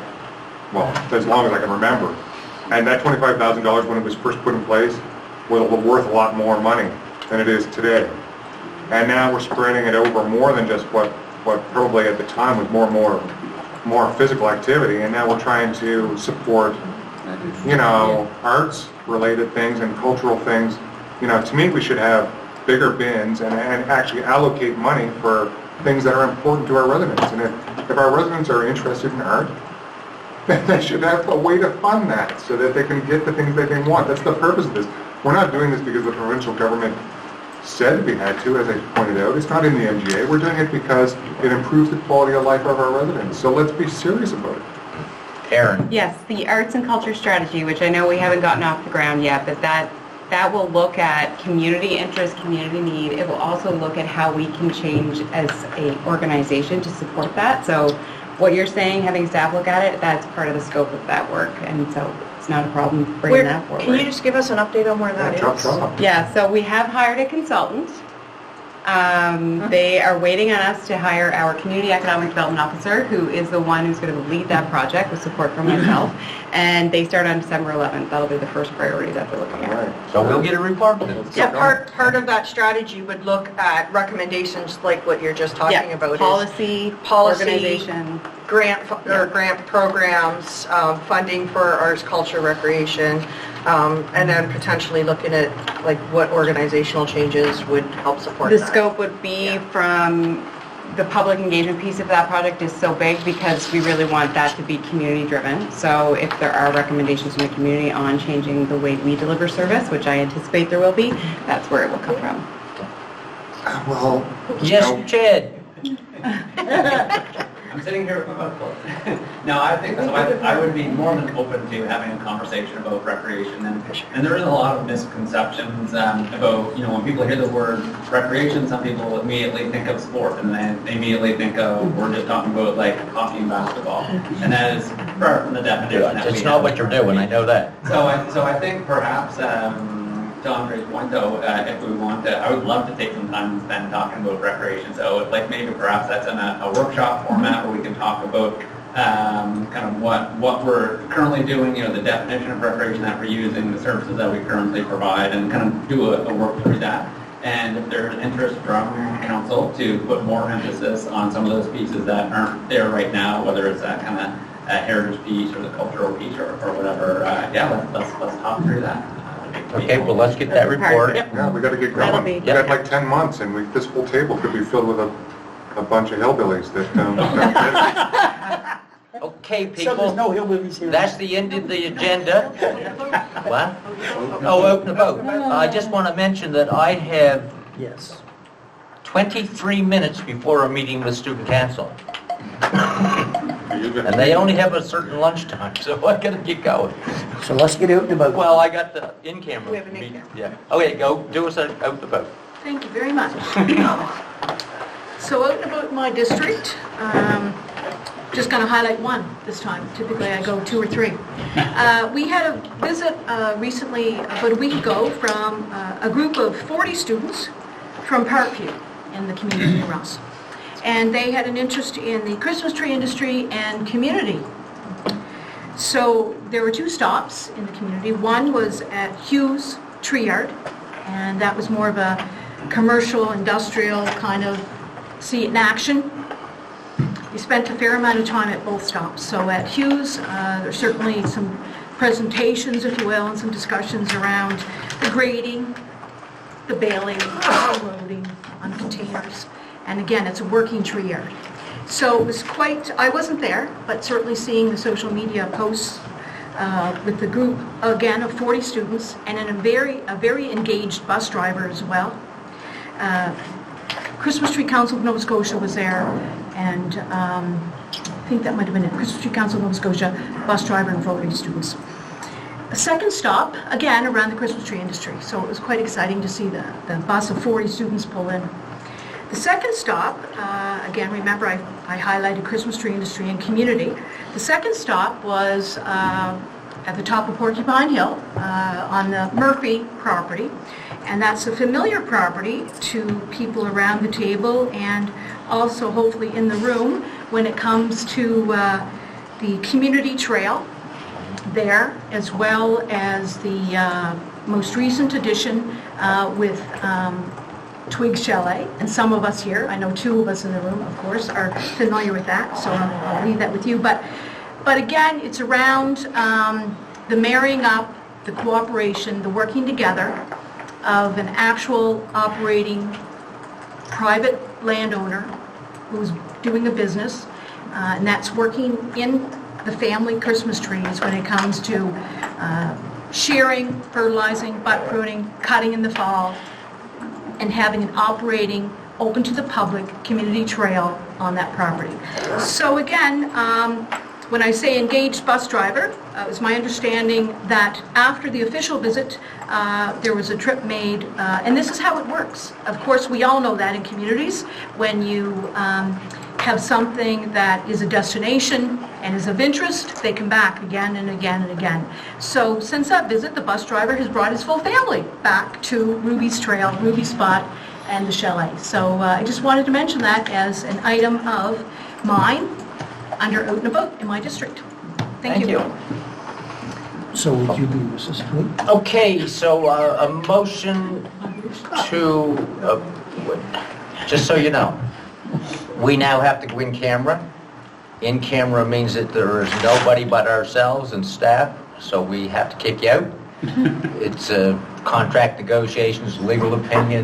well, as long as I can remember. And that $25,000 when it was first put in place was worth a lot more money than it is today. And now we're spreading it over more than just what probably at the time was more physical activity, and now we're trying to support, arts-related things and cultural things. To me, we should have bigger bins and actually allocate money for things that are important to our residents. And if our residents are interested in art, then they should have a way to fund that so that they can get the things that they want. That's the purpose of this. We're not doing this because the provincial government said we had to, as I pointed out. It's not in the MGA. We're doing it because it improves the quality of life of our residents. So let's be serious about it. Aaron. Yes, the arts and culture strategy, which I know we haven't gotten off the ground yet, but that will look at community interest, community need. It will also look at how we can change as an organization to support that. So what you're saying, having staff look at it, that's part of the scope of that work. And so it's not a problem bringing that forward. Can you just give us an update on where that is? Yeah, so we have hired a consultant. They are waiting on us to hire our Community Economic Development Officer, who is the one who's going to lead that project with support from myself. And they start on December 11th. That'll be the first priority that they're looking at. So we'll get a report. Yeah, part of that strategy would look at recommendations like what you're just talking about. Policy, organization. Grant programs, funding for arts, culture, recreation, and then potentially looking at like what organizational changes would help support The that. scope would be from the public engagement piece of that project is so big because we really want that to be community driven. So if there are recommendations from the community on changing the way we deliver service, which I anticipate there will be, that's where it will come from. Well, yes, Chad. I'm sitting here with my mouth closed. No, I think so. I would be more than open to having a conversation about recreation, and there is a lot of misconceptions about, when people hear the word recreation, some people immediately think of sport, and then they immediately think of, we're just talking about like hockey and basketball, and that is far from the definition that we It's not what you're doing, I know that. So I think perhaps, to Andre's point though, if we want to, I would love to take some time and spend talking about recreation. So like maybe perhaps that's in a workshop format where we can talk about kind of what we're currently doing, the definition of recreation that we're using, the services that we currently provide, and kind of do a work through that. And if there's interest from council to put more emphasis on some of those pieces that aren't there right now, whether it's that kind of heritage piece or the cultural piece or whatever, let's talk through that. Okay, well, let's get that report. Yeah, we got to get going. We got like 10 months, and this whole table could be filled with a bunch of hillbillies that Okay, So there's people, no hillbillies here. that's the end of the agenda. What? Oh, open the vote. I just want to mention that I have Yes. 23 minutes before a meeting with student council. And they only have a certain lunchtime, so I gotta get going. So let's get out and about. Well, I got the in-camera. We have an meeting. Yeah. Okay, go, do us out the vote. Thank you very much. So out about my district, just going to highlight one this time. Typically I go 2 or 3. We had a visit recently, about a week ago, from a group of 40 students from Parkview in the community in Ross. And they had an interest in the Christmas tree industry and community. So there were 2 stops in the community. One was at Hughes Tree Yard, and that was more of a commercial, industrial kind of see it in action. We spent a fair amount of time at both stops. So at Hughes, there's certainly some presentations, if you will, and some discussions around the grading, the baling, the loading on containers. And again, it's a working tree yard. So it was quite, I wasn't there, but certainly seeing the social media posts with the group, again, of 40 students, and a very engaged bus driver as well. Christmas Tree Council of Nova Scotia was there, and I think that might have been it. Christmas Tree Council of Nova Scotia, bus driver and 40 students. A second stop, again, around the Christmas tree industry. So it was quite exciting to see the bus of 40 students pull in. The second stop, again, remember I highlighted Christmas tree industry and community. The second stop was at the top of Porcupine Hill on the Murphy property, and that's a familiar property to people around the table and also hopefully in the room when it comes to the community trail there, as well as the most recent addition with Twig Chalet, and some of us here, I know 2 of us in the room, of course, are familiar with that, so I'll leave that with you. But again, it's around the marrying up, the cooperation, the working together of an actual operating private landowner who's doing a business, and that's working in the family Christmas trees when it comes to shearing, fertilizing, butt pruning, cutting in the fall, and having an operating, open to the public community trail on that property. So again, when I say engaged bus driver, it was my understanding that after the official visit, there was a trip made, and this is how it works. Of course, we all know that in communities, when you have something that is a destination and is of interest, they come back again and again and again. So since that visit, the bus driver has brought his full family back to Ruby's Trail, Ruby Spot, and the chalet. So I just wanted to mention that as an item of mine under out and about in my district. Thank you. So would you be Mrs. Twig? Okay, so a motion to, just so you know, we now have to go in camera. In camera means that there is nobody but ourselves and staff, so we have to kick you out. It's contract negotiations, legal opinion,